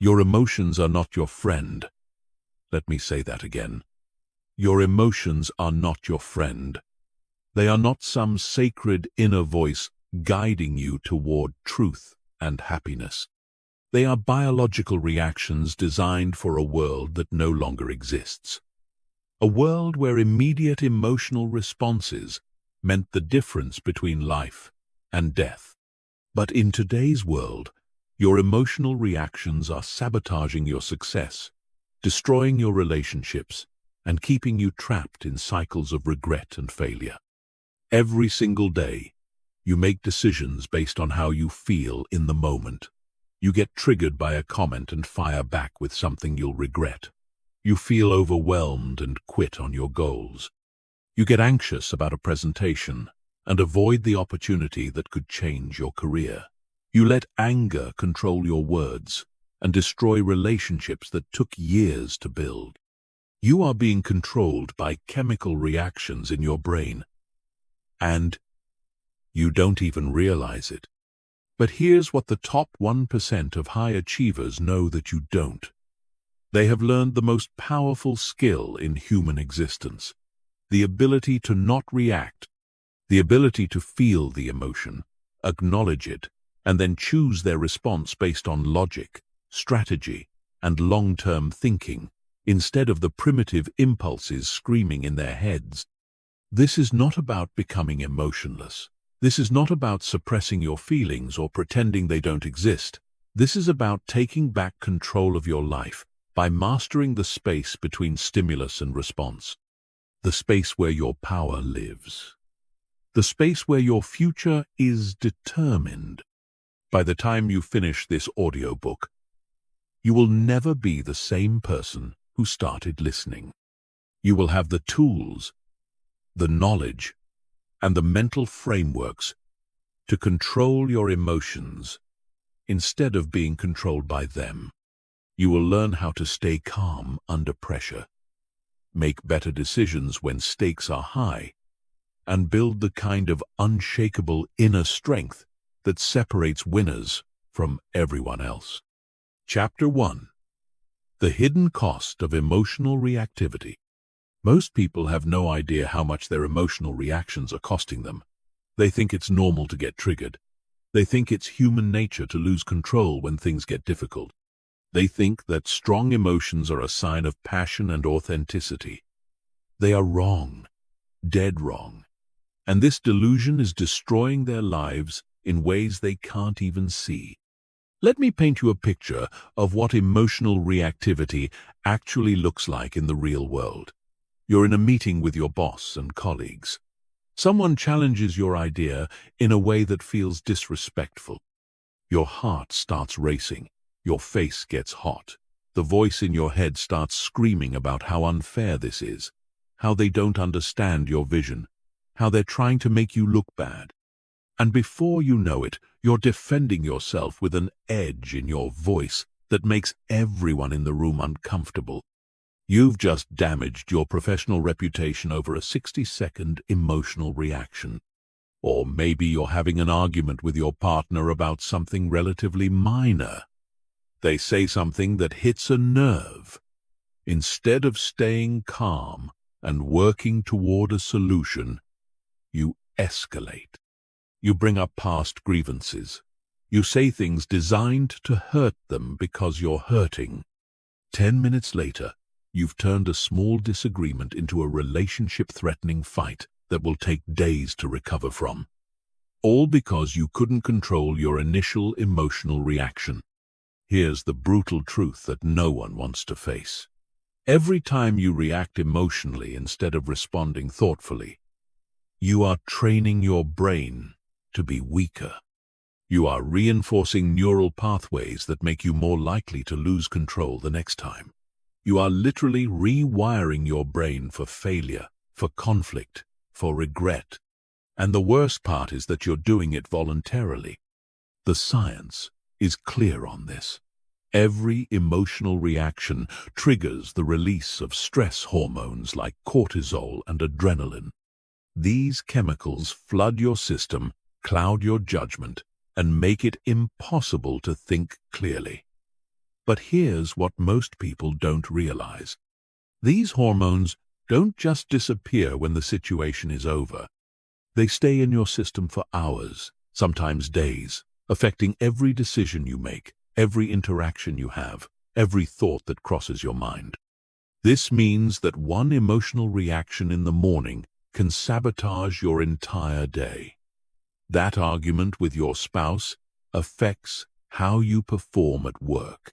Your emotions are not your friend. Let me say that again. Your emotions are not your friend. They are not some sacred inner voice guiding you toward truth and happiness. They are biological reactions designed for a world that no longer exists. A world where immediate emotional responses meant the difference between life and death. But in today's world, your emotional reactions are sabotaging your success, destroying your relationships, and keeping you trapped in cycles of regret and failure. Every single day, you make decisions based on how you feel in the moment. You get triggered by a comment and fire back with something you'll regret. You feel overwhelmed and quit on your goals. You get anxious about a presentation and avoid the opportunity that could change your career. You let anger control your words and destroy relationships that took years to build. You are being controlled by chemical reactions in your brain, and you don't even realize it. But here's what the top 1% of high achievers know that you don't. They have learned the most powerful skill in human existence, the ability to not react, the ability to feel the emotion, acknowledge it, and then choose their response based on logic, strategy, and long-term thinking, instead of the primitive impulses screaming in their heads. This is not about becoming emotionless. This is not about suppressing your feelings or pretending they don't exist. This is about taking back control of your life by mastering the space between stimulus and response. The space where your power lives. The space where your future is determined. By the time you finish this audiobook, you will never be the same person who started listening. You will have the tools, the knowledge, and the mental frameworks to control your emotions instead of being controlled by them. You will learn how to stay calm under pressure, make better decisions when stakes are high, and build the kind of unshakable inner strength that separates winners from everyone else. Chapter 1. The Hidden Cost of Emotional Reactivity. Most people have no idea how much their emotional reactions are costing them. They think it's normal to get triggered. They think it's human nature to lose control when things get difficult. They think that strong emotions are a sign of passion and authenticity. They are wrong, dead wrong. And this delusion is destroying their lives in ways they can't even see. Let me paint you a picture of what emotional reactivity actually looks like in the real world. You're in a meeting with your boss and colleagues. Someone challenges your idea in a way that feels disrespectful. Your heart starts racing. Your face gets hot. The voice in your head starts screaming about how unfair this is, how they don't understand your vision, how they're trying to make you look bad. And before you know it, you're defending yourself with an edge in your voice that makes everyone in the room uncomfortable. You've just damaged your professional reputation over a 60-second emotional reaction. Or maybe you're having an argument with your partner about something relatively minor. They say something that hits a nerve. Instead of staying calm and working toward a solution, you escalate. You bring up past grievances. You say things designed to hurt them because you're hurting. 10 minutes later, you've turned a small disagreement into a relationship-threatening fight that will take days to recover from. All because you couldn't control your initial emotional reaction. Here's the brutal truth that no one wants to face. Every time you react emotionally instead of responding thoughtfully, you are training your brain to be weaker. You are reinforcing neural pathways that make you more likely to lose control the next time. You are literally rewiring your brain for failure, for conflict, for regret. And the worst part is that you're doing it voluntarily. The science is clear on this. Every emotional reaction triggers the release of stress hormones like cortisol and adrenaline. These chemicals flood your system, cloud your judgment, and make it impossible to think clearly. But here's what most people don't realize. These hormones don't just disappear when the situation is over. They stay in your system for hours, sometimes days, affecting every decision you make, every interaction you have, every thought that crosses your mind. This means that one emotional reaction in the morning can sabotage your entire day. That argument with your spouse affects how you perform at work.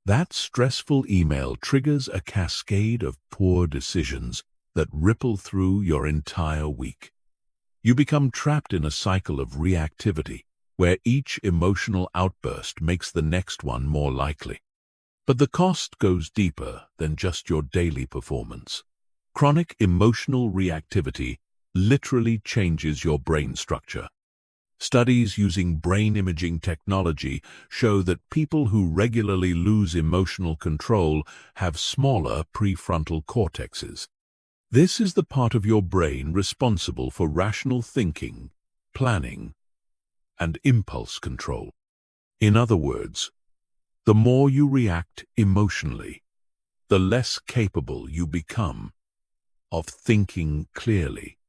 That stressful email triggers a cascade of poor decisions that ripple through your entire week. You become trapped in a cycle of reactivity, where each emotional outburst makes the next one more likely. But the cost goes deeper than just your daily performance. Chronic emotional reactivity literally changes your brain structure. Studies using brain imaging technology show that people who regularly lose emotional control have smaller prefrontal cortexes. This is the part of your brain responsible for rational thinking, planning, and impulse control. In other words, the more you react emotionally, the less capable you become of thinking clearly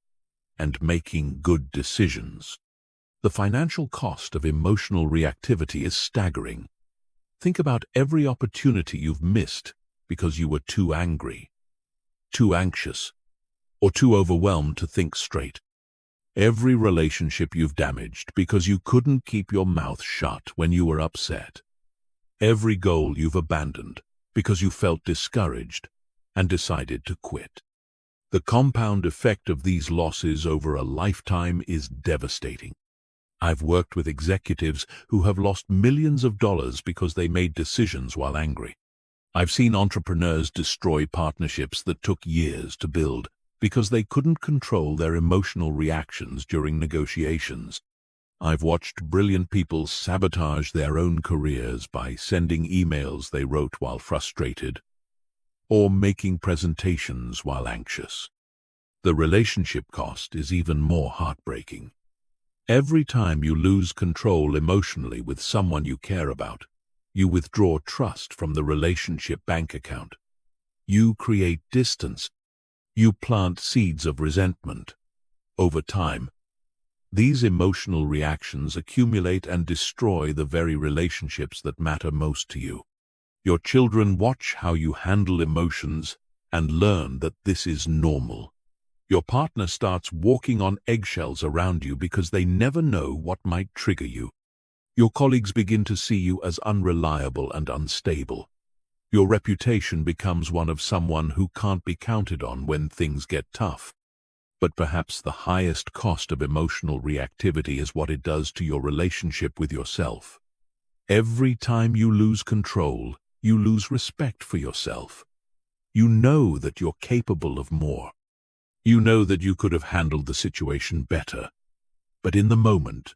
and making good decisions. The financial cost of emotional reactivity is staggering. Think about every opportunity you've missed because you were too angry, too anxious, or too overwhelmed to think straight. Every relationship you've damaged because you couldn't keep your mouth shut when you were upset. Every goal you've abandoned because you felt discouraged and decided to quit. The compound effect of these losses over a lifetime is devastating. I've worked with executives who have lost millions of dollars because they made decisions while angry. I've seen entrepreneurs destroy partnerships that took years to build because they couldn't control their emotional reactions during negotiations. I've watched brilliant people sabotage their own careers by sending emails they wrote while frustrated or making presentations while anxious. The relationship cost is even more heartbreaking. Every time you lose control emotionally with someone you care about, you withdraw trust from the relationship bank account. You create distance. You plant seeds of resentment. Over time, these emotional reactions accumulate and destroy the very relationships that matter most to you. Your children watch how you handle emotions and learn that this is normal. Your partner starts walking on eggshells around you because they never know what might trigger you. Your colleagues begin to see you as unreliable and unstable. Your reputation becomes one of someone who can't be counted on when things get tough. But perhaps the highest cost of emotional reactivity is what it does to your relationship with yourself. Every time you lose control, you lose respect for yourself. You know that you're capable of more. You know that you could have handled the situation better, but in the moment,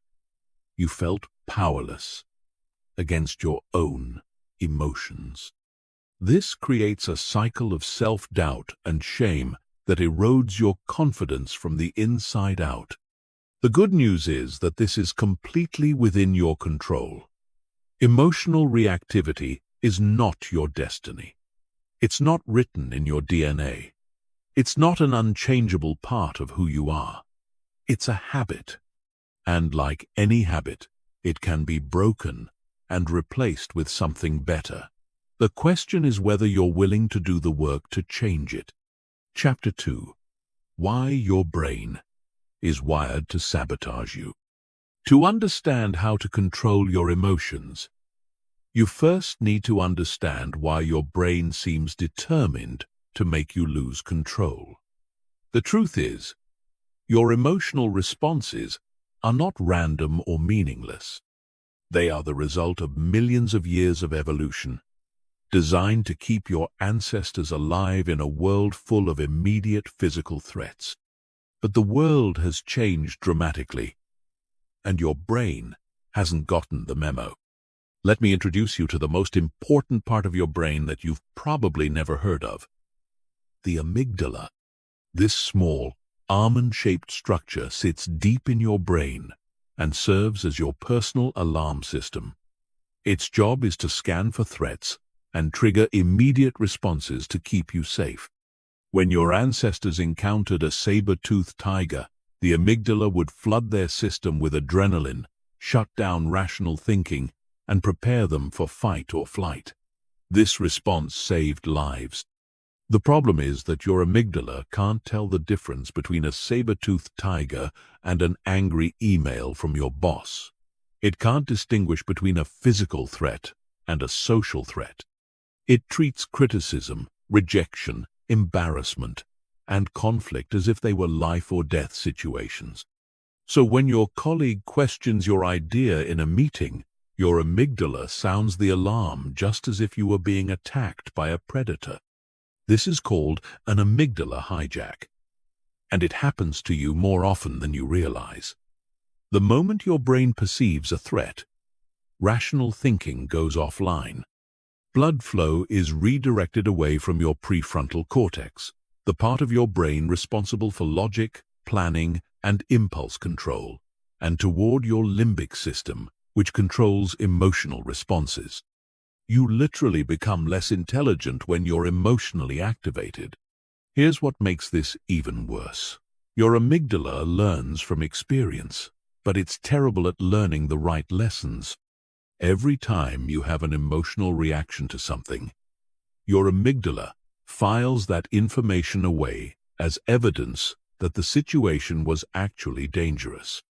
you felt powerless against your own emotions. This creates a cycle of self-doubt and shame that erodes your confidence from the inside out. The good news is that this is completely within your control. Emotional reactivity is not your destiny. It's not written in your DNA. It's not an unchangeable part of who you are. It's a habit. And like any habit, it can be broken and replaced with something better. The question is whether you're willing to do the work to change it. Chapter 2. Why your brain is wired to sabotage you. To understand how to control your emotions, you first need to understand why your brain seems determined to make you lose control. The truth is, your emotional responses are not random or meaningless. They are the result of millions of years of evolution, designed to keep your ancestors alive in a world full of immediate physical threats. But the world has changed dramatically, and your brain hasn't gotten the memo. Let me introduce you to the most important part of your brain that you've probably never heard of. The amygdala. This small, almond-shaped structure sits deep in your brain and serves as your personal alarm system. Its job is to scan for threats and trigger immediate responses to keep you safe. When your ancestors encountered a saber-toothed tiger, the amygdala would flood their system with adrenaline, shut down rational thinking, and prepare them for fight or flight. This response saved lives. The problem is that your amygdala can't tell the difference between a saber-toothed tiger and an angry email from your boss. It can't distinguish between a physical threat and a social threat. It treats criticism, rejection, embarrassment, and conflict as if they were life or death situations. So when your colleague questions your idea in a meeting, your amygdala sounds the alarm just as if you were being attacked by a predator. This is called an amygdala hijack, and it happens to you more often than you realize. The moment your brain perceives a threat, rational thinking goes offline. Blood flow is redirected away from your prefrontal cortex, the part of your brain responsible for logic, planning, and impulse control, and toward your limbic system, which controls emotional responses. You literally become less intelligent when you're emotionally activated. Here's what makes this even worse. Your amygdala learns from experience, but it's terrible at learning the right lessons. Every time you have an emotional reaction to something, your amygdala files that information away as evidence that the situation was actually dangerous.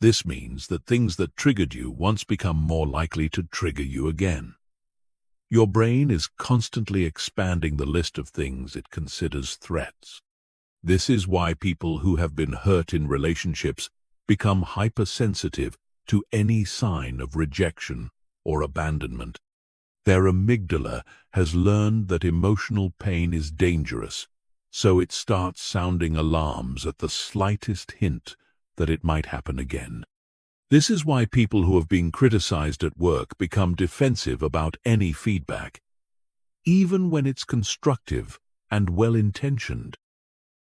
This means that things that triggered you once become more likely to trigger you again. Your brain is constantly expanding the list of things it considers threats. This is why people who have been hurt in relationships become hypersensitive to any sign of rejection or abandonment. Their amygdala has learned that emotional pain is dangerous, so it starts sounding alarms at the slightest hint that it might happen again. This is why people who have been criticized at work become defensive about any feedback, even when it's constructive and well-intentioned.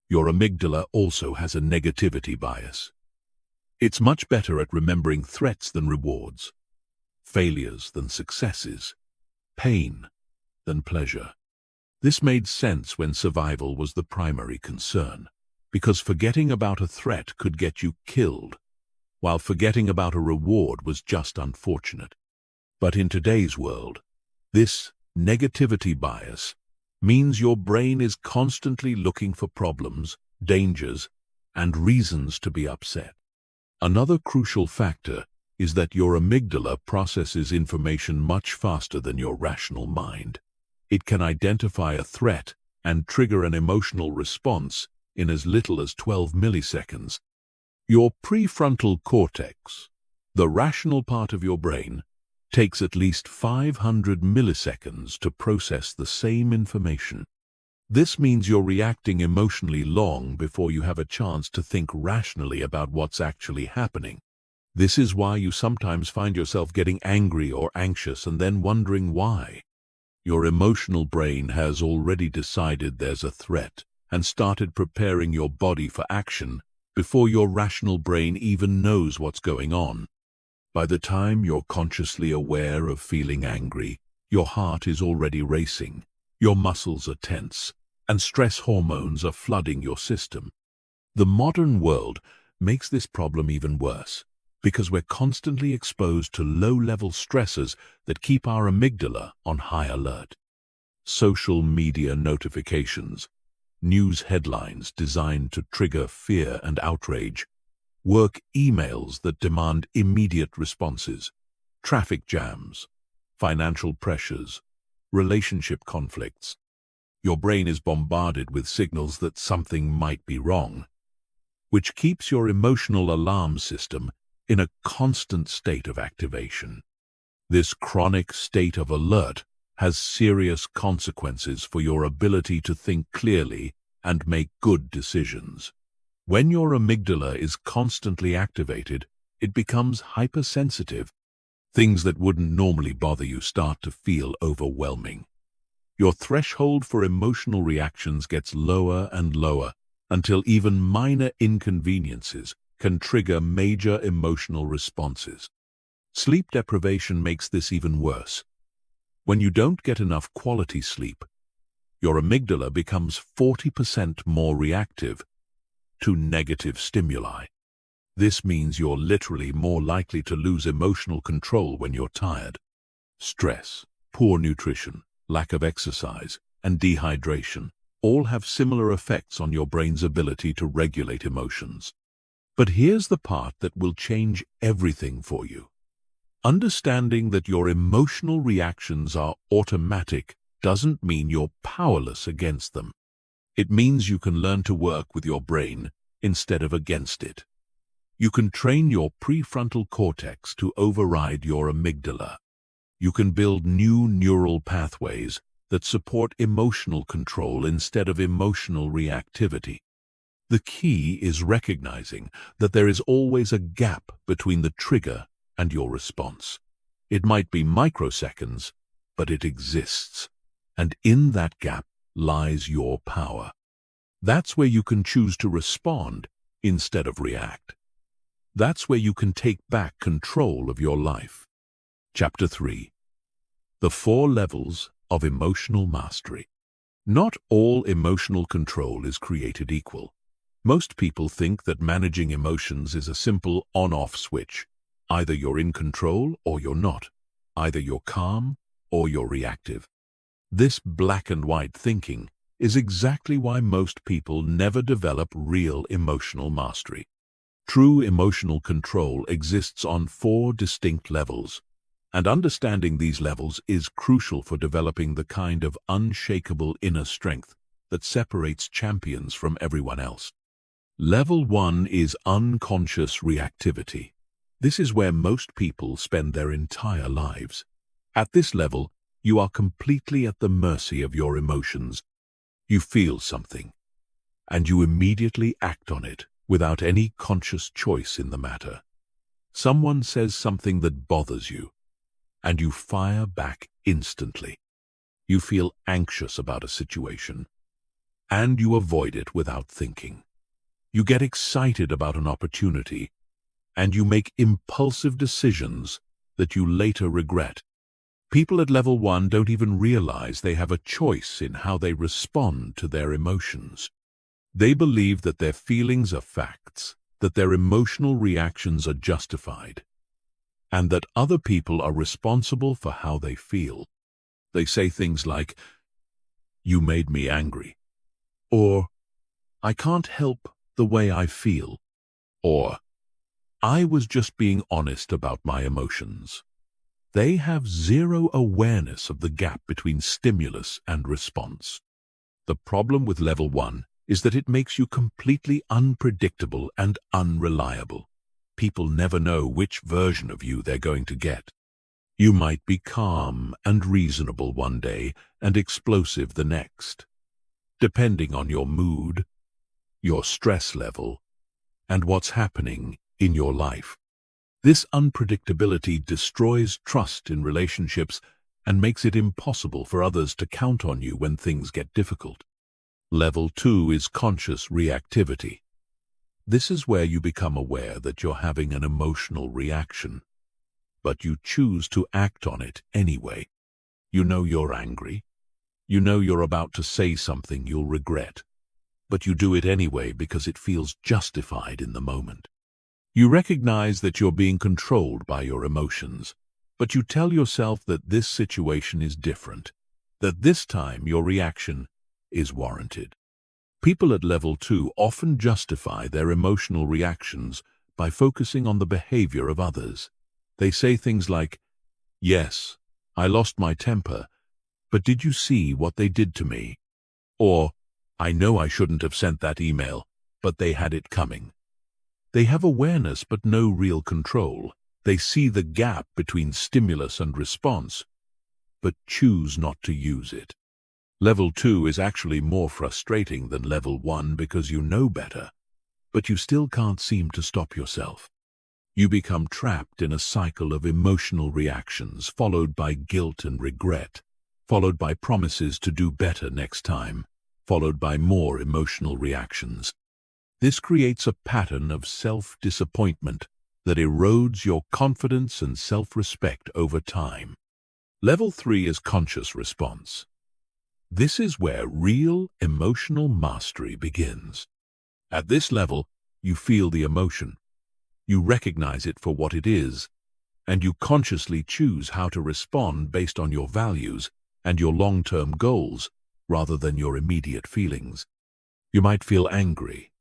Your amygdala also has a negativity bias. It's much better at remembering threats than rewards, failures than successes, pain than pleasure. This made sense when survival was the primary concern, because forgetting about a threat could get you killed, while forgetting about a reward was just unfortunate. But in today's world, this negativity bias means your brain is constantly looking for problems, dangers, and reasons to be upset. Another crucial factor is that your amygdala processes information much faster than your rational mind. It can identify a threat and trigger an emotional response in as little as 12 milliseconds. Your prefrontal cortex, the rational part of your brain, takes at least 500 milliseconds to process the same information. This means you're reacting emotionally long before you have a chance to think rationally about what's actually happening. This is why you sometimes find yourself getting angry or anxious and then wondering why. Your emotional brain has already decided there's a threat and started preparing your body for action before your rational brain even knows what's going on. By the time you're consciously aware of feeling angry, your heart is already racing, your muscles are tense, and stress hormones are flooding your system. The modern world makes this problem even worse, because we're constantly exposed to low-level stressors that keep our amygdala on high alert. Social media notifications, news headlines designed to trigger fear and outrage, work emails that demand immediate responses, traffic jams, financial pressures, relationship conflicts. Your brain is bombarded with signals that something might be wrong, which keeps your emotional alarm system in a constant state of activation. This chronic state of alert has serious consequences for your ability to think clearly and make good decisions. When your amygdala is constantly activated, it becomes hypersensitive. Things that wouldn't normally bother you start to feel overwhelming. Your threshold for emotional reactions gets lower and lower until even minor inconveniences can trigger major emotional responses. Sleep deprivation makes this even worse. When you don't get enough quality sleep, your amygdala becomes 40% more reactive to negative stimuli. This means you're literally more likely to lose emotional control when you're tired. Stress, poor nutrition, lack of exercise, and dehydration all have similar effects on your brain's ability to regulate emotions. But here's the part that will change everything for you. Understanding that your emotional reactions are automatic doesn't mean you're powerless against them. It means you can learn to work with your brain instead of against it. You can train your prefrontal cortex to override your amygdala. You can build new neural pathways that support emotional control instead of emotional reactivity. The key is recognizing that there is always a gap between the trigger and your response. It might be microseconds, but it exists. And in that gap lies your power. That's where you can choose to respond instead of react. That's where you can take back control of your life. Chapter 3. The 4 Levels of Emotional Mastery. Not all emotional control is created equal. Most people think that managing emotions is a simple on-off switch. Either you're in control or you're not. Either you're calm or you're reactive. This black and white thinking is exactly why most people never develop real emotional mastery. True emotional control exists on 4 distinct levels, and understanding these levels is crucial for developing the kind of unshakable inner strength that separates champions from everyone else. Level 1 is unconscious reactivity. This is where most people spend their entire lives. At this level, you are completely at the mercy of your emotions. You feel something, and you immediately act on it without any conscious choice in the matter. Someone says something that bothers you, and you fire back instantly. You feel anxious about a situation, and you avoid it without thinking. You get excited about an opportunity, and you make impulsive decisions that you later regret. People at level 1 don't even realize they have a choice in how they respond to their emotions. They believe that their feelings are facts, that their emotional reactions are justified, and that other people are responsible for how they feel. They say things like, "You made me angry," or "I can't help the way I feel," or "I was just being honest about my emotions." They have zero awareness of the gap between stimulus and response. The problem with level 1 is that it makes you completely unpredictable and unreliable. People never know which version of you they're going to get. You might be calm and reasonable one day and explosive the next, depending on your mood, your stress level, and what's happening in your life. This unpredictability destroys trust in relationships and makes it impossible for others to count on you when things get difficult. Level 2 is conscious reactivity. This is where you become aware that you're having an emotional reaction, but you choose to act on it anyway. You know you're angry. You know you're about to say something you'll regret, but you do it anyway because it feels justified in the moment. You recognize that you're being controlled by your emotions, but you tell yourself that this situation is different, that this time your reaction is warranted. People at level 2 often justify their emotional reactions by focusing on the behavior of others. They say things like, "Yes, I lost my temper, but did you see what they did to me?" Or, "I know I shouldn't have sent that email, but they had it coming." They have awareness but no real control. They see the gap between stimulus and response, but choose not to use it. Level 2 is actually more frustrating than level 1 because you know better, but you still can't seem to stop yourself. You become trapped in a cycle of emotional reactions, followed by guilt and regret, followed by promises to do better next time, followed by more emotional reactions. This creates a pattern of self-disappointment that erodes your confidence and self-respect over time. Level 3 is conscious response. This is where real emotional mastery begins. At this level, you feel the emotion. You recognize it for what it is, and you consciously choose how to respond based on your values and your long-term goals rather than your immediate feelings. You might feel angry,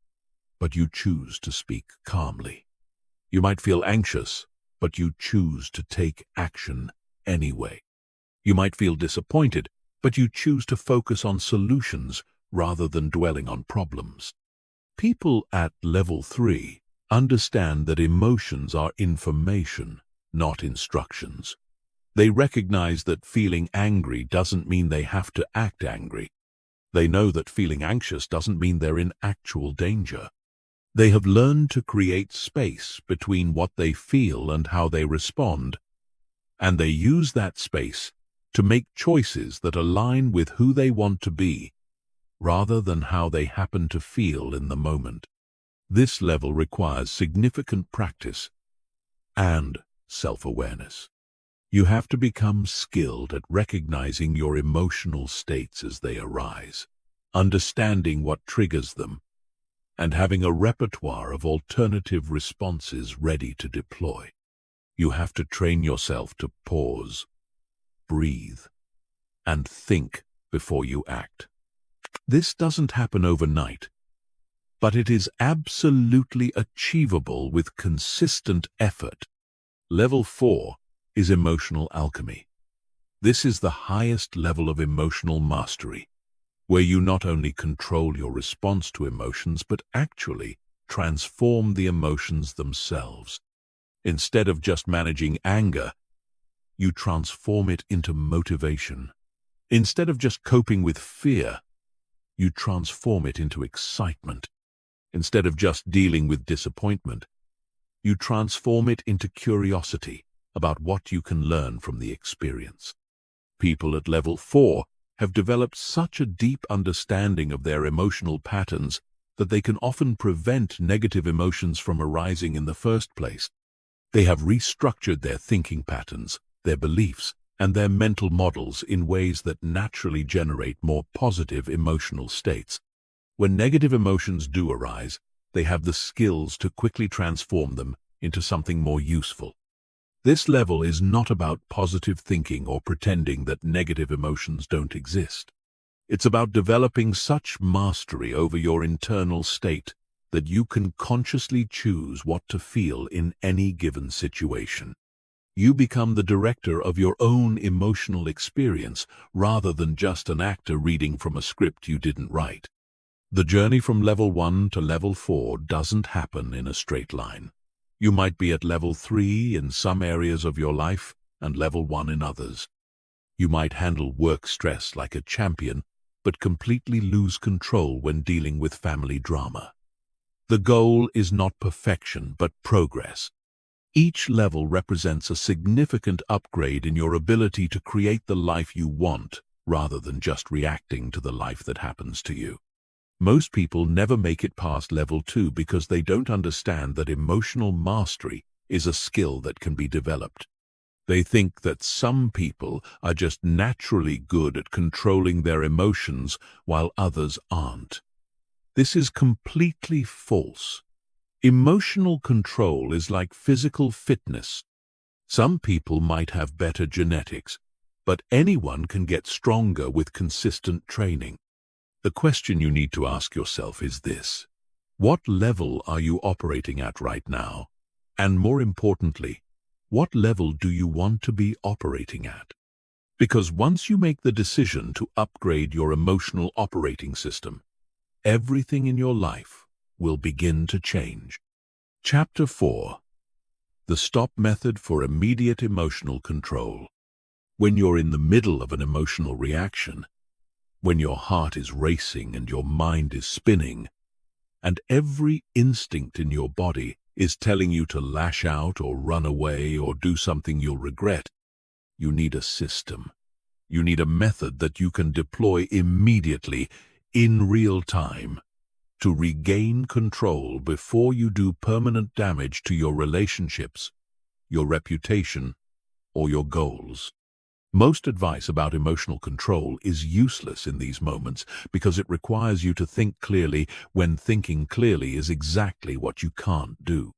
but you choose to speak calmly. You might feel anxious, but you choose to take action anyway. You might feel disappointed, but you choose to focus on solutions rather than dwelling on problems. People at level 3 understand that emotions are information, not instructions. They recognize that feeling angry doesn't mean they have to act angry. They know that feeling anxious doesn't mean they're in actual danger. They have learned to create space between what they feel and how they respond, and they use that space to make choices that align with who they want to be, rather than how they happen to feel in the moment. This level requires significant practice and self-awareness. You have to become skilled at recognizing your emotional states as they arise, understanding what triggers them, and having a repertoire of alternative responses ready to deploy. You have to train yourself to pause, breathe, and think before you act. This doesn't happen overnight, but it is absolutely achievable with consistent effort. Level 4 is emotional alchemy. This is the highest level of emotional mastery, where you not only control your response to emotions, but actually transform the emotions themselves. Instead of just managing anger, you transform it into motivation. Instead of just coping with fear, you transform it into excitement. Instead of just dealing with disappointment, you transform it into curiosity about what you can learn from the experience. People at level 4 have developed such a deep understanding of their emotional patterns that they can often prevent negative emotions from arising in the first place. They have restructured their thinking patterns, their beliefs, and their mental models in ways that naturally generate more positive emotional states. When negative emotions do arise, they have the skills to quickly transform them into something more useful. This level is not about positive thinking or pretending that negative emotions don't exist. It's about developing such mastery over your internal state that you can consciously choose what to feel in any given situation. You become the director of your own emotional experience rather than just an actor reading from a script you didn't write. The journey from level 1 to level 4 doesn't happen in a straight line. You might be at level 3 in some areas of your life and level 1 in others. You might handle work stress like a champion, but completely lose control when dealing with family drama. The goal is not perfection, but progress. Each level represents a significant upgrade in your ability to create the life you want, rather than just reacting to the life that happens to you. Most people never make it past level 2 because they don't understand that emotional mastery is a skill that can be developed. They think that some people are just naturally good at controlling their emotions while others aren't. This is completely false. Emotional control is like physical fitness. Some people might have better genetics, but anyone can get stronger with consistent training. The question you need to ask yourself is this: what level are you operating at right now? And more importantly, what level do you want to be operating at? Because once you make the decision to upgrade your emotional operating system, everything in your life will begin to change. Chapter 4: The Stop Method for Immediate Emotional Control. When you're in the middle of an emotional reaction, when your heart is racing and your mind is spinning, and every instinct in your body is telling you to lash out or run away or do something you'll regret, you need a system. You need a method that you can deploy immediately, in real time, to regain control before you do permanent damage to your relationships, your reputation, or your goals. Most advice about emotional control is useless in these moments because it requires you to think clearly when thinking clearly is exactly what you can't do.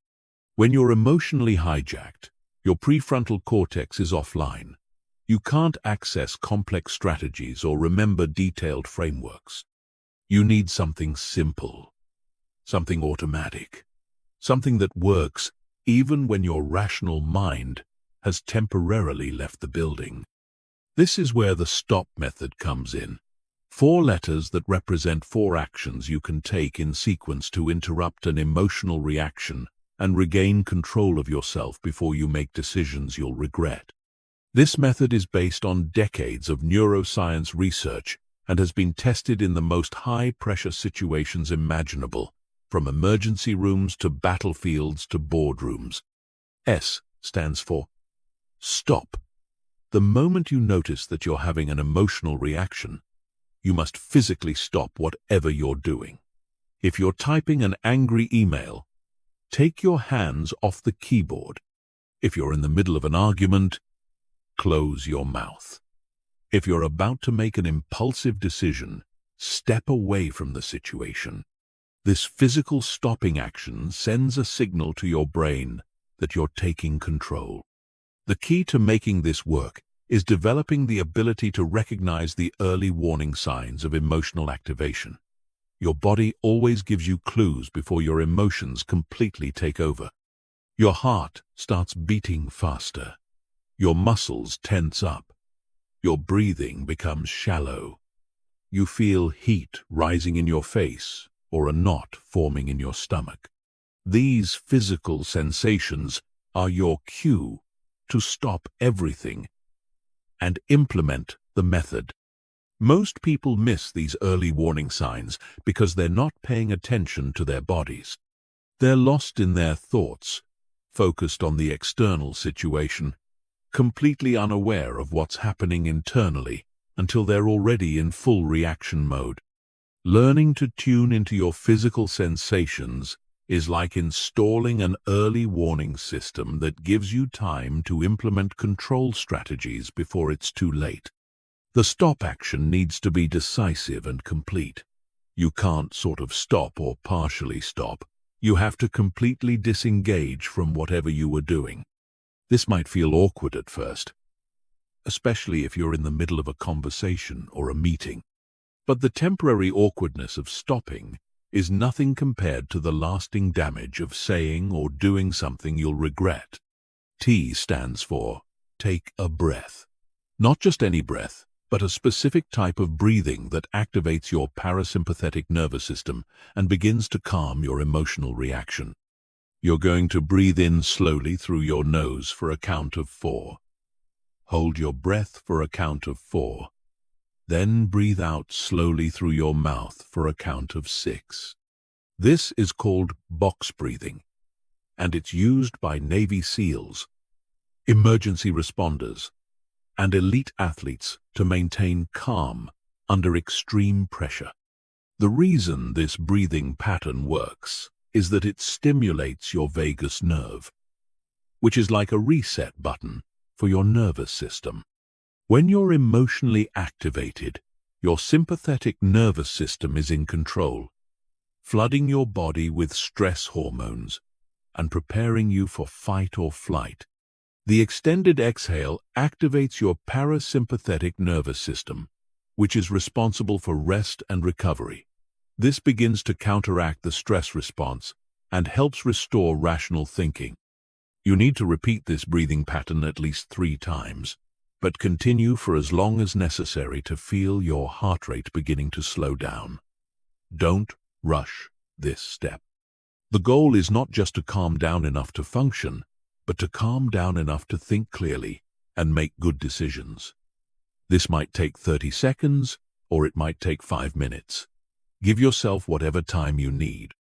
When you're emotionally hijacked, your prefrontal cortex is offline. You can't access complex strategies or remember detailed frameworks. You need something simple, something automatic, something that works even when your rational mind has temporarily left the building. This is where the STOP method comes in. 4 letters that represent 4 actions you can take in sequence to interrupt an emotional reaction and regain control of yourself before you make decisions you'll regret. This method is based on decades of neuroscience research and has been tested in the most high-pressure situations imaginable, from emergency rooms to battlefields to boardrooms. S stands for STOP. The moment you notice that you're having an emotional reaction, you must physically stop whatever you're doing. If you're typing an angry email, take your hands off the keyboard. If you're in the middle of an argument, close your mouth. If you're about to make an impulsive decision, step away from the situation. This physical stopping action sends a signal to your brain that you're taking control. The key to making this work is developing the ability to recognize the early warning signs of emotional activation. Your body always gives you clues before your emotions completely take over. Your heart starts beating faster. Your muscles tense up. Your breathing becomes shallow. You feel heat rising in your face or a knot forming in your stomach. These physical sensations are your cue to stop everything and implement the method. Most people miss these early warning signs because they're not paying attention to their bodies. They're lost in their thoughts, focused on the external situation, completely unaware of what's happening internally until they're already in full reaction mode. Learning to tune into your physical sensations is like installing an early warning system that gives you time to implement control strategies before it's too late. The stop action needs to be decisive and complete. You can't sort of stop or partially stop. You have to completely disengage from whatever you were doing. This might feel awkward at first, especially if you're in the middle of a conversation or a meeting. But the temporary awkwardness of stopping is nothing compared to the lasting damage of saying or doing something you'll regret. T stands for take a breath. Not just any breath, but a specific type of breathing that activates your parasympathetic nervous system and begins to calm your emotional reaction. You're going to breathe in slowly through your nose for a count of 4. Hold your breath for a count of 4. Then breathe out slowly through your mouth for a count of 6. This is called box breathing, and it's used by Navy SEALs, emergency responders, and elite athletes to maintain calm under extreme pressure. The reason this breathing pattern works is that it stimulates your vagus nerve, which is like a reset button for your nervous system. When you're emotionally activated, your sympathetic nervous system is in control, flooding your body with stress hormones and preparing you for fight or flight. The extended exhale activates your parasympathetic nervous system, which is responsible for rest and recovery. This begins to counteract the stress response and helps restore rational thinking. You need to repeat this breathing pattern at least 3 times. But continue for as long as necessary to feel your heart rate beginning to slow down. Don't rush this step. The goal is not just to calm down enough to function, but to calm down enough to think clearly and make good decisions. This might take 30 seconds, or it might take 5 minutes. Give yourself whatever time you need.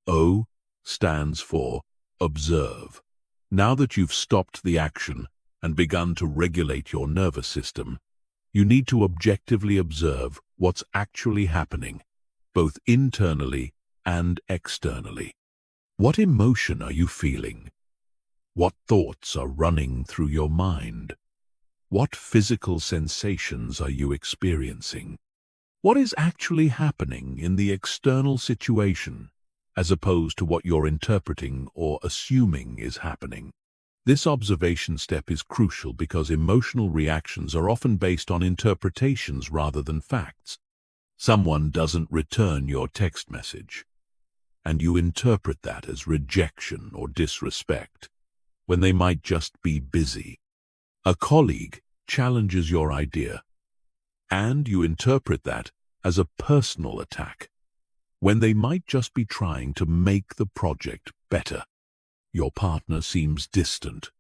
O stands for observe. Now that you've stopped the action and begun to regulate your nervous system, you need to objectively observe what's actually happening, both internally and externally. What emotion are you feeling? What thoughts are running through your mind? What physical sensations are you experiencing? What is actually happening in the external situation, as opposed to what you're interpreting or assuming is happening? This observation step is crucial because emotional reactions are often based on interpretations rather than facts. Someone doesn't return your text message, and you interpret that as rejection or disrespect, when they might just be busy. A colleague challenges your idea, and you interpret that as a personal attack, when they might just be trying to make the project better. Your partner seems distant,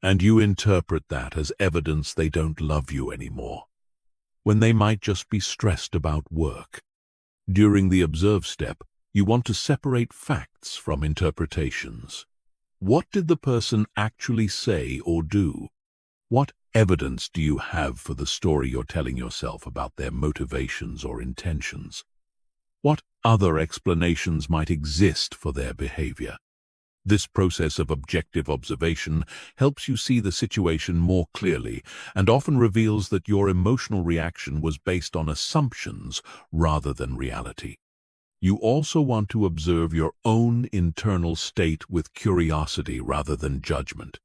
and you interpret that as evidence they don't love you anymore, when they might just be stressed about work. During the observe step, you want to separate facts from interpretations. What did the person actually say or do? What evidence do you have for the story you're telling yourself about their motivations or intentions? What other explanations might exist for their behavior? This process of objective observation helps you see the situation more clearly and often reveals that your emotional reaction was based on assumptions rather than reality. You also want to observe your own internal state with curiosity rather than judgment.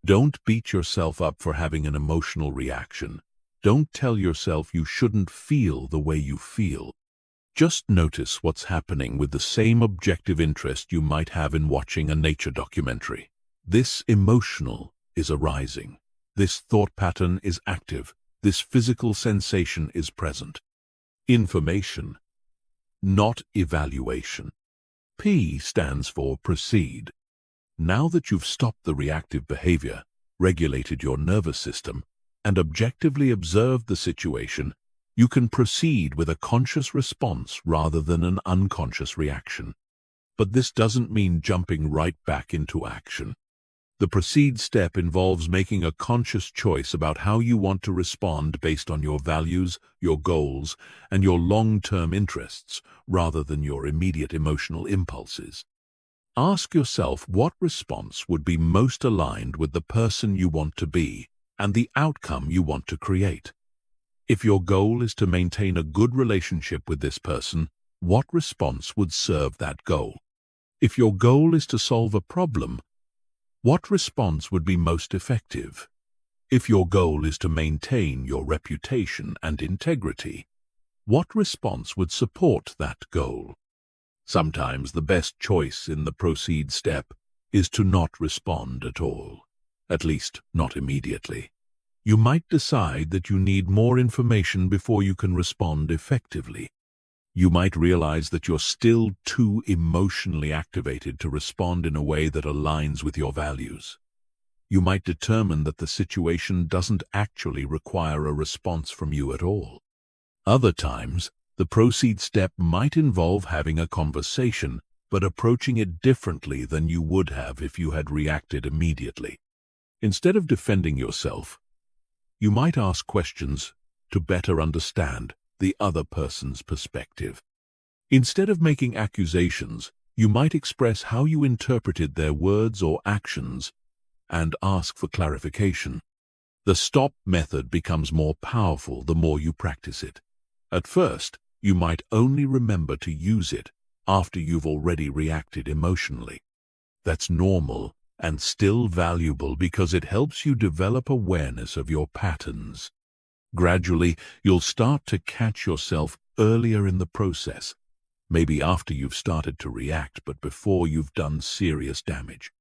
Don't beat yourself up for having an emotional reaction. Don't tell yourself you shouldn't feel the way you feel. Just notice what's happening with the same objective interest you might have in watching a nature documentary. This emotional is arising. This thought pattern is active. This physical sensation is present. Information, not evaluation. P stands for proceed. Now that you've stopped the reactive behavior, regulated your nervous system, and objectively observed the situation, you can proceed with a conscious response rather than an unconscious reaction. But this doesn't mean jumping right back into action. The proceed step involves making a conscious choice about how you want to respond based on your values, your goals, and your long-term interests, rather than your immediate emotional impulses. Ask yourself what response would be most aligned with the person you want to be and the outcome you want to create. If your goal is to maintain a good relationship with this person, what response would serve that goal? If your goal is to solve a problem, what response would be most effective? If your goal is to maintain your reputation and integrity, what response would support that goal? Sometimes the best choice in the proceed step is to not respond at all, at least not immediately. You might decide that you need more information before you can respond effectively. You might realize that you're still too emotionally activated to respond in a way that aligns with your values. You might determine that the situation doesn't actually require a response from you at all. Other times, the proceed step might involve having a conversation, but approaching it differently than you would have if you had reacted immediately. Instead of defending yourself, you might ask questions to better understand the other person's perspective. Instead of making accusations, you might express how you interpreted their words or actions and ask for clarification. The stop method becomes more powerful the more you practice it. At first, you might only remember to use it after you've already reacted emotionally. That's normal and still valuable because it helps you develop awareness of your patterns. Gradually, you'll start to catch yourself earlier in the process, maybe after you've started to react but before you've done serious damage.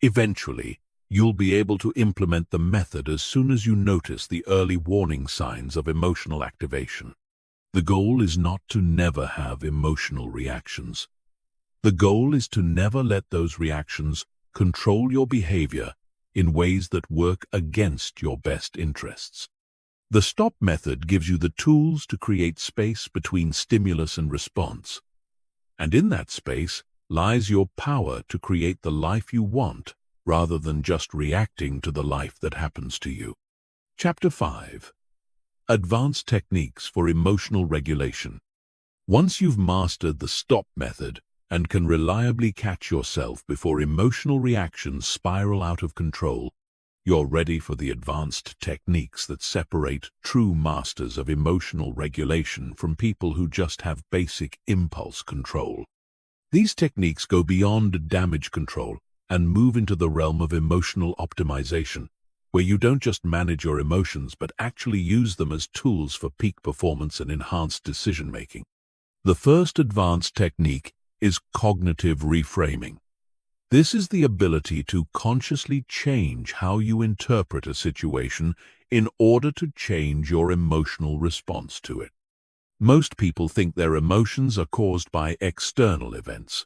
Eventually, you'll be able to implement the method as soon as you notice the early warning signs of emotional activation. The goal is not to never have emotional reactions. The goal is to never let those reactions control your behavior in ways that work against your best interests. The stop method gives you the tools to create space between stimulus and response. And in that space lies your power to create the life you want rather than just reacting to the life that happens to you. Chapter 5. Advanced Techniques for Emotional Regulation. Once you've mastered the stop method and can reliably catch yourself before emotional reactions spiral out of control, You're ready for the advanced techniques that separate true masters of emotional regulation from people who just have basic impulse control. These techniques go beyond damage control and move into the realm of emotional optimization, where you don't just manage your emotions but actually use them as tools for peak performance and enhanced decision-making. The first advanced technique is cognitive reframing. This is the ability to consciously change how you interpret a situation in order to change your emotional response to it. Most people think their emotions are caused by external events,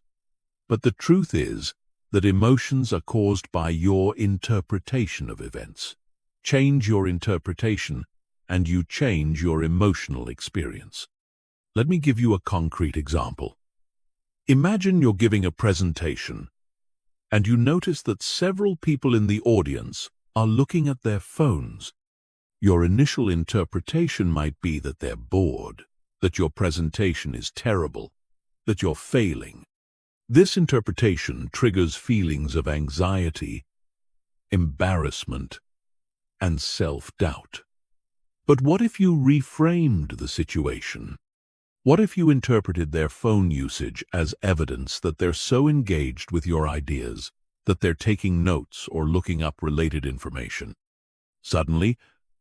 but the truth is that emotions are caused by your interpretation of events. Change your interpretation, and you change your emotional experience. Let me give you a concrete example. Imagine you're giving a presentation, and you notice that several people in the audience are looking at their phones. Your initial interpretation might be that they're bored, that your presentation is terrible, that you're failing. This interpretation triggers feelings of anxiety, embarrassment, and self-doubt. But what if you reframed the situation? What if you interpreted their phone usage as evidence that they're so engaged with your ideas that they're taking notes or looking up related information? Suddenly,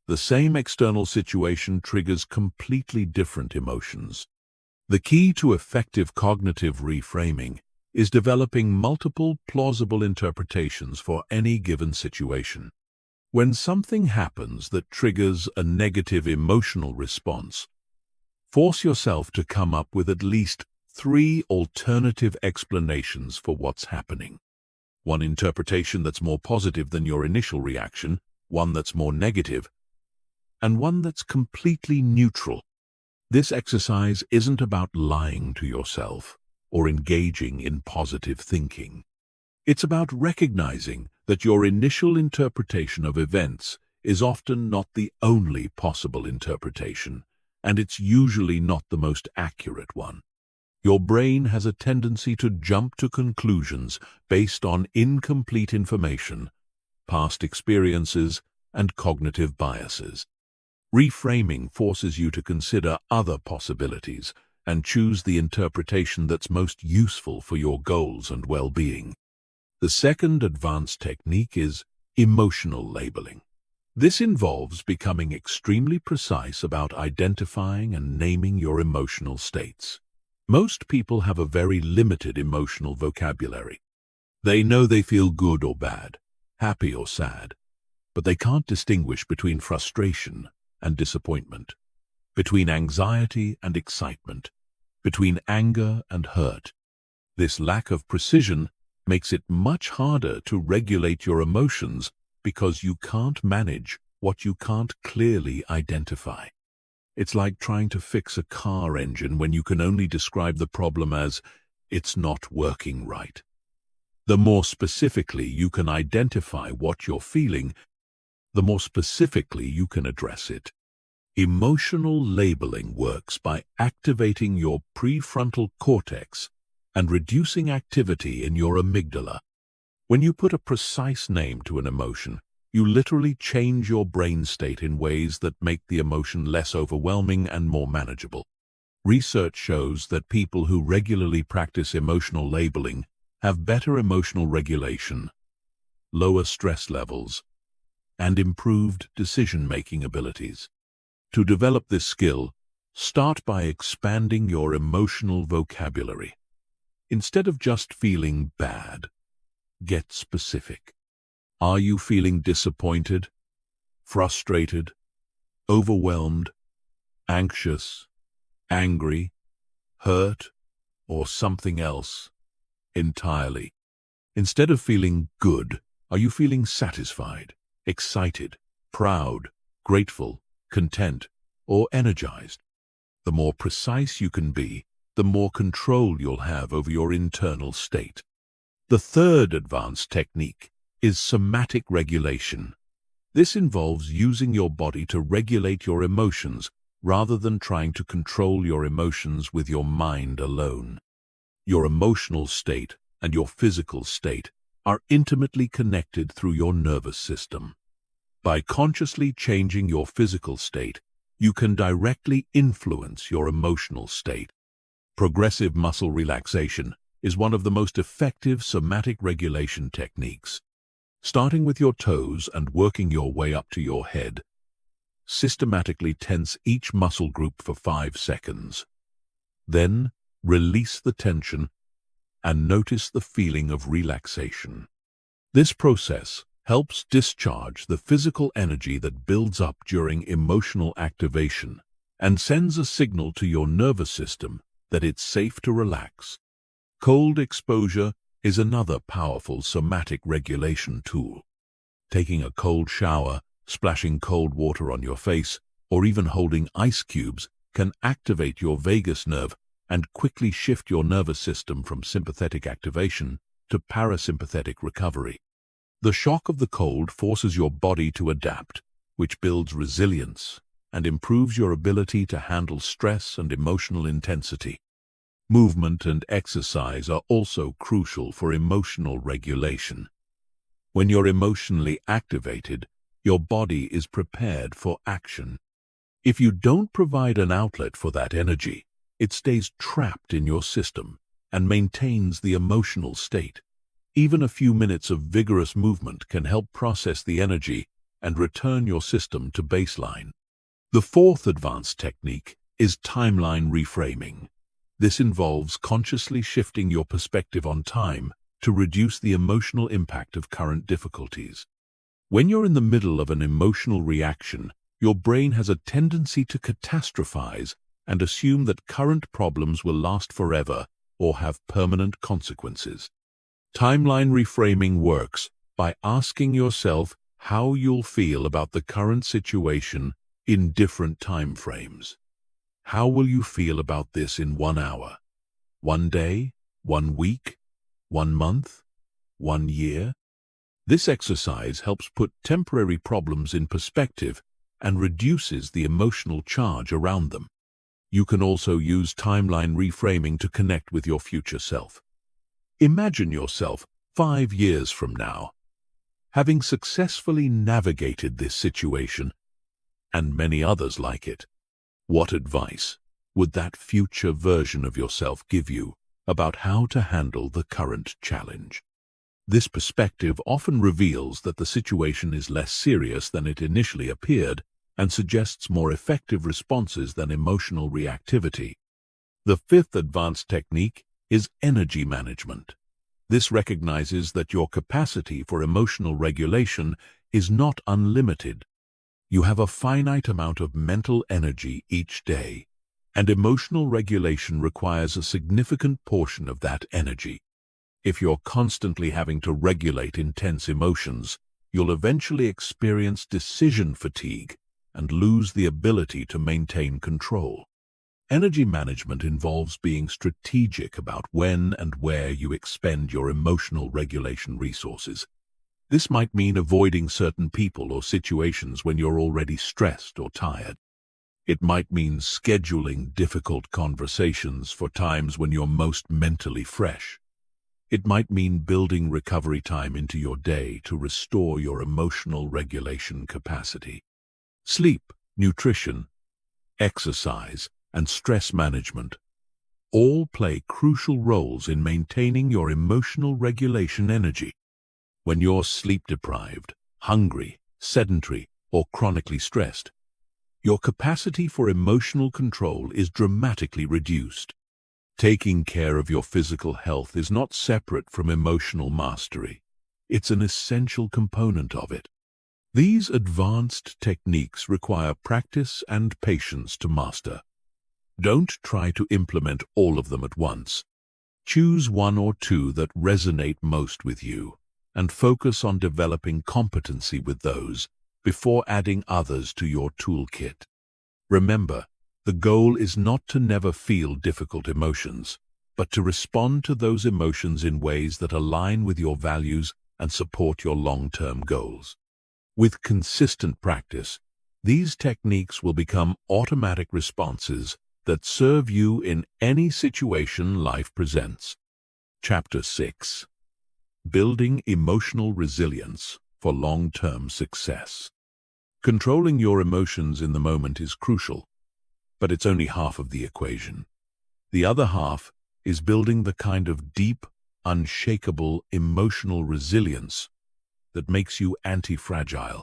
the same external situation triggers completely different emotions. The key to effective cognitive reframing is developing multiple plausible interpretations for any given situation. When something happens that triggers a negative emotional response, force yourself to come up with at least 3 alternative explanations for what's happening. One interpretation that's more positive than your initial reaction, one that's more negative, and one that's completely neutral. This exercise isn't about lying to yourself or engaging in positive thinking. It's about recognizing that your initial interpretation of events is often not the only possible interpretation, and it's usually not the most accurate one. Your brain has a tendency to jump to conclusions based on incomplete information, past experiences, and cognitive biases. Reframing forces you to consider other possibilities and choose the interpretation that's most useful for your goals and well-being. The second advanced technique is emotional labeling. This involves becoming extremely precise about identifying and naming your emotional states. Most people have a very limited emotional vocabulary. They know they feel good or bad, happy or sad, but they can't distinguish between frustration and disappointment, between anxiety and excitement, between anger and hurt. This lack of precision makes it much harder to regulate your emotions because you can't manage what you can't clearly identify. It's like trying to fix a car engine when you can only describe the problem as, "It's not working right." The more specifically you can identify what you're feeling, the more specifically you can address it. Emotional labeling works by activating your prefrontal cortex and reducing activity in your amygdala. When you put a precise name to an emotion, you literally change your brain state in ways that make the emotion less overwhelming and more manageable. Research shows that people who regularly practice emotional labeling have better emotional regulation, lower stress levels, and improved decision-making abilities. To develop this skill, start by expanding your emotional vocabulary. Instead of just feeling bad, get specific. Are you feeling disappointed, frustrated, overwhelmed, anxious, angry, hurt, or something else entirely? Instead of feeling good, are you feeling satisfied, excited, proud, grateful, content, or energized? The more precise you can be, the more control you'll have over your internal state. The third advanced technique is somatic regulation. This involves using your body to regulate your emotions rather than trying to control your emotions with your mind alone. Your emotional state and your physical state are intimately connected through your nervous system. By consciously changing your physical state, you can directly influence your emotional state. Progressive muscle relaxation is one of the most effective somatic regulation techniques. Starting with your toes and working your way up to your head, systematically tense each muscle group for 5 seconds. Then, release the tension and notice the feeling of relaxation. This process helps discharge the physical energy that builds up during emotional activation and sends a signal to your nervous system that it's safe to relax. Cold exposure is another powerful somatic regulation tool. Taking a cold shower, splashing cold water on your face, or even holding ice cubes can activate your vagus nerve and quickly shift your nervous system from sympathetic activation to parasympathetic recovery. The shock of the cold forces your body to adapt, which builds resilience and improves your ability to handle stress and emotional intensity. Movement and exercise are also crucial for emotional regulation. When you're emotionally activated, your body is prepared for action. If you don't provide an outlet for that energy, it stays trapped in your system and maintains the emotional state. Even a few minutes of vigorous movement can help process the energy and return your system to baseline. The fourth advanced technique is timeline reframing. This involves consciously shifting your perspective on time to reduce the emotional impact of current difficulties. When you're in the middle of an emotional reaction, your brain has a tendency to catastrophize and assume that current problems will last forever or have permanent consequences. Timeline reframing works by asking yourself how you'll feel about the current situation in different time frames. How will you feel about this in 1 hour, 1 day, 1 week, 1 month, 1 year? This exercise helps put temporary problems in perspective and reduces the emotional charge around them. You can also use timeline reframing to connect with your future self. Imagine yourself 5 years from now, having successfully navigated this situation and many others like it. What advice would that future version of yourself give you about how to handle the current challenge? This perspective often reveals that the situation is less serious than it initially appeared and suggests more effective responses than emotional reactivity. The fifth advanced technique is energy management. This recognizes that your capacity for emotional regulation is not unlimited. You have a finite amount of mental energy each day, and emotional regulation requires a significant portion of that energy. If you're constantly having to regulate intense emotions, you'll eventually experience decision fatigue and lose the ability to maintain control. Energy management involves being strategic about when and where you expend your emotional regulation resources. This might mean avoiding certain people or situations when you're already stressed or tired. It might mean scheduling difficult conversations for times when you're most mentally fresh. It might mean building recovery time into your day to restore your emotional regulation capacity. Sleep, nutrition, exercise, and stress management all play crucial roles in maintaining your emotional regulation energy. When you're sleep-deprived, hungry, sedentary, or chronically stressed, your capacity for emotional control is dramatically reduced. Taking care of your physical health is not separate from emotional mastery. It's an essential component of it. These advanced techniques require practice and patience to master. Don't try to implement all of them at once. Choose 1 or 2 that resonate most with you, and focus on developing competency with those before adding others to your toolkit. Remember, the goal is not to never feel difficult emotions, but to respond to those emotions in ways that align with your values and support your long-term goals. With consistent practice, these techniques will become automatic responses that serve you in any situation life presents. Chapter 6. Building Emotional Resilience for Long-Term Success. Controlling your emotions in the moment is crucial, but it's only half of the equation. The other half is building the kind of deep, unshakable emotional resilience that makes you anti-fragile.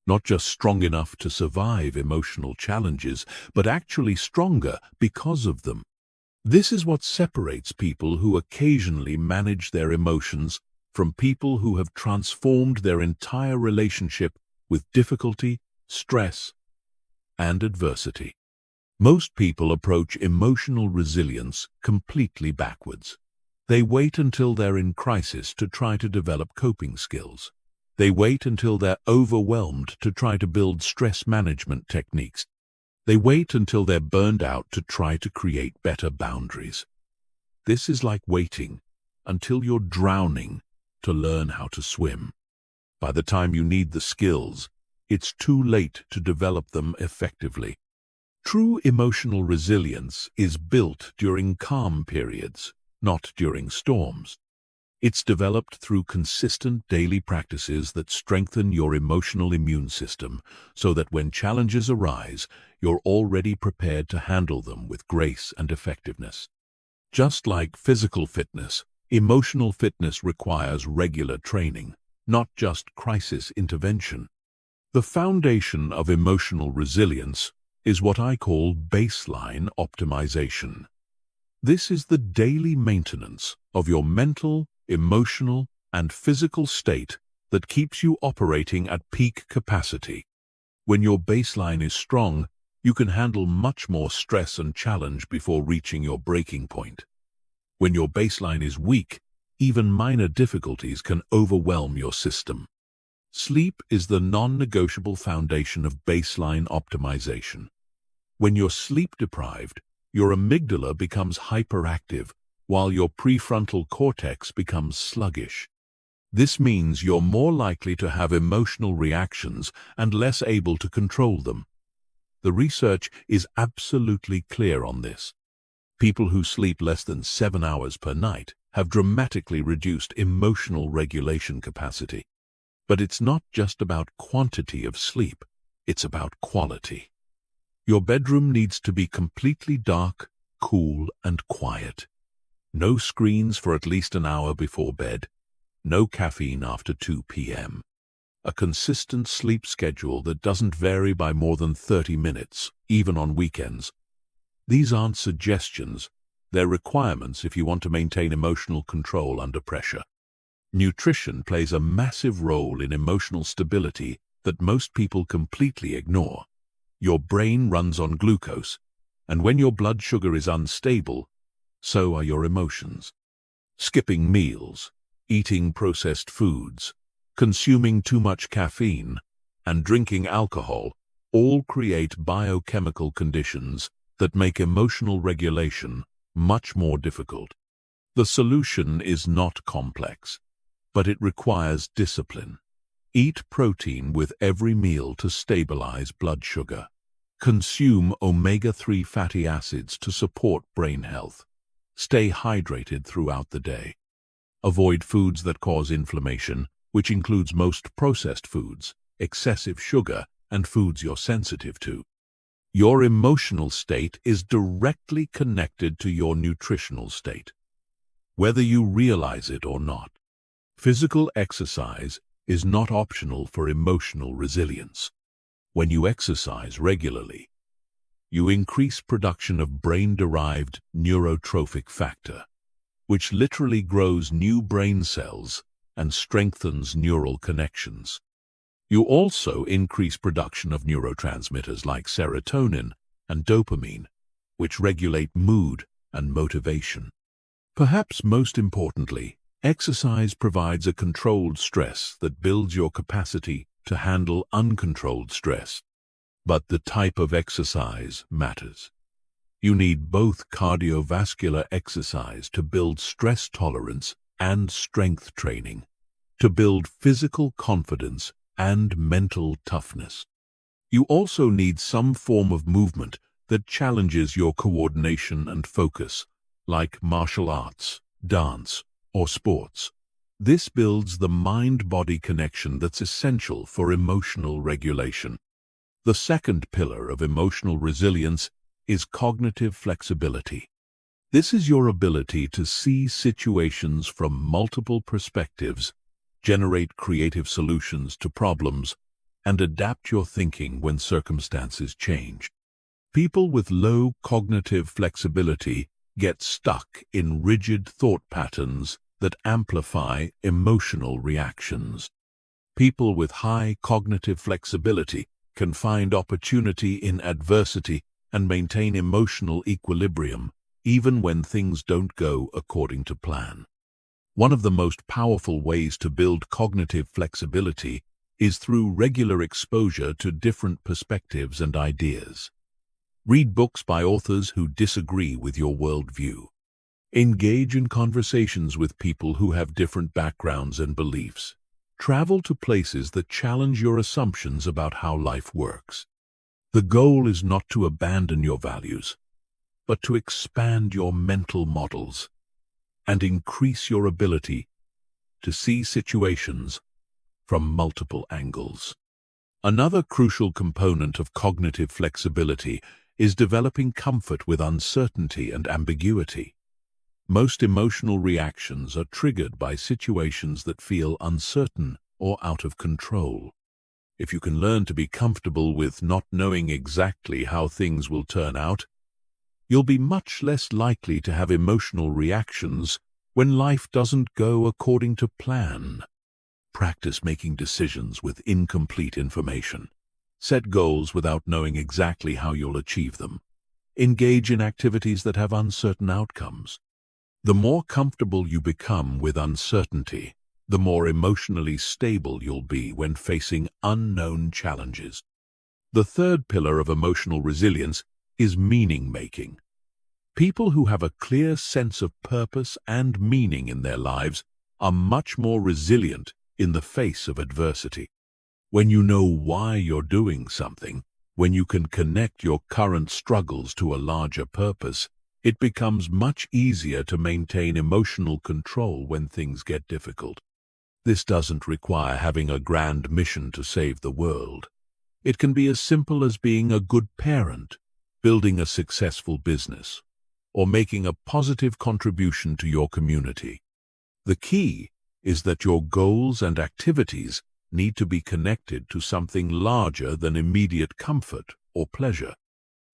Not just strong enough to survive emotional challenges, but actually stronger because of them. This is what separates people who occasionally manage their emotions from people who have transformed their entire relationship with difficulty, stress, and adversity. Most people approach emotional resilience completely backwards. They wait until they're in crisis to try to develop coping skills. They wait until they're overwhelmed to try to build stress management techniques. They wait until they're burned out to try to create better boundaries. This is like waiting until you're drowning to learn how to swim. By the time you need the skills, it's too late to develop them effectively. True emotional resilience is built during calm periods, not during storms. It's developed through consistent daily practices that strengthen your emotional immune system so that when challenges arise, you're already prepared to handle them with grace and effectiveness. Just like physical fitness, emotional fitness requires regular training, not just crisis intervention. The foundation of emotional resilience is what I call baseline optimization. This is the daily maintenance of your mental, emotional, and physical state that keeps you operating at peak capacity. When your baseline is strong, you can handle much more stress and challenge before reaching your breaking point. When your baseline is weak, even minor difficulties can overwhelm your system. Sleep is the non-negotiable foundation of baseline optimization. When you're sleep-deprived, your amygdala becomes hyperactive, while your prefrontal cortex becomes sluggish. This means you're more likely to have emotional reactions and less able to control them. The research is absolutely clear on this. People who sleep less than 7 hours per night have dramatically reduced emotional regulation capacity. But it's not just about quantity of sleep, it's about quality. Your bedroom needs to be completely dark, cool, and quiet. No screens for at least an hour before bed. No caffeine after 2 p.m. A consistent sleep schedule that doesn't vary by more than 30 minutes, even on weekends. These aren't suggestions, they're requirements if you want to maintain emotional control under pressure. Nutrition plays a massive role in emotional stability that most people completely ignore. Your brain runs on glucose, and when your blood sugar is unstable, so are your emotions. Skipping meals, eating processed foods, consuming too much caffeine, and drinking alcohol all create biochemical conditions that make emotional regulation much more difficult. The solution is not complex, but it requires discipline. Eat protein with every meal to stabilize blood sugar. Consume omega-3 fatty acids to support brain health. Stay hydrated throughout the day. Avoid foods that cause inflammation, which includes most processed foods, excessive sugar, and foods you're sensitive to. Your emotional state is directly connected to your nutritional state, whether you realize it or not. Physical exercise is not optional for emotional resilience. When you exercise regularly, you increase production of brain-derived neurotrophic factor, which literally grows new brain cells and strengthens neural connections. You also increase production of neurotransmitters like serotonin and dopamine, which regulate mood and motivation. Perhaps most importantly, exercise provides a controlled stress that builds your capacity to handle uncontrolled stress. But the type of exercise matters. You need both cardiovascular exercise to build stress tolerance and strength training, to build physical confidence and mental toughness. You also need some form of movement that challenges your coordination and focus, like martial arts, dance, or sports. This builds the mind-body connection that's essential for emotional regulation. The second pillar of emotional resilience is cognitive flexibility. This is your ability to see situations from multiple perspectives, generate creative solutions to problems, and adapt your thinking when circumstances change. People with low cognitive flexibility get stuck in rigid thought patterns that amplify emotional reactions. People with high cognitive flexibility can find opportunity in adversity and maintain emotional equilibrium, even when things don't go according to plan. One of the most powerful ways to build cognitive flexibility is through regular exposure to different perspectives and ideas. Read books by authors who disagree with your worldview. Engage in conversations with people who have different backgrounds and beliefs. Travel to places that challenge your assumptions about how life works. The goal is not to abandon your values, but to expand your mental models and increase your ability to see situations from multiple angles. Another crucial component of cognitive flexibility is developing comfort with uncertainty and ambiguity. Most emotional reactions are triggered by situations that feel uncertain or out of control. If you can learn to be comfortable with not knowing exactly how things will turn out, you'll be much less likely to have emotional reactions when life doesn't go according to plan. Practice making decisions with incomplete information. Set goals without knowing exactly how you'll achieve them. Engage in activities that have uncertain outcomes. The more comfortable you become with uncertainty, the more emotionally stable you'll be when facing unknown challenges. The third pillar of emotional resilience is meaning-making. People who have a clear sense of purpose and meaning in their lives are much more resilient in the face of adversity. When you know why you're doing something, when you can connect your current struggles to a larger purpose, it becomes much easier to maintain emotional control when things get difficult. This doesn't require having a grand mission to save the world. It can be as simple as being a good parent, building a successful business, or making a positive contribution to your community. The key is that your goals and activities need to be connected to something larger than immediate comfort or pleasure.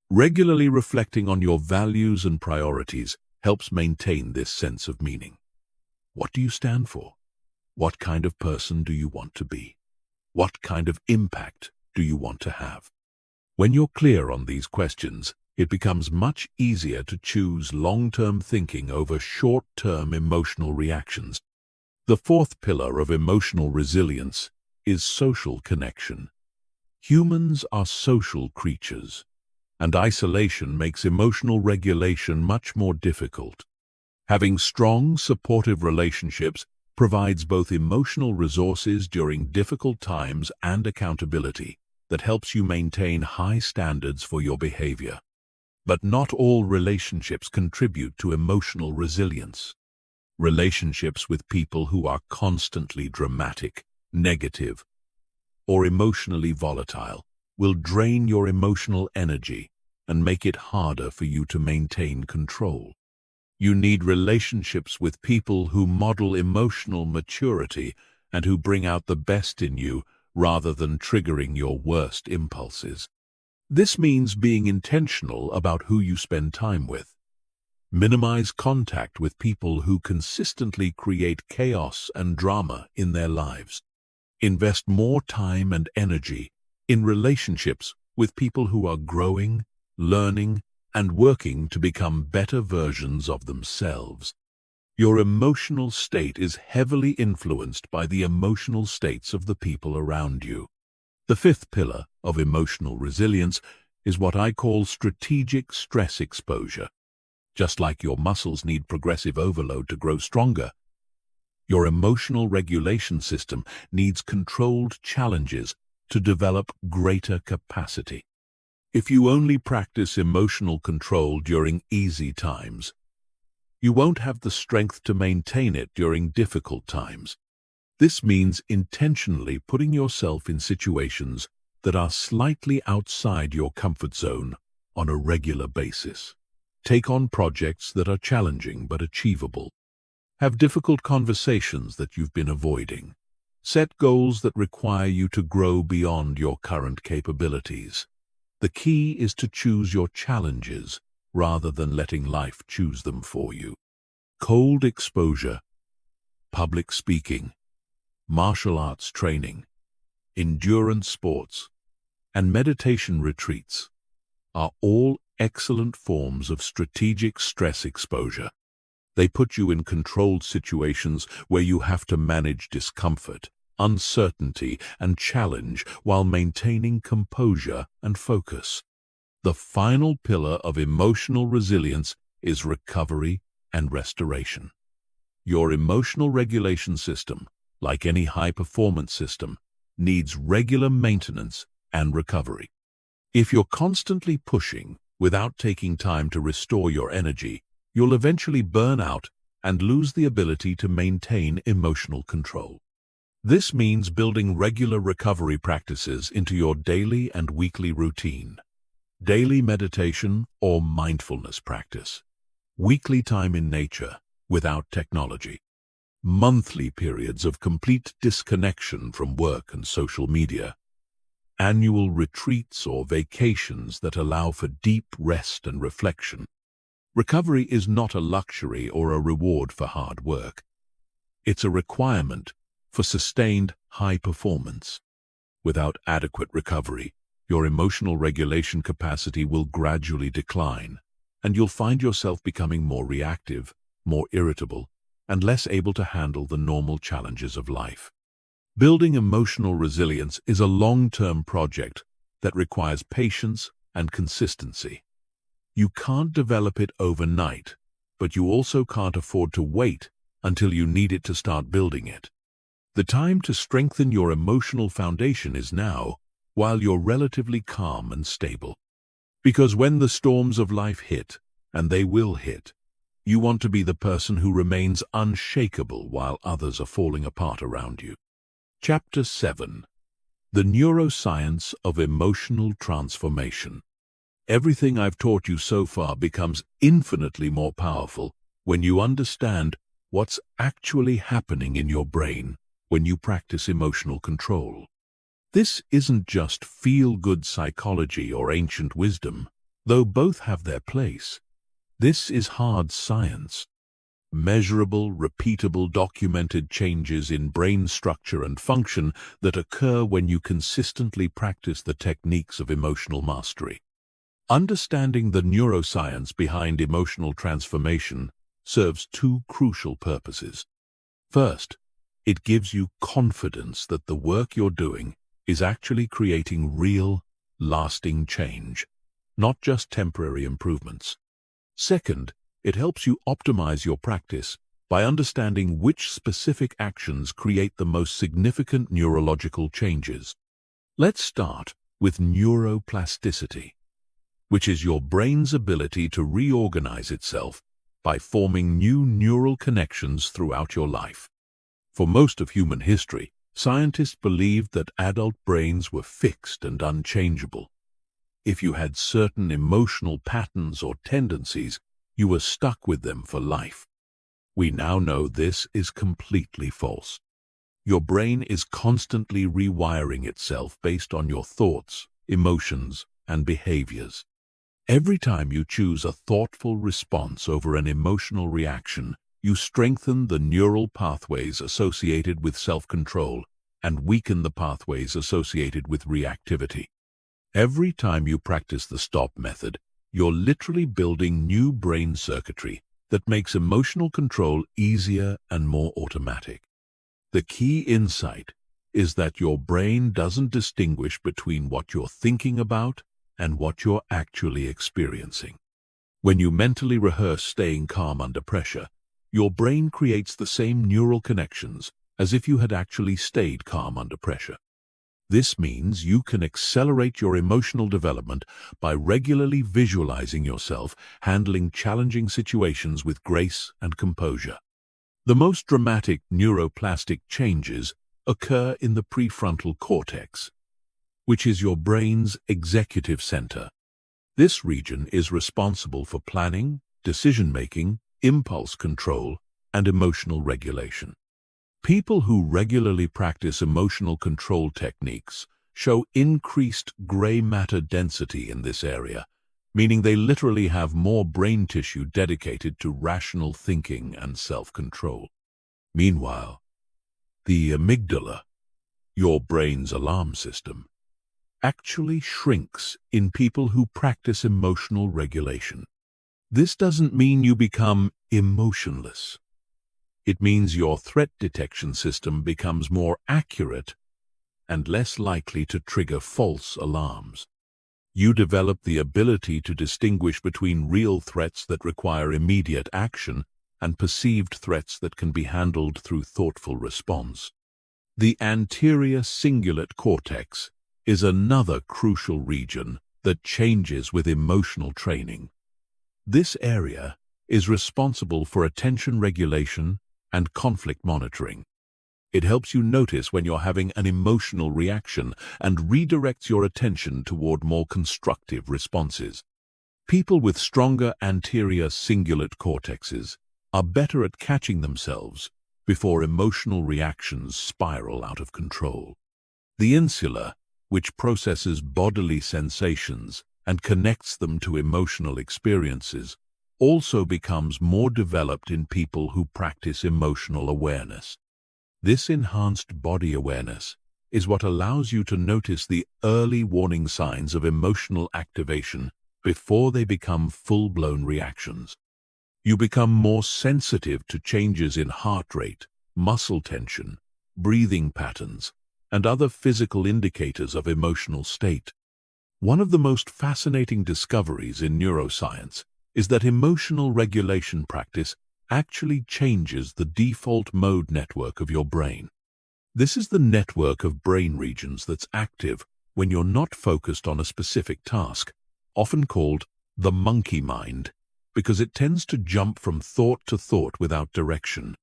Regularly reflecting on your values and priorities helps maintain this sense of meaning. What do you stand for? What kind of person do you want to be? What kind of impact do you want to have? When you're clear on these questions, it becomes much easier to choose long-term thinking over short-term emotional reactions. The fourth pillar of emotional resilience is social connection. Humans are social creatures, and isolation makes emotional regulation much more difficult. Having strong, supportive relationships provides both emotional resources during difficult times and accountability that helps you maintain high standards for your behavior. But not all relationships contribute to emotional resilience. Relationships with people who are constantly dramatic, negative, or emotionally volatile will drain your emotional energy and make it harder for you to maintain control. You need relationships with people who model emotional maturity and who bring out the best in you rather than triggering your worst impulses. This means being intentional about who you spend time with. Minimize contact with people who consistently create chaos and drama in their lives. Invest more time and energy in relationships with people who are growing, learning, and working to become better versions of themselves. Your emotional state is heavily influenced by the emotional states of the people around you. The fifth pillar of emotional resilience is what I call strategic stress exposure. Just like your muscles need progressive overload to grow stronger, your emotional regulation system needs controlled challenges to develop greater capacity. If you only practice emotional control during easy times, you won't have the strength to maintain it during difficult times. This means intentionally putting yourself in situations that are slightly outside your comfort zone on a regular basis. Take on projects that are challenging but achievable. Have difficult conversations that you've been avoiding. Set goals that require you to grow beyond your current capabilities. The key is to choose your challenges rather than letting life choose them for you. Cold exposure, public speaking, martial arts training, endurance sports, and meditation retreats are all excellent forms of strategic stress exposure. They put you in controlled situations where you have to manage discomfort, uncertainty, and challenge while maintaining composure and focus. The final pillar of emotional resilience is recovery and restoration. Your emotional regulation system, like any high-performance system, needs regular maintenance and recovery. If you're constantly pushing without taking time to restore your energy, you'll eventually burn out and lose the ability to maintain emotional control. This means building regular recovery practices into your daily and weekly routine. Daily meditation or mindfulness practice. Weekly time in nature without technology. Monthly periods of complete disconnection from work and social media. Annual retreats or vacations that allow for deep rest and reflection. Recovery is not a luxury or a reward for hard work. It's a requirement for sustained high performance. Without adequate recovery, your emotional regulation capacity will gradually decline, and you'll find yourself becoming more reactive, more irritable, and less able to handle the normal challenges of life. Building emotional resilience is a long-term project that requires patience and consistency. You can't develop it overnight, but you also can't afford to wait until you need it to start building it. The time to strengthen your emotional foundation is now, while you're relatively calm and stable. Because when the storms of life hit, and they will hit, you want to be the person who remains unshakable while others are falling apart around you. Chapter 7. The Neuroscience of Emotional Transformation. Everything I've taught you so far becomes infinitely more powerful when you understand what's actually happening in your brain when you practice emotional control. This isn't just feel-good psychology or ancient wisdom, though both have their place. This is hard science. Measurable, repeatable, documented changes in brain structure and function that occur when you consistently practice the techniques of emotional mastery. Understanding the neuroscience behind emotional transformation serves two crucial purposes. First, it gives you confidence that the work you're doing is actually creating real, lasting change, not just temporary improvements. Second, it helps you optimize your practice by understanding which specific actions create the most significant neurological changes. Let's start with neuroplasticity, which is your brain's ability to reorganize itself by forming new neural connections throughout your life. For most of human history, scientists believed that adult brains were fixed and unchangeable. If you had certain emotional patterns or tendencies, you were stuck with them for life. We now know this is completely false. Your brain is constantly rewiring itself based on your thoughts, emotions, and behaviors. Every time you choose a thoughtful response over an emotional reaction, you strengthen the neural pathways associated with self-control and weaken the pathways associated with reactivity. Every time you practice the stop method, you're literally building new brain circuitry that makes emotional control easier and more automatic. The key insight is that your brain doesn't distinguish between what you're thinking about and what you're actually experiencing. When you mentally rehearse staying calm under pressure, your brain creates the same neural connections as if you had actually stayed calm under pressure. This means you can accelerate your emotional development by regularly visualizing yourself handling challenging situations with grace and composure. The most dramatic neuroplastic changes occur in the prefrontal cortex. which is your brain's executive center. This region is responsible for planning, decision-making, impulse control, and emotional regulation. People who regularly practice emotional control techniques show increased gray matter density in this area, meaning they literally have more brain tissue dedicated to rational thinking and self-control. Meanwhile, the amygdala, your brain's alarm system, actually shrinks in people who practice emotional regulation. This doesn't mean you become emotionless. It means your threat detection system becomes more accurate and less likely to trigger false alarms. You develop the ability to distinguish between real threats that require immediate action and perceived threats that can be handled through thoughtful response. The anterior cingulate cortex is another crucial region that changes with emotional training. This area is responsible for attention regulation and conflict monitoring. It helps you notice when you're having an emotional reaction and redirects your attention toward more constructive responses. People with stronger anterior cingulate cortexes are better at catching themselves before emotional reactions spiral out of control. The insula, which processes bodily sensations and connects them to emotional experiences, also becomes more developed in people who practice emotional awareness. This enhanced body awareness is what allows you to notice the early warning signs of emotional activation before they become full-blown reactions. You become more sensitive to changes in heart rate, muscle tension, breathing patterns, and other physical indicators of emotional state. One of the most fascinating discoveries in neuroscience is that emotional regulation practice actually changes the default mode network of your brain. This is the network of brain regions that's active when you're not focused on a specific task, often called the monkey mind, because it tends to jump from thought to thought without direction.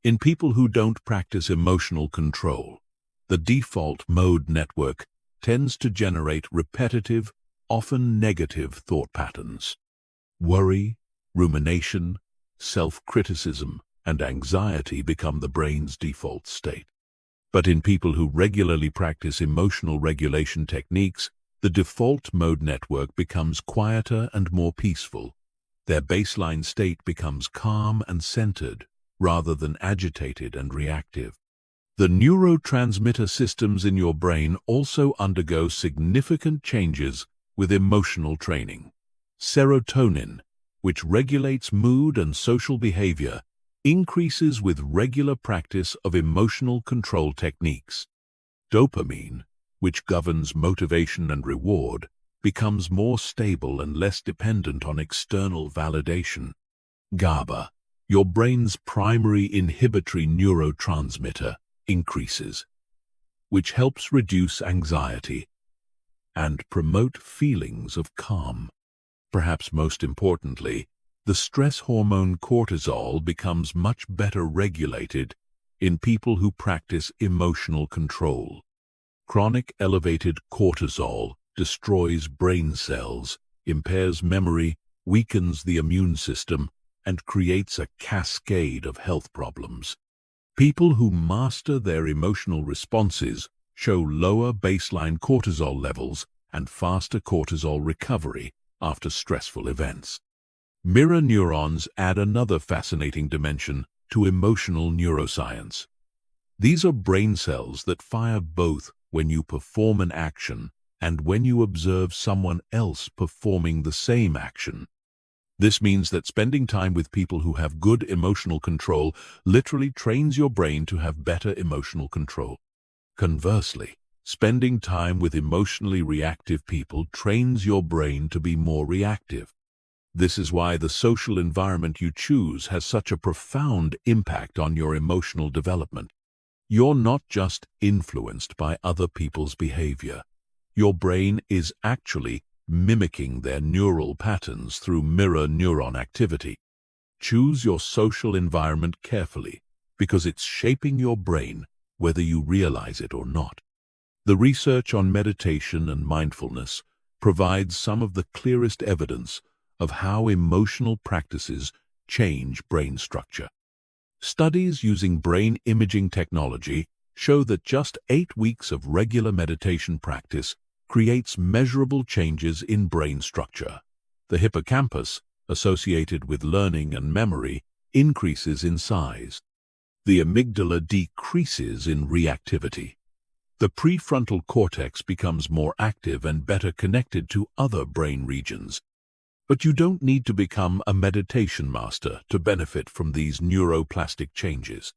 In people who don't practice emotional control, the default mode network tends to generate repetitive, often negative thought patterns. Worry, rumination, self-criticism, and anxiety become the brain's default state. But in people who regularly practice emotional regulation techniques, the default mode network becomes quieter and more peaceful. Their baseline state becomes calm and centered, rather than agitated and reactive. The neurotransmitter systems in your brain also undergo significant changes with emotional training. Serotonin, which regulates mood and social behavior, increases with regular practice of emotional control techniques. Dopamine, which governs motivation and reward, becomes more stable and less dependent on external validation. GABA, your brain's primary inhibitory neurotransmitter, increases, which helps reduce anxiety and promote feelings of calm. Perhaps most importantly, the stress hormone cortisol becomes much better regulated in people who practice emotional control. Chronic elevated cortisol destroys brain cells, impairs memory, weakens the immune system, and creates a cascade of health problems. People who master their emotional responses show lower baseline cortisol levels and faster cortisol recovery after stressful events. Mirror neurons add another fascinating dimension to emotional neuroscience. These are brain cells that fire both when you perform an action and when you observe someone else performing the same action. This means that spending time with people who have good emotional control literally trains your brain to have better emotional control. Conversely, spending time with emotionally reactive people trains your brain to be more reactive. This is why the social environment you choose has such a profound impact on your emotional development. You're not just influenced by other people's behavior. Your brain is actually mimicking their neural patterns through mirror neuron activity. Choose your social environment carefully because it's shaping your brain whether you realize it or not. The research on meditation and mindfulness provides some of the clearest evidence of how emotional practices change brain structure. Studies using brain imaging technology show that just 8 weeks of regular meditation practice creates measurable changes in brain structure. The hippocampus, associated with learning and memory, increases in size. The amygdala decreases in reactivity. The prefrontal cortex becomes more active and better connected to other brain regions. But you don't need to become a meditation master to benefit from these neuroplastic changes.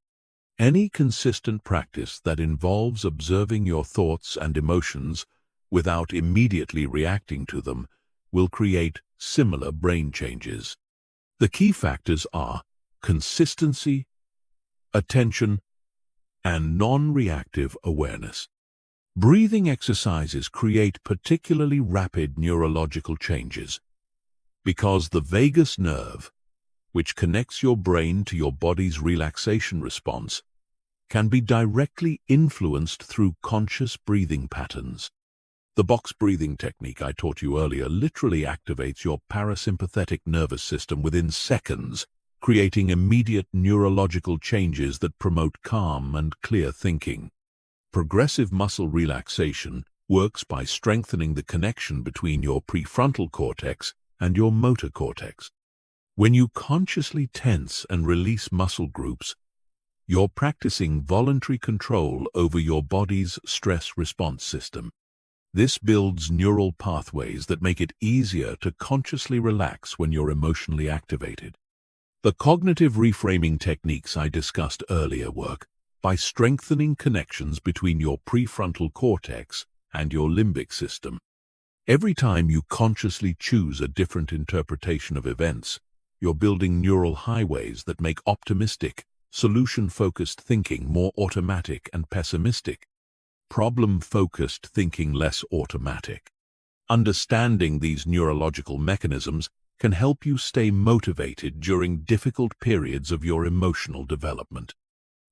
Any consistent practice that involves observing your thoughts and emotions without immediately reacting to them will create similar brain changes. The key factors are consistency, attention, and non-reactive awareness. Breathing exercises create particularly rapid neurological changes because the vagus nerve, which connects your brain to your body's relaxation response, can be directly influenced through conscious breathing patterns. The box breathing technique I taught you earlier literally activates your parasympathetic nervous system within seconds, creating immediate neurological changes that promote calm and clear thinking. Progressive muscle relaxation works by strengthening the connection between your prefrontal cortex and your motor cortex. When you consciously tense and release muscle groups, you're practicing voluntary control over your body's stress response system. This builds neural pathways that make it easier to consciously relax when you're emotionally activated. The cognitive reframing techniques I discussed earlier work by strengthening connections between your prefrontal cortex and your limbic system. Every time you consciously choose a different interpretation of events, you're building neural highways that make optimistic, solution-focused thinking more automatic and pessimistic, problem-focused thinking less automatic. Understanding these neurological mechanisms can help you stay motivated during difficult periods of your emotional development.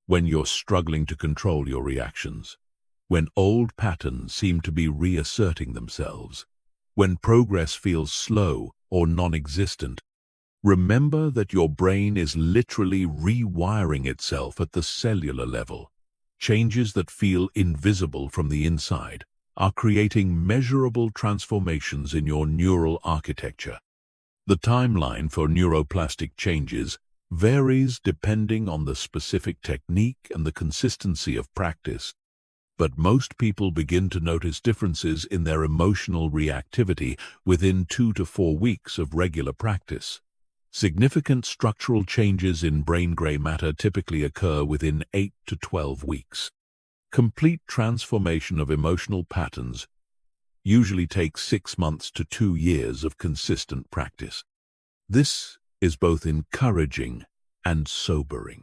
When you're struggling to control your reactions, when old patterns seem to be reasserting themselves, when progress feels slow or non-existent, remember that your brain is literally rewiring itself at the cellular level. Changes that feel invisible from the inside are creating measurable transformations in your neural architecture. The timeline for neuroplastic changes varies depending on the specific technique and the consistency of practice, but most people begin to notice differences in their emotional reactivity within 2 to 4 weeks of regular practice. Significant structural changes in brain gray matter typically occur within 8 to 12 weeks. Complete transformation of emotional patterns usually takes 6 months to 2 years of consistent practice. This is both encouraging and sobering.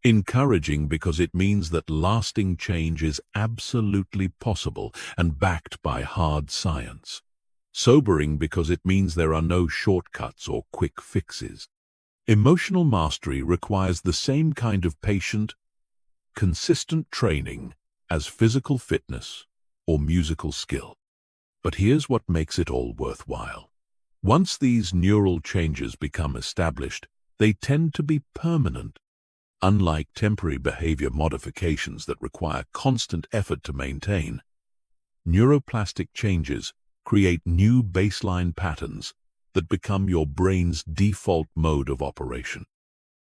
Encouraging because it means that lasting change is absolutely possible and backed by hard science. Sobering because it means there are no shortcuts or quick fixes. Emotional mastery requires the same kind of patient, consistent training as physical fitness or musical skill. But here's what makes it all worthwhile. Once these neural changes become established, they tend to be permanent. Unlike temporary behavior modifications that require constant effort to maintain, neuroplastic changes create new baseline patterns that become your brain's default mode of operation.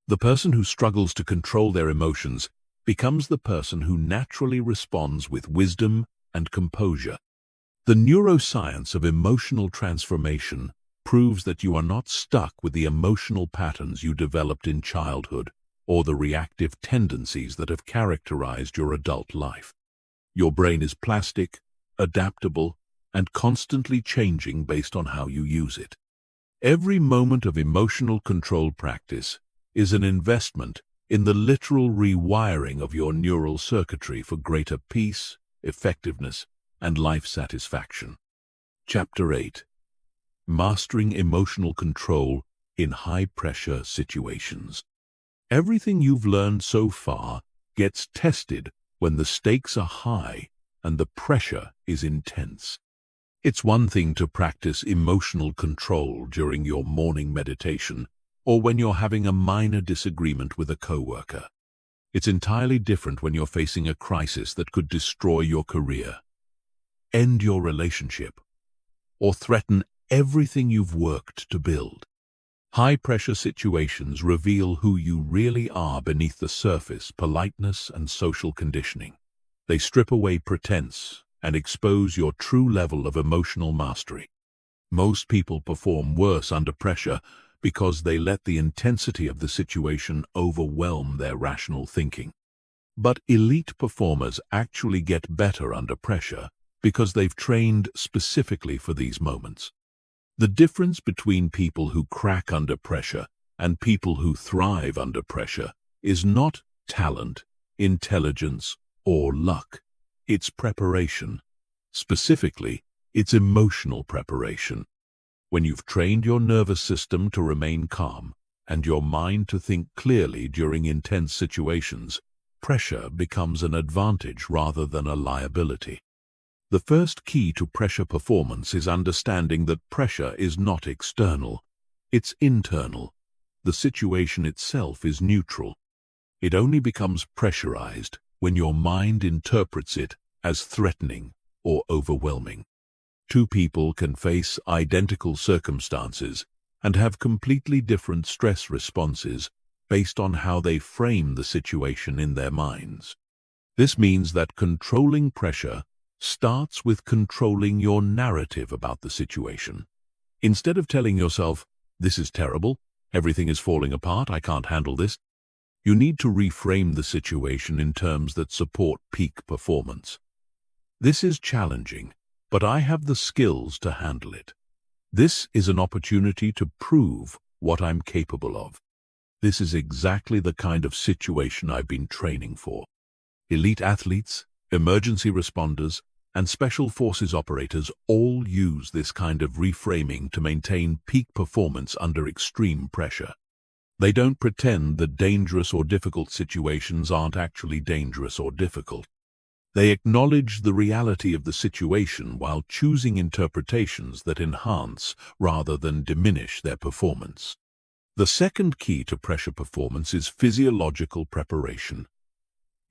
The person who struggles to control their emotions becomes the person who naturally responds with wisdom and composure. The neuroscience of emotional transformation proves that you are not stuck with the emotional patterns you developed in childhood or the reactive tendencies that have characterized your adult life. Your brain is plastic, adaptable, and constantly changing based on how you use it. Every moment of emotional control practice is an investment in the literal rewiring of your neural circuitry for greater peace, effectiveness, and life satisfaction. Chapter 8. Mastering Emotional Control in High-Pressure Situations. Everything you've learned so far gets tested when the stakes are high and the pressure is intense. It's one thing to practice emotional control during your morning meditation or when you're having a minor disagreement with a coworker. It's entirely different when you're facing a crisis that could destroy your career, end your relationship, or threaten everything you've worked to build. High-pressure situations reveal who you really are beneath the surface, politeness and social conditioning. They strip away pretense and expose your true level of emotional mastery. Most people perform worse under pressure because they let the intensity of the situation overwhelm their rational thinking. But elite performers actually get better under pressure because they've trained specifically for these moments. The difference between people who crack under pressure and people who thrive under pressure is not talent, intelligence, or luck. It's preparation. Specifically, it's emotional preparation. When you've trained your nervous system to remain calm and your mind to think clearly during intense situations, pressure becomes an advantage rather than a liability. The first key to pressure performance is understanding that pressure is not external, it's internal. The situation itself is neutral. It only becomes pressurized when your mind interprets it as threatening or overwhelming. Two people can face identical circumstances and have completely different stress responses based on how they frame the situation in their minds. This means that controlling pressure starts with controlling your narrative about the situation. Instead of telling yourself, "This is terrible, everything is falling apart, I can't handle this," you need to reframe the situation in terms that support peak performance. "This is challenging, but I have the skills to handle it. This is an opportunity to prove what I'm capable of. This is exactly the kind of situation I've been training for." Elite athletes, emergency responders, and special forces operators all use this kind of reframing to maintain peak performance under extreme pressure. They don't pretend that dangerous or difficult situations aren't actually dangerous or difficult. They acknowledge the reality of the situation while choosing interpretations that enhance rather than diminish their performance. The second key to pressure performance is physiological preparation.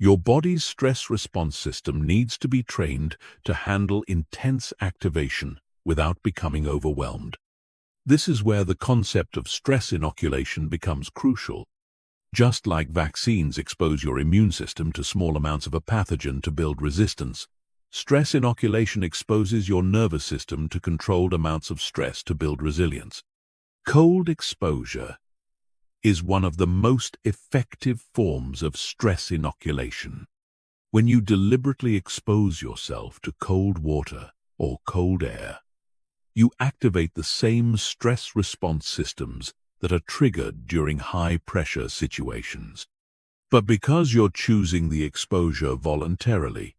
Your body's stress response system needs to be trained to handle intense activation without becoming overwhelmed. This is where the concept of stress inoculation becomes crucial. Just like vaccines expose your immune system to small amounts of a pathogen to build resistance, stress inoculation exposes your nervous system to controlled amounts of stress to build resilience. Cold exposure is one of the most effective forms of stress inoculation. When you deliberately expose yourself to cold water or cold air, you activate the same stress response systems that are triggered during high-pressure situations. But because you're choosing the exposure voluntarily,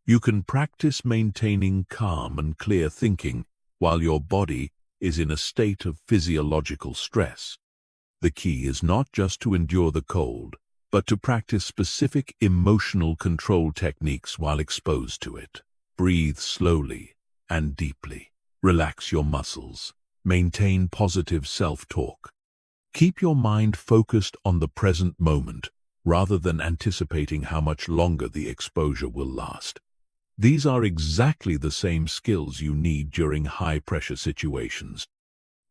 you can practice maintaining calm and clear thinking while your body is in a state of physiological stress. The key is not just to endure the cold, but to practice specific emotional control techniques while exposed to it. Breathe slowly and deeply. Relax your muscles. Maintain positive self-talk. Keep your mind focused on the present moment rather than anticipating how much longer the exposure will last. These are exactly the same skills you need during high-pressure situations.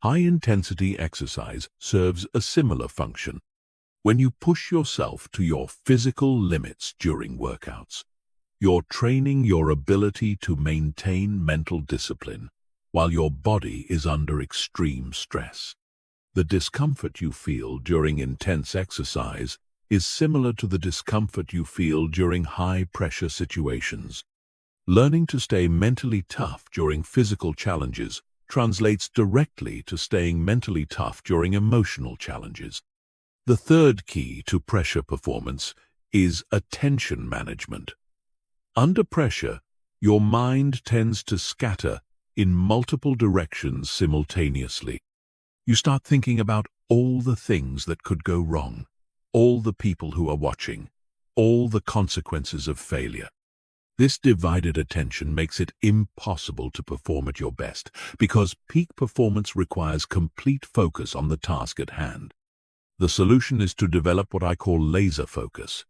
High-intensity exercise serves a similar function. When you push yourself to your physical limits during workouts, you're training your ability to maintain mental discipline while your body is under extreme stress. The discomfort you feel during intense exercise is similar to the discomfort you feel during high-pressure situations. Learning to stay mentally tough during physical challenges translates directly to staying mentally tough during emotional challenges. The third key to pressure performance is attention management. Under pressure, your mind tends to scatter in multiple directions simultaneously. You start thinking about all the things that could go wrong, all the people who are watching, all the consequences of failure. This divided attention makes it impossible to perform at your best, because peak performance requires complete focus on the task at hand. The solution is to develop what I call laser focus.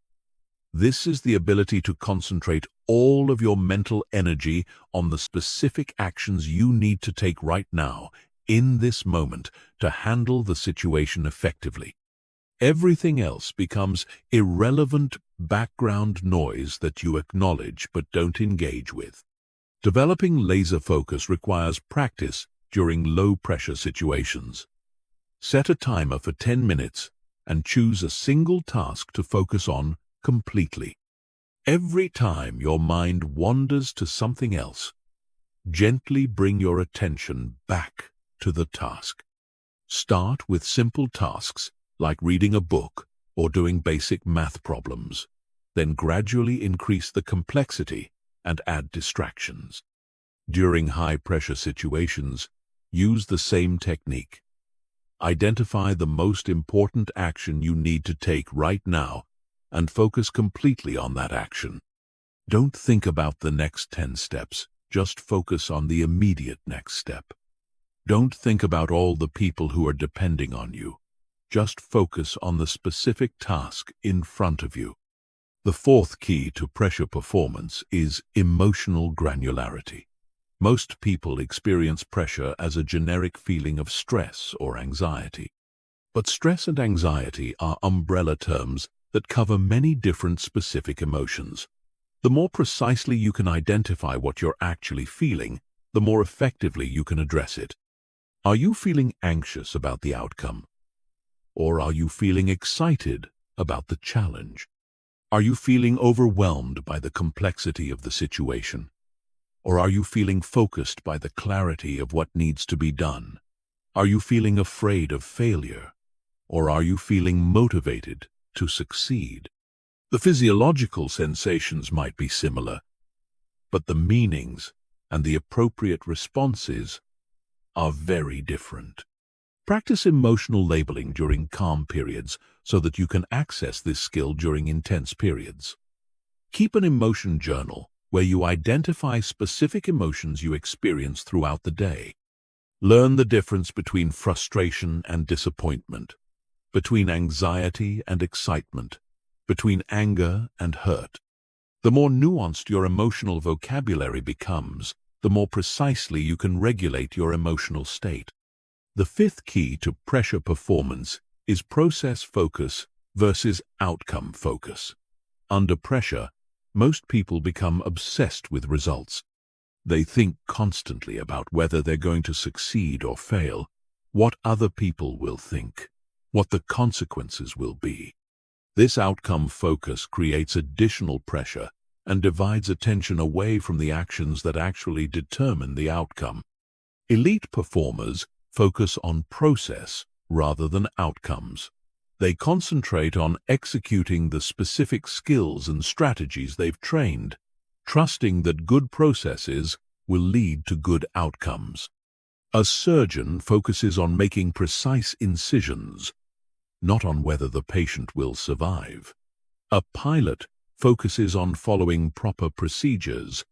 This is the ability to concentrate all of your mental energy on the specific actions you need to take right now, in this moment, to handle the situation effectively. Everything else becomes irrelevant background noise that you acknowledge but don't engage with. Developing laser focus requires practice during low-pressure situations. Set a timer for 10 minutes and choose a single task to focus on completely. Every time your mind wanders to something else, gently bring your attention back to the task. Start with simple tasks like reading a book or doing basic math problems. Then gradually increase the complexity and add distractions. During high-pressure situations, use the same technique. Identify the most important action you need to take right now and focus completely on that action. Don't think about the next 10 steps, just focus on the immediate next step. Don't think about all the people who are depending on you. Just focus on the specific task in front of you. The fourth key to pressure performance is emotional granularity. Most people experience pressure as a generic feeling of stress or anxiety. But stress and anxiety are umbrella terms that cover many different specific emotions. The more precisely you can identify what you're actually feeling, the more effectively you can address it. Are you feeling anxious about the outcome? Or are you feeling excited about the challenge? Are you feeling overwhelmed by the complexity of the situation? Or are you feeling focused by the clarity of what needs to be done? Are you feeling afraid of failure? Or are you feeling motivated to succeed? The physiological sensations might be similar, but the meanings and the appropriate responses are very different. Practice emotional labeling during calm periods so that you can access this skill during intense periods. Keep an emotion journal where you identify specific emotions you experience throughout the day. Learn the difference between frustration and disappointment, between anxiety and excitement, between anger and hurt. The more nuanced your emotional vocabulary becomes, the more precisely you can regulate your emotional state. The fifth key to pressure performance is process focus versus outcome focus. Under pressure, most people become obsessed with results. They think constantly about whether they're going to succeed or fail, what other people will think, what the consequences will be. This outcome focus creates additional pressure and divides attention away from the actions that actually determine the outcome. Elite performers focus on process rather than outcomes. They concentrate on executing the specific skills and strategies they've trained, trusting that good processes will lead to good outcomes. A surgeon focuses on making precise incisions, not on whether the patient will survive. A pilot focuses on following proper procedures,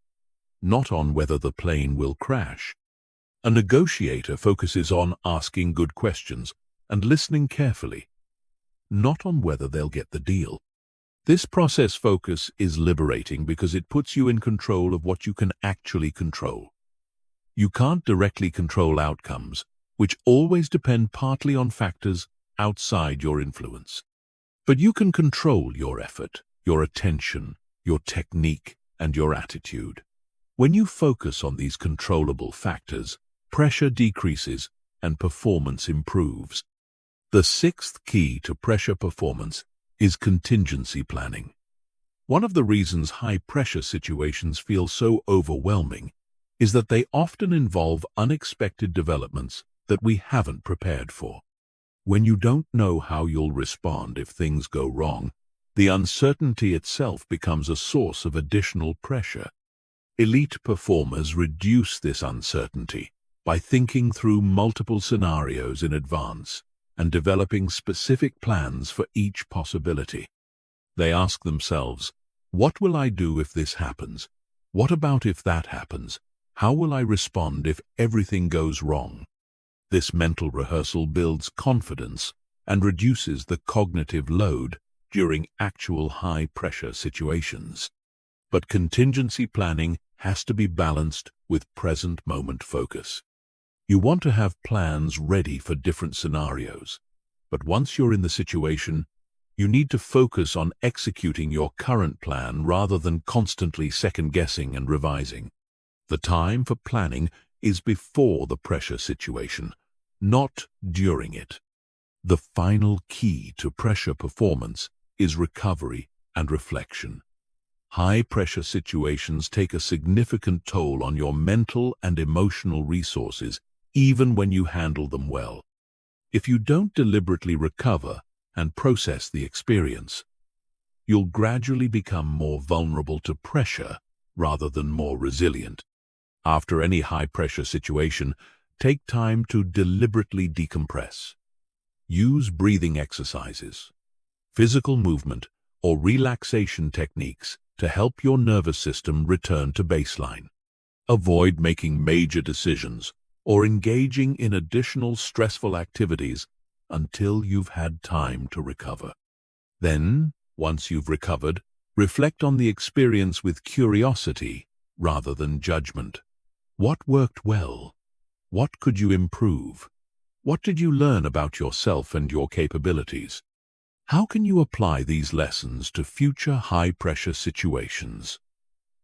not on whether the plane will crash. A negotiator focuses on asking good questions and listening carefully, not on whether they'll get the deal. This process focus is liberating because it puts you in control of what you can actually control. You can't directly control outcomes, which always depend partly on factors outside your influence. But you can control your effort, your attention, your technique, and your attitude. When you focus on these controllable factors, pressure decreases and performance improves. The sixth key to pressure performance is contingency planning. One of the reasons high-pressure situations feel so overwhelming is that they often involve unexpected developments that we haven't prepared for. When you don't know how you'll respond if things go wrong, the uncertainty itself becomes a source of additional pressure. Elite performers reduce this uncertainty by thinking through multiple scenarios in advance and developing specific plans for each possibility. They ask themselves, what will I do if this happens? What about if that happens? How will I respond if everything goes wrong? This mental rehearsal builds confidence and reduces the cognitive load during actual high-pressure situations. But contingency planning has to be balanced with present-moment focus. You want to have plans ready for different scenarios, but once you're in the situation, you need to focus on executing your current plan rather than constantly second-guessing and revising. The time for planning is before the pressure situation, not during it. The final key to pressure performance is recovery and reflection. High-pressure situations take a significant toll on your mental and emotional resources, even when you handle them well. If you don't deliberately recover and process the experience, you'll gradually become more vulnerable to pressure rather than more resilient. After any high-pressure situation, take time to deliberately decompress. Use breathing exercises, physical movement, or relaxation techniques to help your nervous system return to baseline. Avoid making major decisions or engaging in additional stressful activities until you've had time to recover. Then, once you've recovered, reflect on the experience with curiosity rather than judgment. What worked well? What could you improve? What did you learn about yourself and your capabilities? How can you apply these lessons to future high-pressure situations?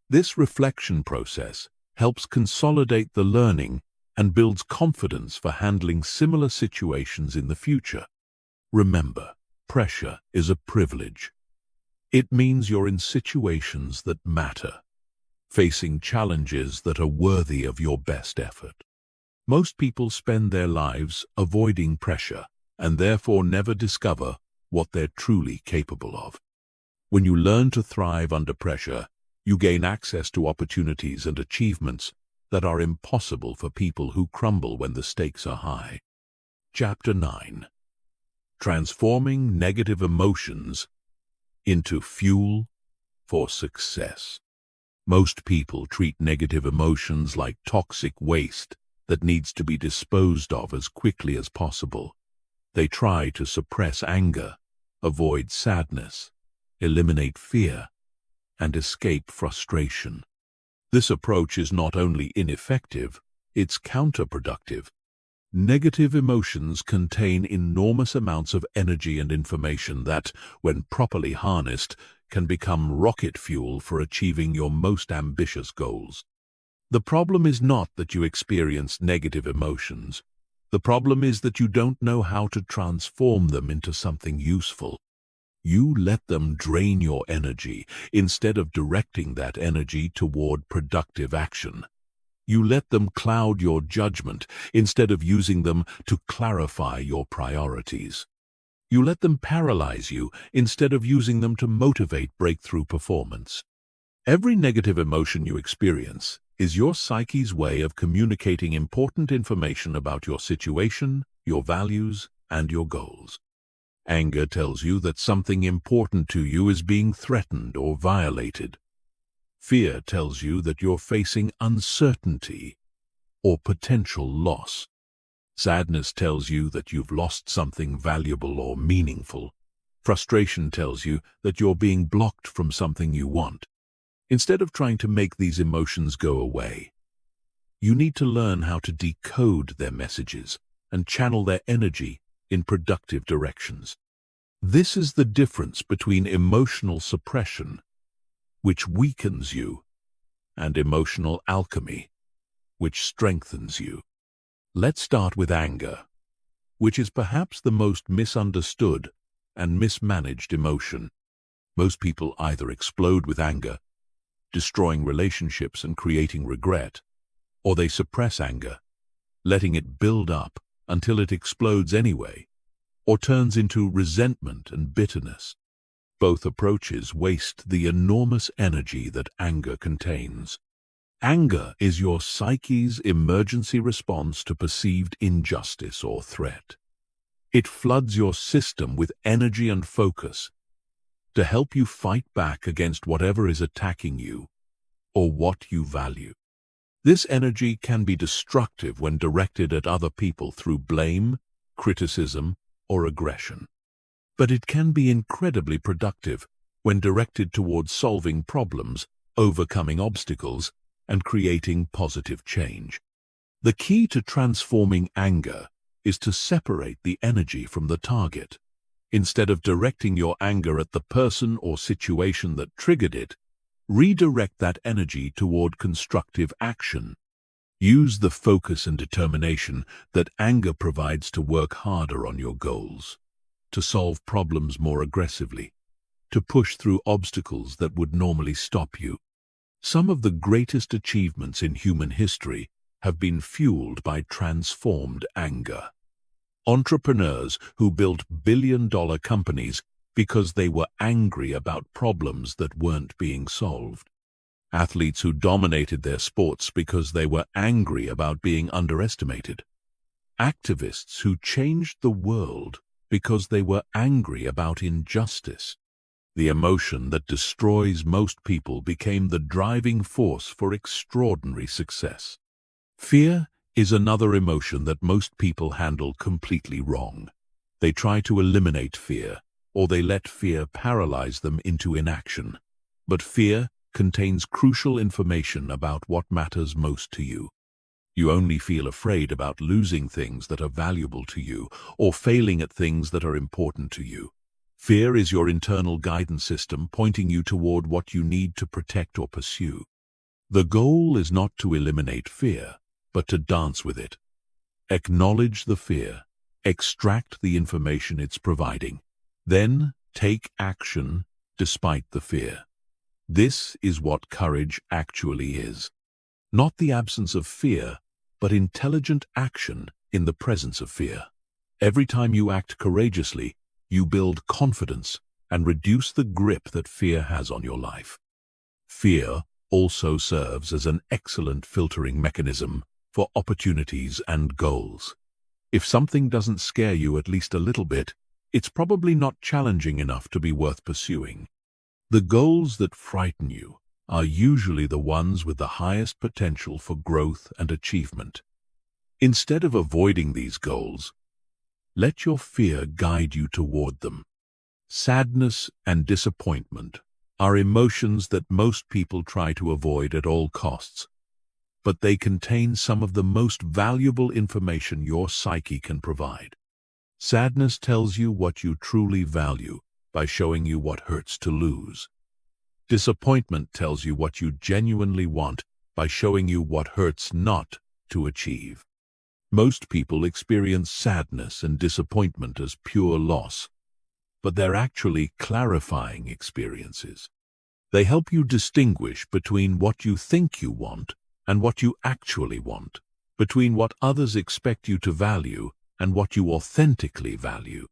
This reflection process helps consolidate the learning and builds confidence for handling similar situations in the future. Remember, pressure is a privilege. It means you're in situations that matter, facing challenges that are worthy of your best effort. Most people spend their lives avoiding pressure and therefore never discover what they're truly capable of. When you learn to thrive under pressure, you gain access to opportunities and achievements that are impossible for people who crumble when the stakes are high. Chapter 9. Transforming negative emotions into fuel for success. Most people treat negative emotions like toxic waste that needs to be disposed of as quickly as possible. They try to suppress anger, avoid sadness, eliminate fear, and escape frustration. This approach is not only ineffective, it's counterproductive. Negative emotions contain enormous amounts of energy and information that, when properly harnessed, can become rocket fuel for achieving your most ambitious goals. The problem is not that you experience negative emotions. The problem is that you don't know how to transform them into something useful. You let them drain your energy instead of directing that energy toward productive action. You let them cloud your judgment instead of using them to clarify your priorities. You let them paralyze you instead of using them to motivate breakthrough performance. Every negative emotion you experience is your psyche's way of communicating important information about your situation, your values, and your goals. Anger tells you that something important to you is being threatened or violated. Fear tells you that you're facing uncertainty or potential loss. Sadness tells you that you've lost something valuable or meaningful. Frustration tells you that you're being blocked from something you want. Instead of trying to make these emotions go away, you need to learn how to decode their messages and channel their energy in productive directions. This is the difference between emotional suppression, which weakens you, and emotional alchemy, which strengthens you. Let's start with anger, which is perhaps the most misunderstood and mismanaged emotion. Most people either explode with anger, destroying relationships and creating regret, or they suppress anger, letting it build up until it explodes anyway, or turns into resentment and bitterness. Both approaches waste the enormous energy that anger contains. Anger is your psyche's emergency response to perceived injustice or threat. It floods your system with energy and focus to help you fight back against whatever is attacking you. or what you value. This energy can be destructive when directed at other people through blame, criticism, or aggression. But it can be incredibly productive when directed towards solving problems, overcoming obstacles, and creating positive change. The key to transforming anger is to separate the energy from the target. Instead of directing your anger at the person or situation that triggered it, redirect that energy toward constructive action. Use the focus and determination that anger provides to work harder on your goals, to solve problems more aggressively, to push through obstacles that would normally stop you. Some of the greatest achievements in human history have been fueled by transformed anger. Entrepreneurs who built billion-dollar companies because they were angry about problems that weren't being solved. Athletes who dominated their sports because they were angry about being underestimated. Activists who changed the world because they were angry about injustice. The emotion that destroys most people became the driving force for extraordinary success. Fear is another emotion that most people handle completely wrong. They try to eliminate fear, or they let fear paralyze them into inaction. But fear contains crucial information about what matters most to you. You only feel afraid about losing things that are valuable to you, or failing at things that are important to you. Fear is your internal guidance system pointing you toward what you need to protect or pursue. The goal is not to eliminate fear, but to dance with it. Acknowledge the fear, extract the information it's providing, then take action despite the fear. This is what courage actually is. Not the absence of fear, but intelligent action in the presence of fear. Every time you act courageously, you build confidence and reduce the grip that fear has on your life. Fear also serves as an excellent filtering mechanism for opportunities and goals. If something doesn't scare you at least a little bit, it's probably not challenging enough to be worth pursuing. The goals that frighten you are usually the ones with the highest potential for growth and achievement. Instead of avoiding these goals, let your fear guide you toward them. Sadness and disappointment are emotions that most people try to avoid at all costs, but they contain some of the most valuable information your psyche can provide. Sadness tells you what you truly value by showing you what hurts to lose. Disappointment tells you what you genuinely want by showing you what hurts not to achieve. Most people experience sadness and disappointment as pure loss, but they're actually clarifying experiences. They help you distinguish between what you think you want and what you actually want, between what others expect you to value and what you authentically value.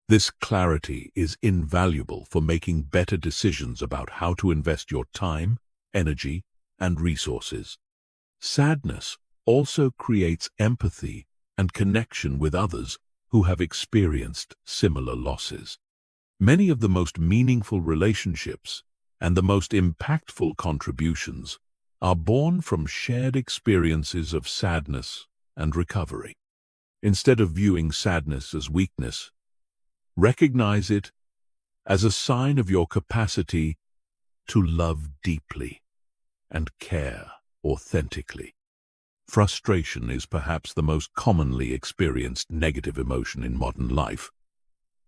This clarity is invaluable for making better decisions about how to invest your time, energy, and resources. Sadness also creates empathy and connection with others who have experienced similar losses. Many of the most meaningful relationships and the most impactful contributions are born from shared experiences of sadness and recovery. Instead of viewing sadness as weakness, recognize it as a sign of your capacity to love deeply and care authentically. Frustration is perhaps the most commonly experienced negative emotion in modern life,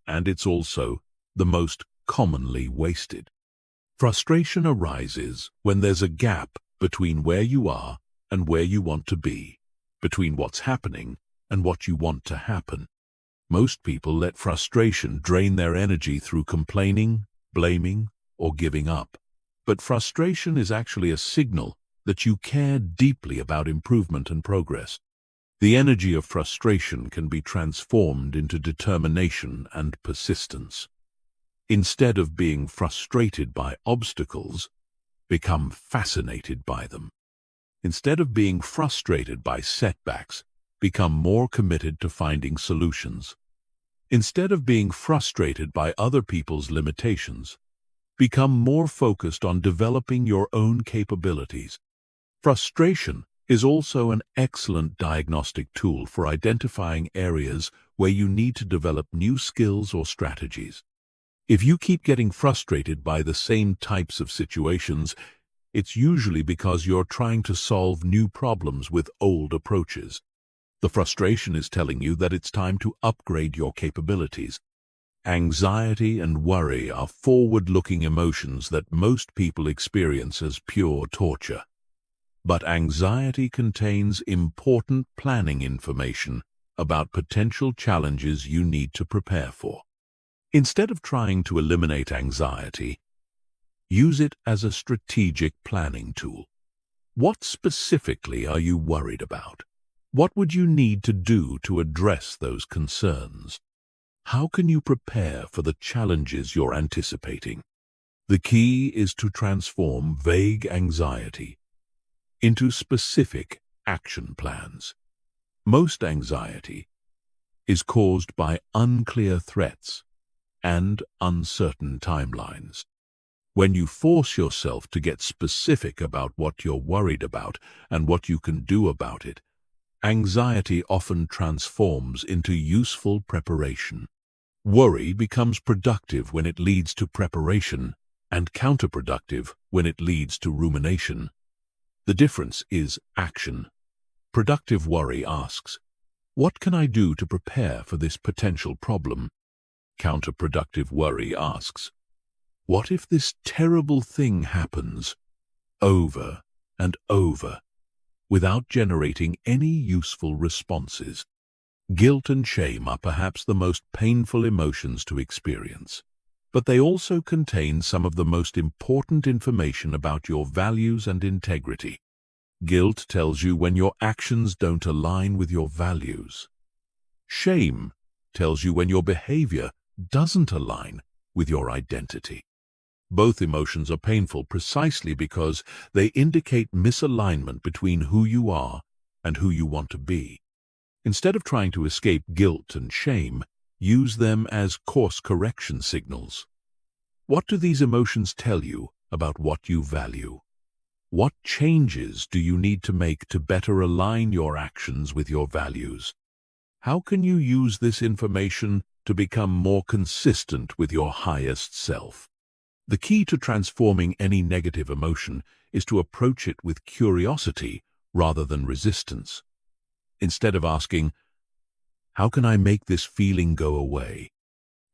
and it's also the most commonly wasted. Frustration arises when there's a gap between where you are and where you want to be, between what's happening and what you want to happen. Most people let frustration drain their energy through complaining, blaming, or giving up. But frustration is actually a signal that you care deeply about improvement and progress. The energy of frustration can be transformed into determination and persistence. Instead of being frustrated by obstacles, become fascinated by them. Instead of being frustrated by setbacks, become more committed to finding solutions. Instead of being frustrated by other people's limitations, Become more focused on developing your own capabilities. Frustration is also an excellent diagnostic tool for identifying areas where you need to develop new skills or strategies. If you keep getting frustrated by the same types of situations, it's usually because you're trying to solve new problems with old approaches. The frustration is telling you that it's time to upgrade your capabilities. Anxiety and worry are forward-looking emotions that most people experience as pure torture. But anxiety contains important planning information about potential challenges you need to prepare for. Instead of trying to eliminate anxiety, use it as a strategic planning tool. What specifically are you worried about? What would you need to do to address those concerns? How can you prepare for the challenges you're anticipating? The key is to transform vague anxiety into specific action plans. Most anxiety is caused by unclear threats and uncertain timelines. When you force yourself to get specific about what you're worried about and what you can do about it, anxiety often transforms into useful preparation. Worry becomes productive when it leads to preparation and counterproductive when it leads to rumination. The difference is action. Productive worry asks, "What can I do to prepare for this potential problem?" Counterproductive worry asks, "What if this terrible thing happens?" Over and over, without generating any useful responses. Guilt and shame are perhaps the most painful emotions to experience, but they also contain some of the most important information about your values and integrity. Guilt tells you when your actions don't align with your values. Shame tells you when your behavior doesn't align with your identity. Both emotions are painful precisely because they indicate misalignment between who you are and who you want to be. Instead of trying to escape guilt and shame, use them as course correction signals. What do these emotions tell you about what you value? What changes do you need to make to better align your actions with your values? How can you use this information to become more consistent with your highest self? The key to transforming any negative emotion is to approach it with curiosity rather than resistance. Instead of asking, "How can I make this feeling go away?"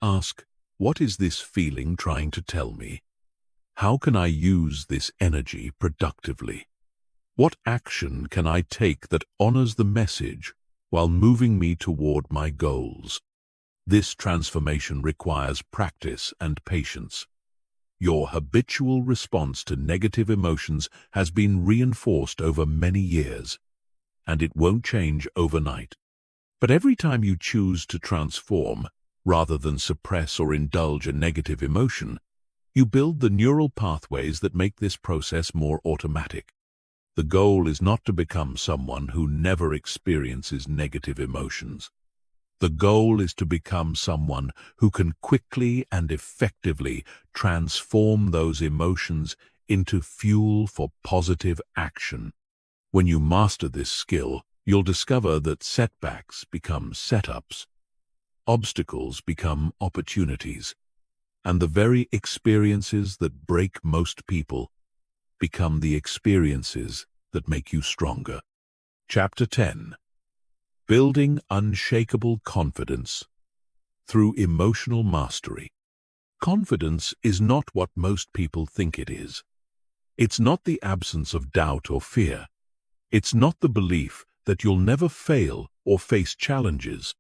ask, "What is this feeling trying to tell me? How can I use this energy productively? What action can I take that honors the message while moving me toward my goals?" This transformation requires practice and patience. Your habitual response to negative emotions has been reinforced over many years, and it won't change overnight. But every time you choose to transform, rather than suppress or indulge a negative emotion, you build the neural pathways that make this process more automatic. The goal is not to become someone who never experiences negative emotions. The goal is to become someone who can quickly and effectively transform those emotions into fuel for positive action. When you master this skill, you'll discover that setbacks become setups, obstacles become opportunities, and the very experiences that break most people become the experiences that make you stronger. Chapter 10. Building Unshakable Confidence Through Emotional Mastery. Confidence is not what most people think it is. It's not the absence of doubt or fear. It's not the belief that you'll never fail or face challenges.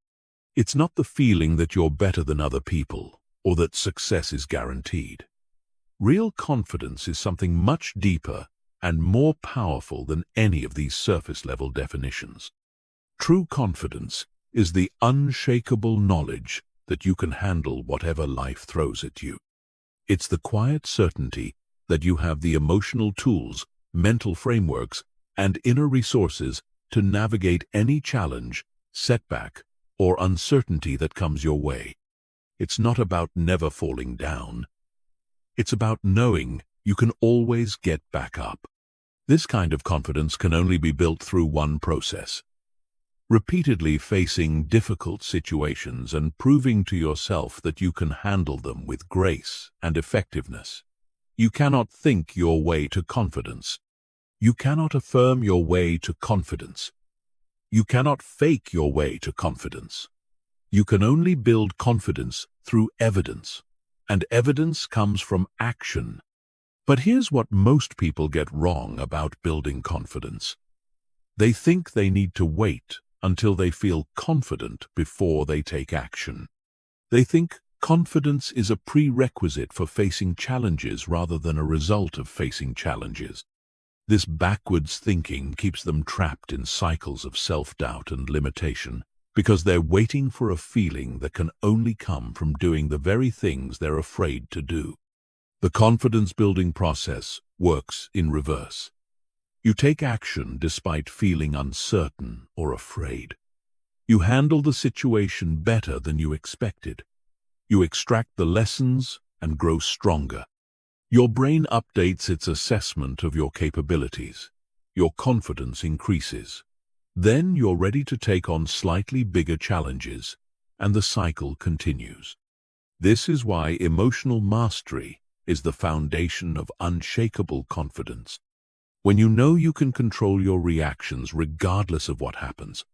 It's not the feeling that you're better than other people or that success is guaranteed. Real confidence is something much deeper and more powerful than any of these surface-level definitions. True confidence is the unshakable knowledge that you can handle whatever life throws at you. It's the quiet certainty that you have the emotional tools, mental frameworks, and inner resources to navigate any challenge, setback, or uncertainty that comes your way. It's not about never falling down. It's about knowing you can always get back up. This kind of confidence can only be built through one process: repeatedly facing difficult situations and proving to yourself that you can handle them with grace and effectiveness. You cannot think your way to confidence. You cannot affirm your way to confidence. You cannot fake your way to confidence. You can only build confidence through evidence, and evidence comes from action. But here's what most people get wrong about building confidence. They think they need to wait until they feel confident before they take action. They think confidence is a prerequisite for facing challenges rather than a result of facing challenges. This backwards thinking keeps them trapped in cycles of self-doubt and limitation, because they're waiting for a feeling that can only come from doing the very things they're afraid to do. The confidence-building process works in reverse. You take action despite feeling uncertain or afraid. You handle the situation better than you expected. You extract the lessons and grow stronger. Your brain updates its assessment of your capabilities. Your confidence increases. Then you're ready to take on slightly bigger challenges, and the cycle continues. This is why emotional mastery is the foundation of unshakable confidence. When you know you can control your reactions regardless of what happens.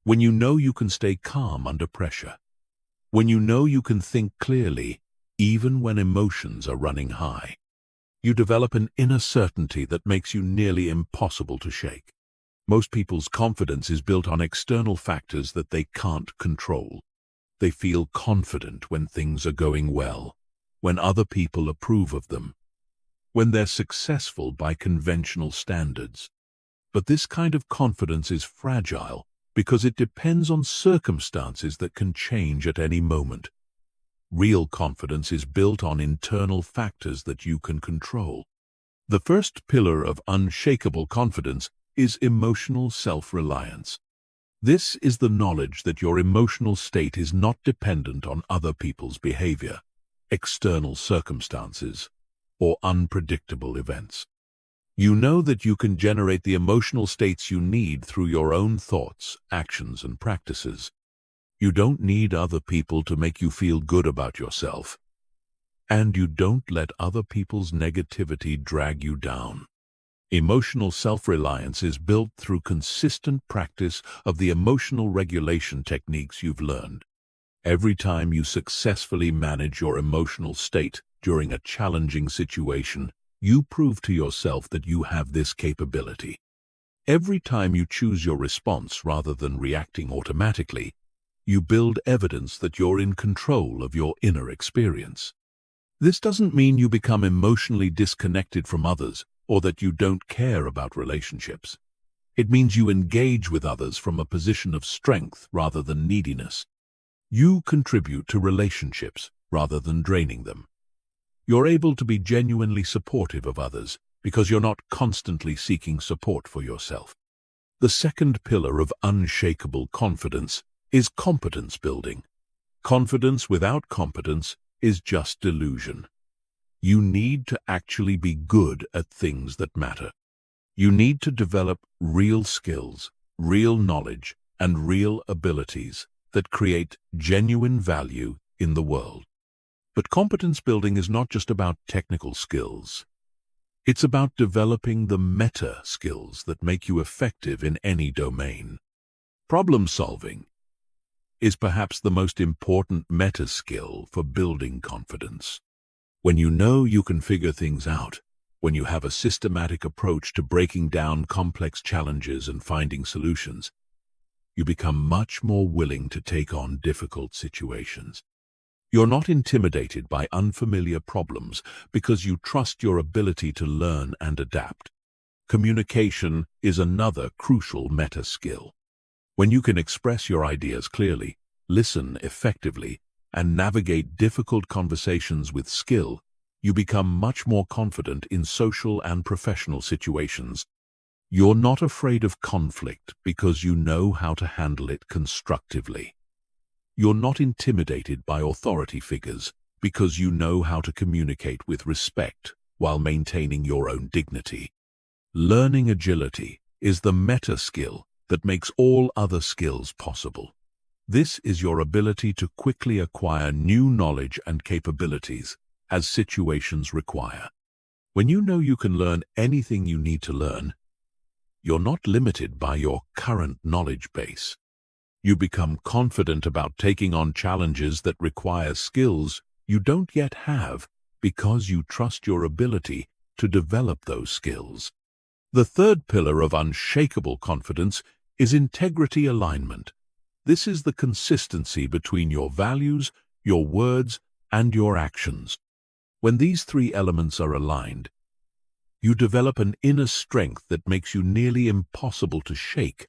When you know you can stay calm under pressure. When you know you can think clearly, even when emotions are running high. You develop an inner certainty that makes you nearly impossible to shake. Most people's confidence is built on external factors that they can't control. They feel confident when things are going well, when other people approve of them, when they're successful by conventional standards. But this kind of confidence is fragile because it depends on circumstances that can change at any moment. Real confidence is built on internal factors that you can control. The first pillar of unshakable confidence is emotional self-reliance. This is the knowledge that your emotional state is not dependent on other people's behavior, external circumstances, or unpredictable events. You know that you can generate the emotional states you need through your own thoughts, actions, and practices. You don't need other people to make you feel good about yourself. And you don't let other people's negativity drag you down. Emotional self-reliance is built through consistent practice of the emotional regulation techniques you've learned. Every time you successfully manage your emotional state during a challenging situation, you prove to yourself that you have this capability. Every time you choose your response rather than reacting automatically, you build evidence that you're in control of your inner experience. This doesn't mean you become emotionally disconnected from others or that you don't care about relationships. It means you engage with others from a position of strength rather than neediness. You contribute to relationships rather than draining them. You're able to be genuinely supportive of others because you're not constantly seeking support for yourself. The second pillar of unshakable confidence is competence building. Confidence without competence is just delusion. You need to actually be good at things that matter. You need to develop real skills, real knowledge, and real abilities that create genuine value in the world. But competence building is not just about technical skills. It's about developing the meta skills that make you effective in any domain. Problem solving is perhaps the most important meta skill for building confidence. When you know you can figure things out, when you have a systematic approach to breaking down complex challenges and finding solutions, you become much more willing to take on difficult situations. You're not intimidated by unfamiliar problems because you trust your ability to learn and adapt. Communication is another crucial meta skill. When you can express your ideas clearly, listen effectively, and navigate difficult conversations with skill, you become much more confident in social and professional situations. You're not afraid of conflict because you know how to handle it constructively. You're not intimidated by authority figures because you know how to communicate with respect while maintaining your own dignity. Learning agility is the meta skill that makes all other skills possible. This is your ability to quickly acquire new knowledge and capabilities as situations require. When you know you can learn anything you need to learn, you're not limited by your current knowledge base. You become confident about taking on challenges that require skills you don't yet have because you trust your ability to develop those skills. The third pillar of unshakable confidence is integrity alignment. This is the consistency between your values, your words, and your actions. When these three elements are aligned, you develop an inner strength that makes you nearly impossible to shake,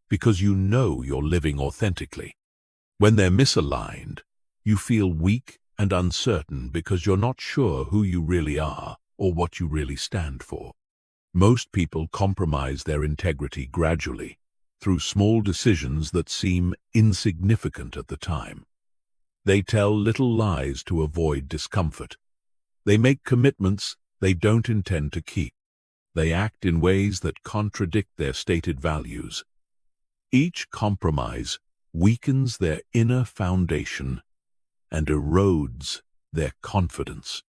because you know you're living authentically. When they're misaligned, you feel weak and uncertain because you're not sure who you really are or what you really stand for. Most people compromise their integrity gradually, through small decisions that seem insignificant at the time. They tell little lies to avoid discomfort. They make commitments they don't intend to keep. They act in ways that contradict their stated values. Each compromise weakens their inner foundation and erodes their confidence.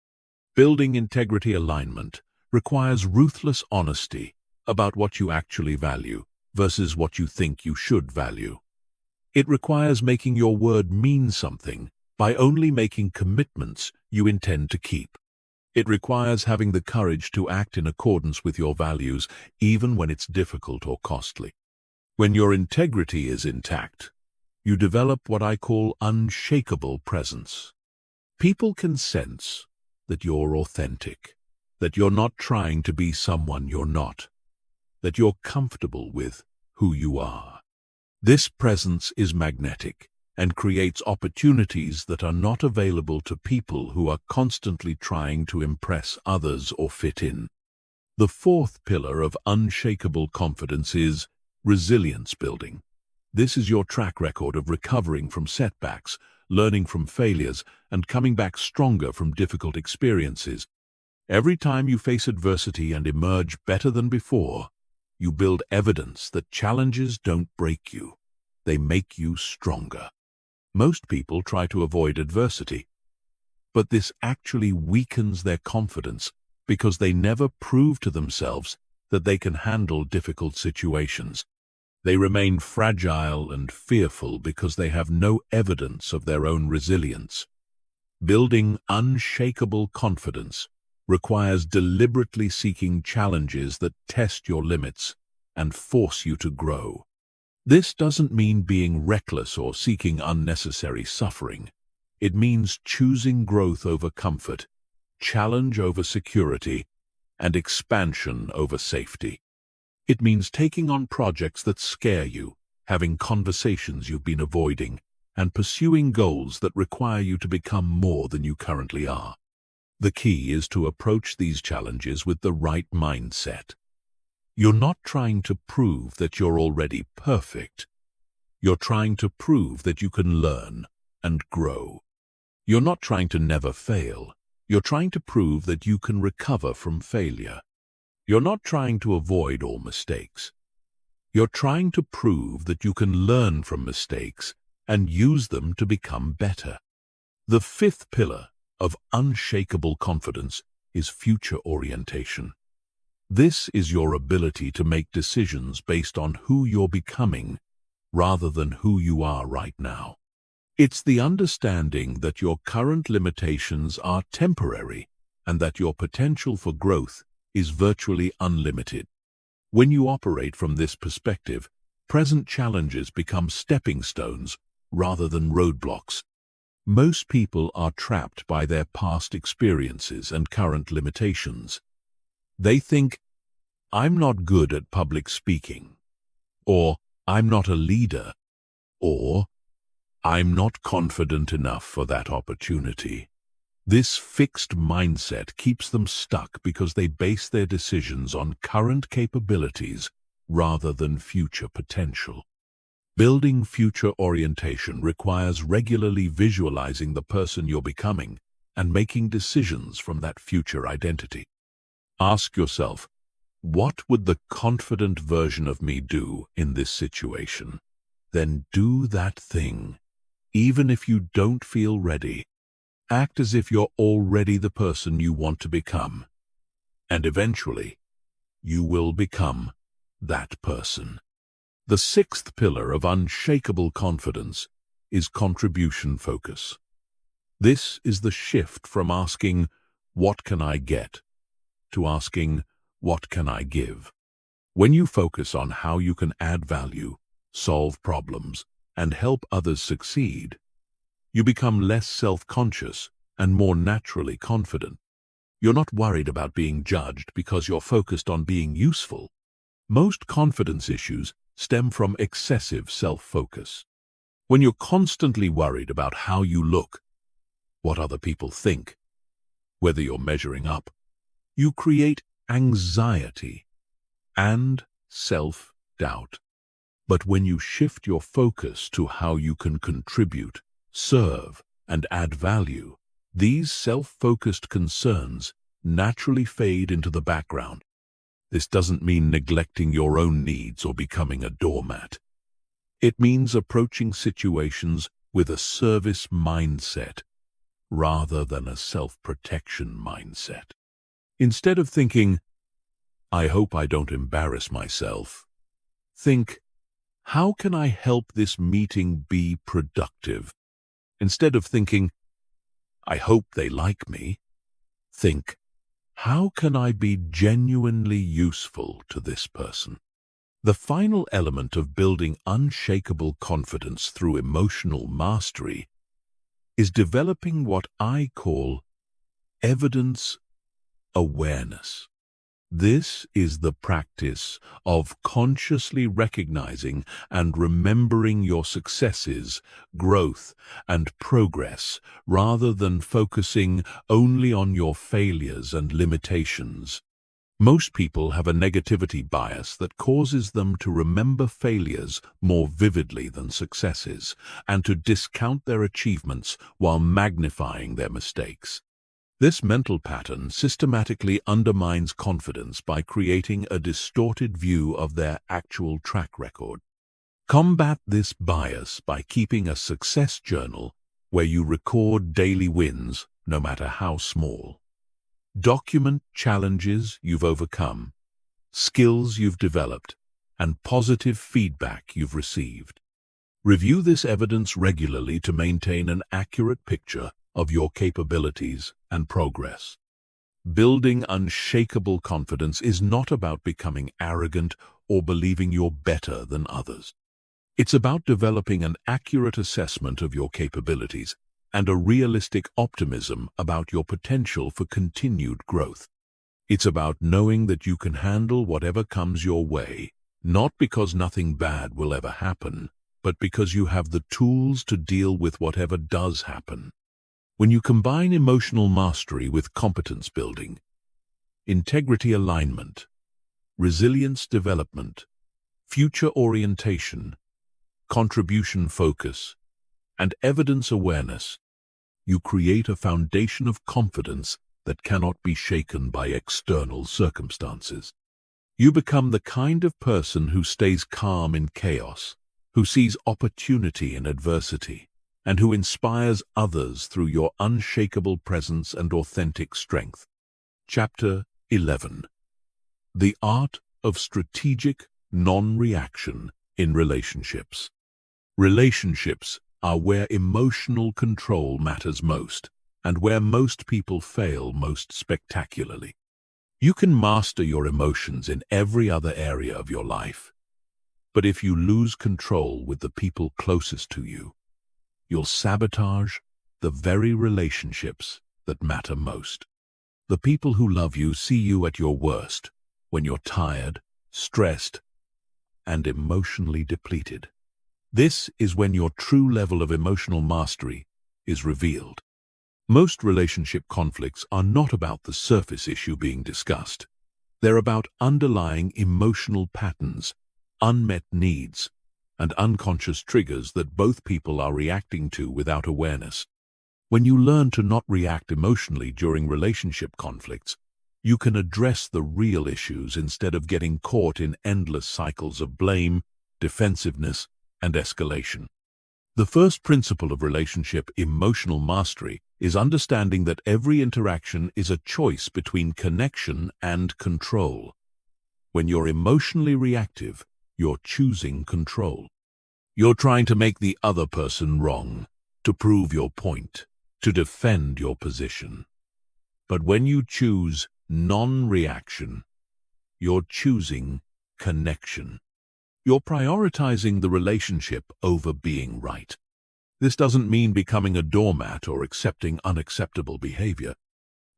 Building integrity alignment requires ruthless honesty about what you actually value versus what you think you should value. It requires making your word mean something by only making commitments you intend to keep. It requires having the courage to act in accordance with your values, even when it's difficult or costly. When your integrity is intact, you develop what I call unshakable presence. People can sense that you're authentic, that you're not trying to be someone you're not, that you're comfortable with who you are. This presence is magnetic and creates opportunities that are not available to people who are constantly trying to impress others or fit in. The fourth pillar of unshakable confidence is resilience building. This is your track record of recovering from setbacks, learning from failures, and coming back stronger from difficult experiences. Every time you face adversity and emerge better than before, you build evidence that challenges don't break you, they make you stronger. Most people try to avoid adversity, but this actually weakens their confidence because they never prove to themselves that they can handle difficult situations. They remain fragile and fearful because they have no evidence of their own resilience. Building unshakable confidence requires deliberately seeking challenges that test your limits and force you to grow. This doesn't mean being reckless or seeking unnecessary suffering. It means choosing growth over comfort, challenge over security, and expansion over safety. It means taking on projects that scare you, having conversations you've been avoiding, and pursuing goals that require you to become more than you currently are. The key is to approach these challenges with the right mindset. You're not trying to prove that you're already perfect. You're trying to prove that you can learn and grow. You're not trying to never fail. You're trying to prove that you can recover from failure. You're not trying to avoid all mistakes. You're trying to prove that you can learn from mistakes and use them to become better. The fifth pillar of unshakable confidence is future orientation. This is your ability to make decisions based on who you're becoming rather than who you are right now. It's the understanding that your current limitations are temporary and that your potential for growth is virtually unlimited. When you operate from this perspective, present challenges become stepping stones rather than roadblocks. Most people are trapped by their past experiences and current limitations. They think, I'm not good at public speaking, or I'm not a leader, or I'm not confident enough for that opportunity. This fixed mindset keeps them stuck because they base their decisions on current capabilities rather than future potential. Building future orientation requires regularly visualizing the person you're becoming and making decisions from that future identity. Ask yourself, what would the confident version of me do in this situation? Then do that thing. Even if you don't feel ready, act as if you're already the person you want to become. And eventually, you will become that person. The sixth pillar of unshakable confidence is contribution focus. This is the shift from asking, "What can I get?" to asking, "What can I give?" When you focus on how you can add value, solve problems, and help others succeed, you become less self-conscious and more naturally confident. You're not worried about being judged because you're focused on being useful. Most confidence issues stem from excessive self-focus. When you're constantly worried about how you look, what other people think, whether you're measuring up, you create anxiety and self-doubt. But when you shift your focus to how you can contribute, serve, and add value, these self-focused concerns naturally fade into the background. This doesn't mean neglecting your own needs or becoming a doormat. It means approaching situations with a service mindset rather than a self-protection mindset. Instead of thinking, "I hope I don't embarrass myself," think, "How can I help this meeting be productive?" Instead of thinking, "I hope they like me," think, "How can I be genuinely useful to this person?" The final element of building unshakable confidence through emotional mastery is developing what I call evidence awareness. This is the practice of consciously recognizing and remembering your successes, growth, and progress, rather than focusing only on your failures and limitations. Most people have a negativity bias that causes them to remember failures more vividly than successes, and to discount their achievements while magnifying their mistakes. This mental pattern systematically undermines confidence by creating a distorted view of their actual track record. Combat this bias by keeping a success journal where you record daily wins, no matter how small. Document challenges you've overcome, skills you've developed, and positive feedback you've received. Review this evidence regularly to maintain an accurate picture of your capabilities and progress. Building unshakable confidence is not about becoming arrogant or believing you're better than others. It's about developing an accurate assessment of your capabilities and a realistic optimism about your potential for continued growth. It's about knowing that you can handle whatever comes your way, not because nothing bad will ever happen, but because you have the tools to deal with whatever does happen. When you combine emotional mastery with competence building, integrity alignment, resilience development, future orientation, contribution focus, and evidence awareness, you create a foundation of confidence that cannot be shaken by external circumstances. You become the kind of person who stays calm in chaos, who sees opportunity in adversity, and who inspires others through your unshakable presence and authentic strength. Chapter 11. The Art of Strategic Non-Reaction in Relationships. Relationships are where emotional control matters most, and where most people fail most spectacularly. You can master your emotions in every other area of your life, but if you lose control with the people closest to you, you'll sabotage the very relationships that matter most. The people who love you see you at your worst, when you're tired, stressed, and emotionally depleted. This is when your true level of emotional mastery is revealed. Most relationship conflicts are not about the surface issue being discussed. They're about underlying emotional patterns, unmet needs, and unconscious triggers that both people are reacting to without awareness. When you learn to not react emotionally during relationship conflicts, you can address the real issues instead of getting caught in endless cycles of blame, defensiveness, and escalation. The first principle of relationship emotional mastery is understanding that every interaction is a choice between connection and control. When you're emotionally reactive, you're choosing control. You're trying to make the other person wrong, to prove your point, to defend your position. But when you choose non-reaction, you're choosing connection. You're prioritizing the relationship over being right. This doesn't mean becoming a doormat or accepting unacceptable behavior.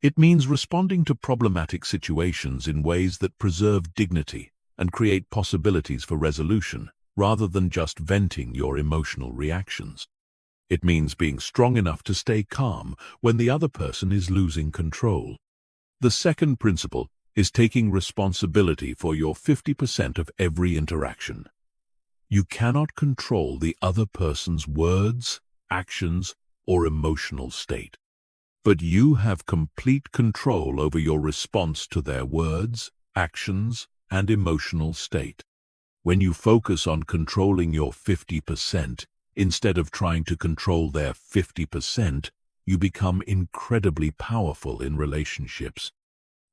It means responding to problematic situations in ways that preserve dignity and create possibilities for resolution, rather than just venting your emotional reactions. It means being strong enough to stay calm when the other person is losing control. The second principle is taking responsibility for your 50% of every interaction. You cannot control the other person's words, actions, or emotional state. But you have complete control over your response to their words, actions, and emotional state. When you focus on controlling your 50%, instead of trying to control their 50%, you become incredibly powerful in relationships.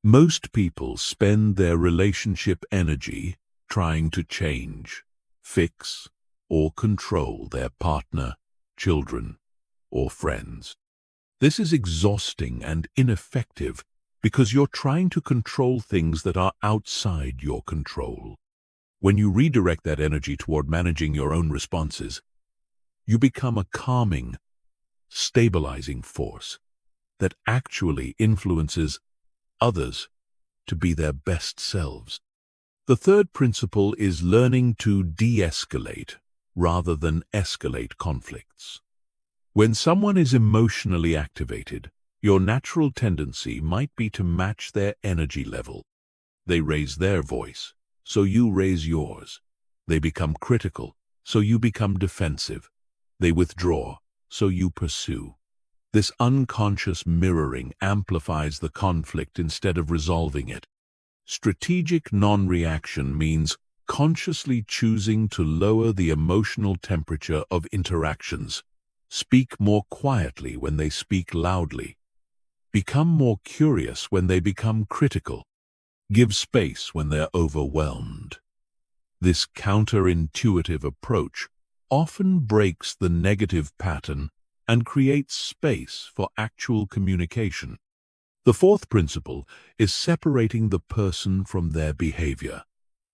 Most people spend their relationship energy trying to change, fix, or control their partner, children, or friends. This is exhausting and ineffective because you're trying to control things that are outside your control. When you redirect that energy toward managing your own responses, you become a calming, stabilizing force that actually influences others to be their best selves. The third principle is learning to de-escalate rather than escalate conflicts. When someone is emotionally activated, your natural tendency might be to match their energy level. They raise their voice, so you raise yours. They become critical, so you become defensive. They withdraw, so you pursue. This unconscious mirroring amplifies the conflict instead of resolving it. Strategic non-reaction means consciously choosing to lower the emotional temperature of interactions. Speak more quietly when they speak loudly. Become more curious when they become critical. Give space when they're overwhelmed. This counterintuitive approach often breaks the negative pattern and creates space for actual communication. The fourth principle is separating the person from their behavior.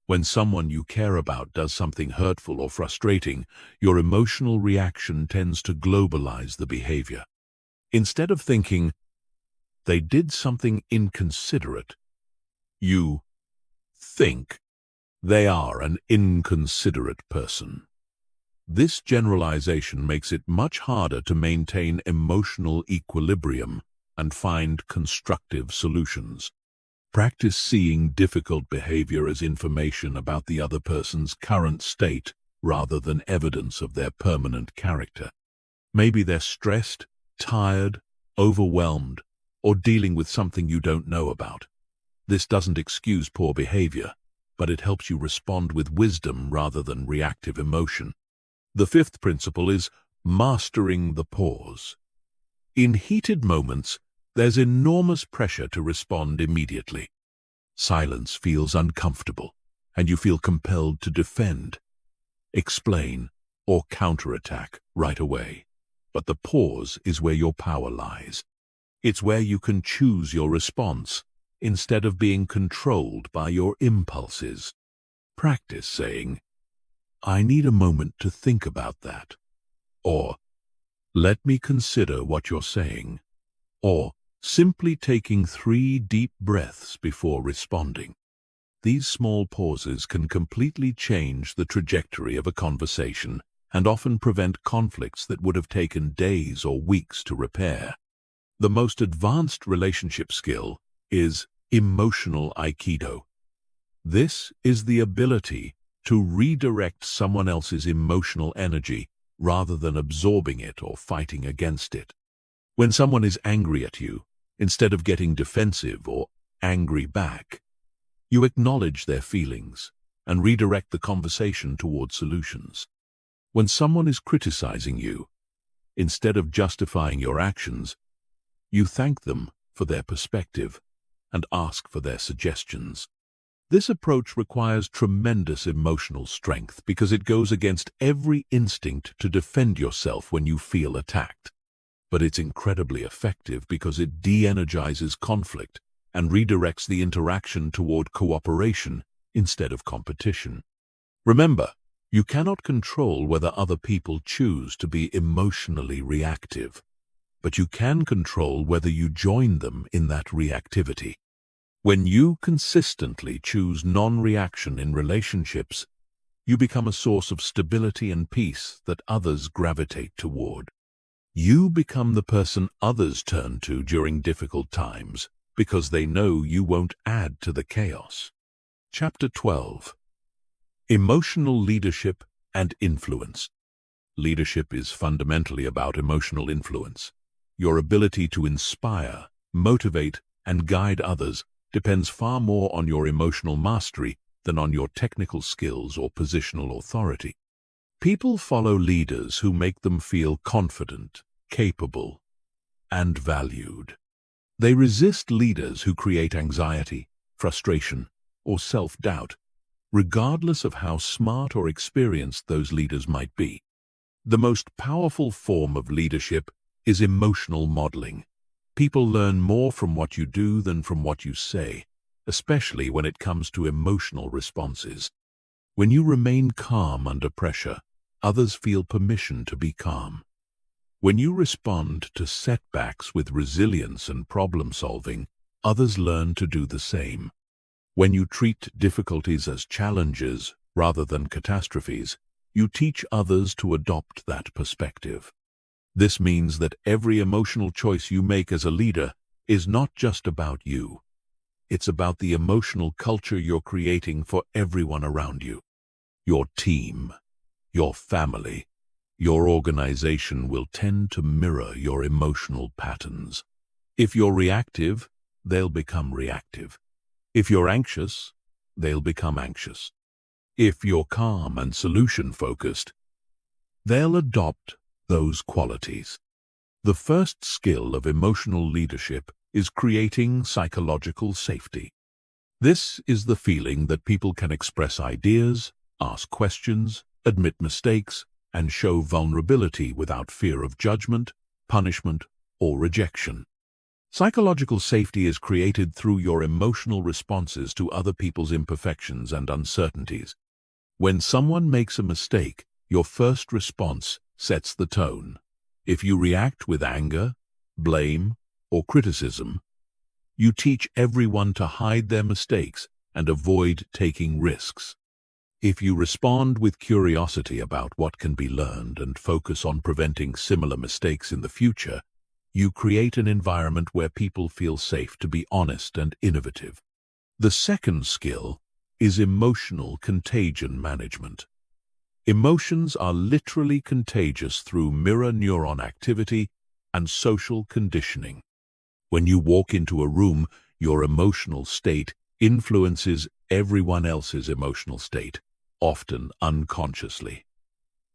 When someone you care about does something hurtful or frustrating, your emotional reaction tends to globalize the behavior. Instead of thinking, they did something inconsiderate, you think, they are an inconsiderate person. This generalization makes it much harder to maintain emotional equilibrium and find constructive solutions. Practice seeing difficult behavior as information about the other person's current state rather than evidence of their permanent character. Maybe they're stressed, tired, overwhelmed, or dealing with something you don't know about. This doesn't excuse poor behavior, but it helps you respond with wisdom rather than reactive emotion. The fifth principle is mastering the pause. In heated moments, there's enormous pressure to respond immediately. Silence feels uncomfortable, and you feel compelled to defend, explain, or counterattack right away. But the pause is where your power lies. It's where you can choose your response instead of being controlled by your impulses. Practice saying, I need a moment to think about that. Or, let me consider what you're saying. Or, simply taking 3 deep breaths before responding. These small pauses can completely change the trajectory of a conversation and often prevent conflicts that would have taken days or weeks to repair. The most advanced relationship skill is emotional Aikido. This is the ability to redirect someone else's emotional energy rather than absorbing it or fighting against it. When someone is angry at you, instead of getting defensive or angry back, you acknowledge their feelings and redirect the conversation toward solutions. When someone is criticizing you, instead of justifying your actions, you thank them for their perspective and ask for their suggestions. This approach requires tremendous emotional strength because it goes against every instinct to defend yourself when you feel attacked. But it's incredibly effective because it de-energizes conflict and redirects the interaction toward cooperation instead of competition. Remember, you cannot control whether other people choose to be emotionally reactive, but you can control whether you join them in that reactivity. When you consistently choose non-reaction in relationships, you become a source of stability and peace that others gravitate toward. You become the person others turn to during difficult times because they know you won't add to the chaos. Chapter 12. Emotional Leadership and Influence. Leadership is fundamentally about emotional influence. Your ability to inspire, motivate, and guide others depends far more on your emotional mastery than on your technical skills or positional authority. People follow leaders who make them feel confident, capable, and valued. They resist leaders who create anxiety, frustration, or self-doubt, regardless of how smart or experienced those leaders might be. The most powerful form of leadership is emotional modeling. People learn more from what you do than from what you say, especially when it comes to emotional responses. When you remain calm under pressure, others feel permission to be calm. When you respond to setbacks with resilience and problem-solving, others learn to do the same. When you treat difficulties as challenges rather than catastrophes, you teach others to adopt that perspective. This means that every emotional choice you make as a leader is not just about you. It's about the emotional culture you're creating for everyone around you. Your team, your family, your organization will tend to mirror your emotional patterns. If you're reactive, they'll become reactive. If you're anxious, they'll become anxious. If you're calm and solution-focused, they'll adopt those qualities. The first skill of emotional leadership is creating psychological safety. This is the feeling that people can express ideas, ask questions, admit mistakes, and show vulnerability without fear of judgment, punishment, or rejection. Psychological safety is created through your emotional responses to other people's imperfections and uncertainties. When someone makes a mistake, your first response sets the tone. If you react with anger, blame, or criticism, you teach everyone to hide their mistakes and avoid taking risks. If you respond with curiosity about what can be learned and focus on preventing similar mistakes in the future, you create an environment where people feel safe to be honest and innovative. The second skill is emotional contagion management. Emotions are literally contagious through mirror neuron activity and social conditioning. When you walk into a room, your emotional state influences everyone else's emotional state, often unconsciously.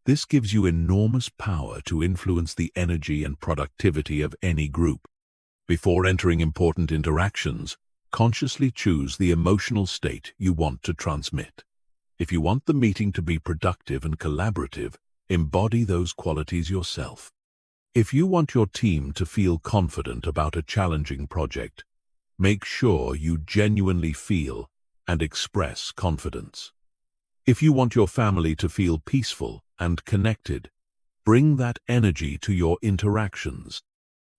This gives you enormous power to influence the energy and productivity of any group. Before entering important interactions, consciously choose the emotional state you want to transmit. If you want the meeting to be productive and collaborative, embody those qualities yourself. If you want your team to feel confident about a challenging project, make sure you genuinely feel and express confidence. If you want your family to feel peaceful and connected, bring that energy to your interactions.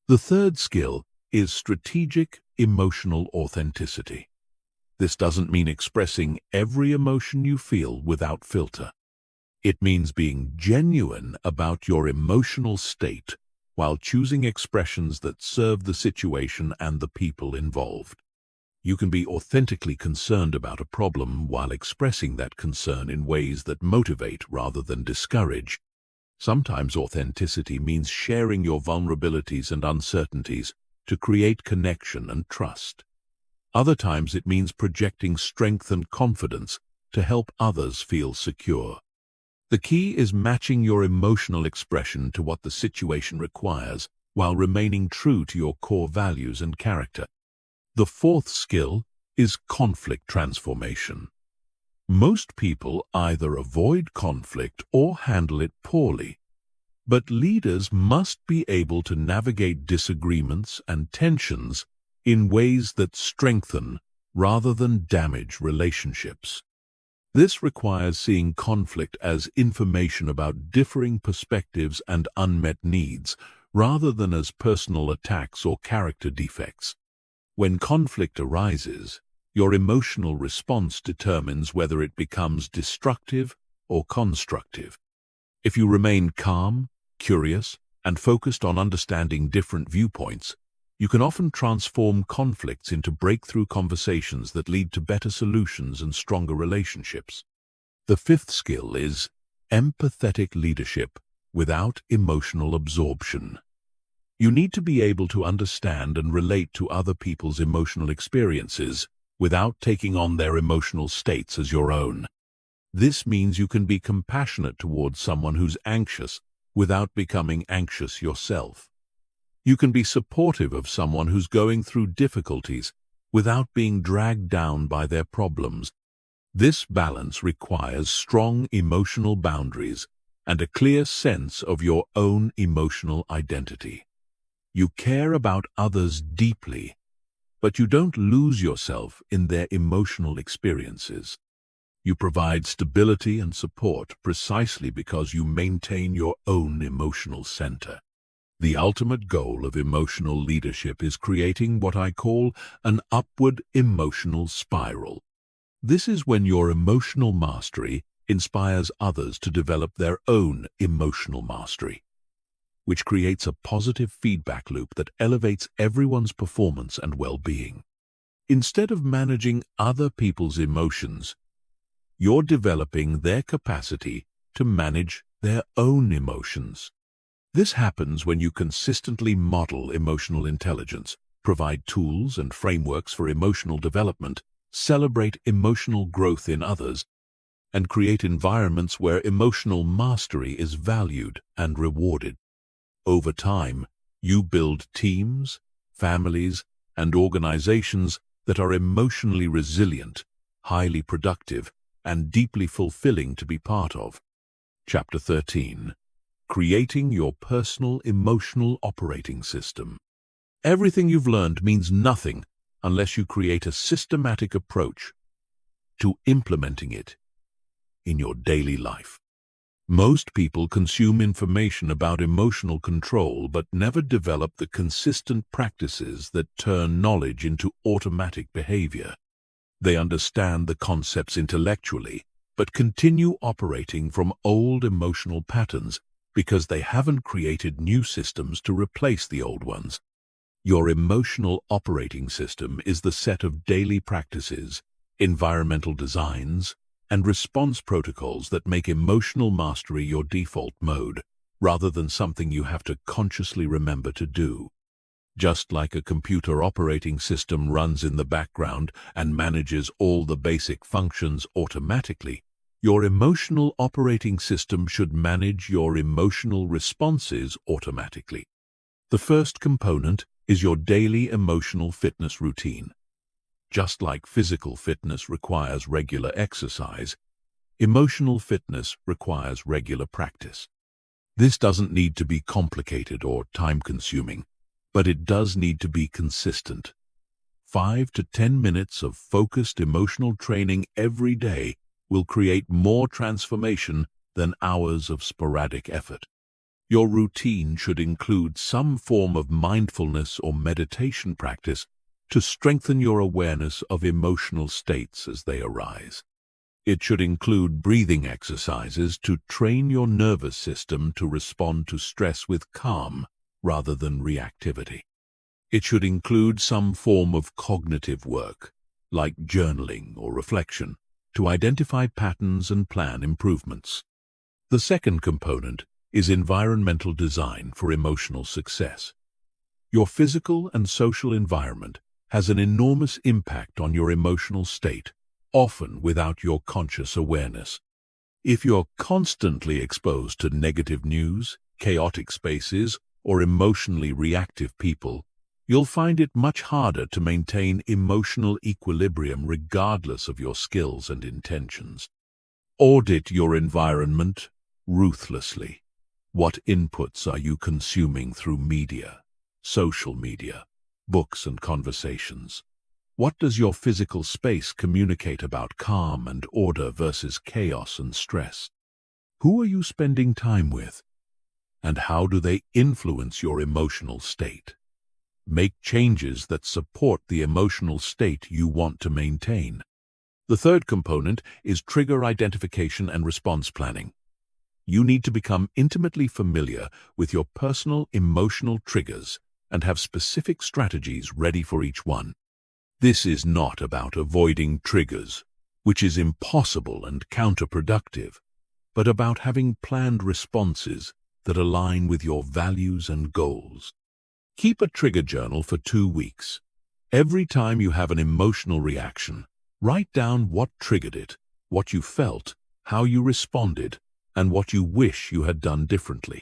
The third skill is strategic emotional authenticity. This doesn't mean expressing every emotion you feel without filter. It means being genuine about your emotional state while choosing expressions that serve the situation and the people involved. You can be authentically concerned about a problem while expressing that concern in ways that motivate rather than discourage. Sometimes authenticity means sharing your vulnerabilities and uncertainties to create connection and trust. Other times it means projecting strength and confidence to help others feel secure. The key is matching your emotional expression to what the situation requires while remaining true to your core values and character. The fourth skill is conflict transformation. Most people either avoid conflict or handle it poorly, but leaders must be able to navigate disagreements and tensions in ways that strengthen rather than damage relationships. This requires seeing conflict as information about differing perspectives and unmet needs, rather than as personal attacks or character defects. When conflict arises, your emotional response determines whether it becomes destructive or constructive. If you remain calm, curious, and focused on understanding different viewpoints, you can often transform conflicts into breakthrough conversations that lead to better solutions and stronger relationships. The fifth skill is empathetic leadership without emotional absorption. You need to be able to understand and relate to other people's emotional experiences without taking on their emotional states as your own. This means you can be compassionate towards someone who's anxious without becoming anxious yourself. You can be supportive of someone who's going through difficulties without being dragged down by their problems. This balance requires strong emotional boundaries and a clear sense of your own emotional identity. You care about others deeply, but you don't lose yourself in their emotional experiences. You provide stability and support precisely because you maintain your own emotional center. The ultimate goal of emotional leadership is creating what I call an upward emotional spiral. This is when your emotional mastery inspires others to develop their own emotional mastery, which creates a positive feedback loop that elevates everyone's performance and well-being. Instead of managing other people's emotions, you're developing their capacity to manage their own emotions. This happens when you consistently model emotional intelligence, provide tools and frameworks for emotional development, celebrate emotional growth in others, and create environments where emotional mastery is valued and rewarded. Over time, you build teams, families, and organizations that are emotionally resilient, highly productive, and deeply fulfilling to be part of. Chapter 13. Creating your personal emotional operating system. Everything you've learned means nothing unless you create a systematic approach to implementing it in your daily life. Most people consume information about emotional control but never develop the consistent practices that turn knowledge into automatic behavior. They understand the concepts intellectually but continue operating from old emotional patterns because they haven't created new systems to replace the old ones. Your emotional operating system is the set of daily practices, environmental designs, and response protocols that make emotional mastery your default mode, rather than something you have to consciously remember to do. Just like a computer operating system runs in the background and manages all the basic functions automatically, your emotional operating system should manage your emotional responses automatically. The first component is your daily emotional fitness routine. Just like physical fitness requires regular exercise, emotional fitness requires regular practice. This doesn't need to be complicated or time-consuming, but it does need to be consistent. 5 to 10 minutes of focused emotional training every day will create more transformation than hours of sporadic effort. Your routine should include some form of mindfulness or meditation practice to strengthen your awareness of emotional states as they arise. It should include breathing exercises to train your nervous system to respond to stress with calm rather than reactivity. It should include some form of cognitive work, like journaling or reflection, to identify patterns and plan improvements. The second component is environmental design for emotional success. Your physical and social environment has an enormous impact on your emotional state, often without your conscious awareness. If you're constantly exposed to negative news, chaotic spaces, or emotionally reactive people, you'll find it much harder to maintain emotional equilibrium regardless of your skills and intentions. Audit your environment ruthlessly. What inputs are you consuming through media, social media, books and conversations? What does your physical space communicate about calm and order versus chaos and stress? Who are you spending time with? And how do they influence your emotional state? Make changes that support the emotional state you want to maintain. The third component is trigger identification and response planning. You need to become intimately familiar with your personal emotional triggers and have specific strategies ready for each one. This is not about avoiding triggers, which is impossible and counterproductive, but about having planned responses that align with your values and goals. Keep a trigger journal for 2 weeks. Every time you have an emotional reaction, write down what triggered it, what you felt, how you responded, and what you wish you had done differently.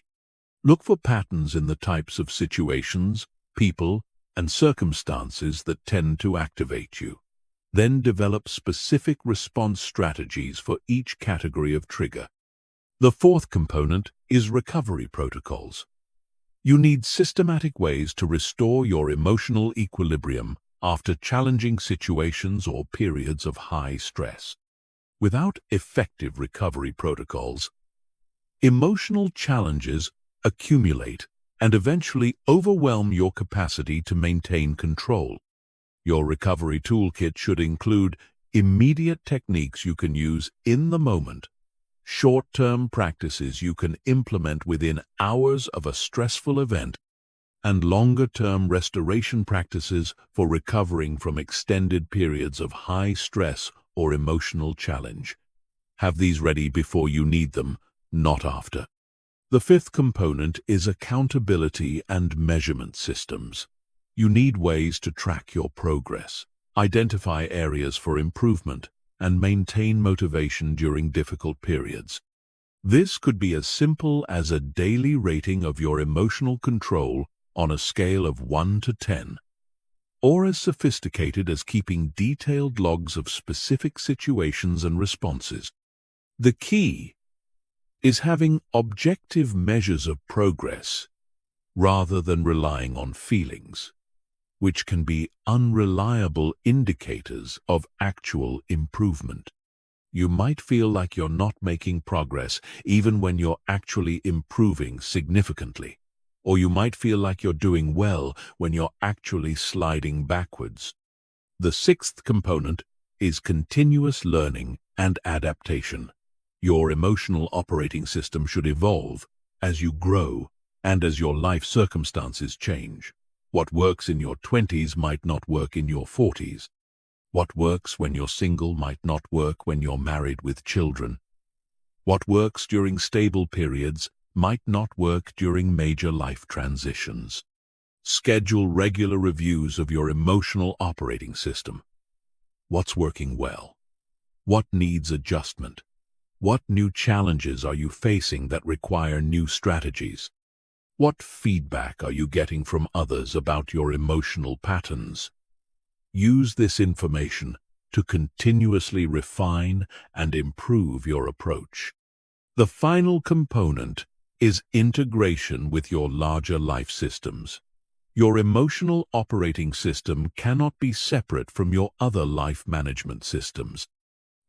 Look for patterns in the types of situations, people, and circumstances that tend to activate you. Then develop specific response strategies for each category of trigger. The fourth component is recovery protocols. You need systematic ways to restore your emotional equilibrium after challenging situations or periods of high stress. Without effective recovery protocols, emotional challenges accumulate and eventually overwhelm your capacity to maintain control. Your recovery toolkit should include immediate techniques you can use in the moment, short-term practices you can implement within hours of a stressful event, and longer-term restoration practices for recovering from extended periods of high stress or emotional challenge. Have these ready before you need them, not after. The fifth component is accountability and measurement systems. You need ways to track your progress, identify areas for improvement, and maintain motivation during difficult periods. This could be as simple as a daily rating of your emotional control on a scale of 1 to 10, or as sophisticated as keeping detailed logs of specific situations and responses. The key is having objective measures of progress rather than relying on feelings, which can be unreliable indicators of actual improvement. You might feel like you're not making progress even when you're actually improving significantly, or you might feel like you're doing well when you're actually sliding backwards. The sixth component is continuous learning and adaptation. Your emotional operating system should evolve as you grow and as your life circumstances change. What works in your 20s might not work in your 40s. What works when you're single might not work when you're married with children. What works during stable periods might not work during major life transitions. Schedule regular reviews of your emotional operating system. What's working well? What needs adjustment? What new challenges are you facing that require new strategies? What feedback are you getting from others about your emotional patterns? Use this information to continuously refine and improve your approach. The final component is integration with your larger life systems. Your emotional operating system cannot be separate from your other life management systems.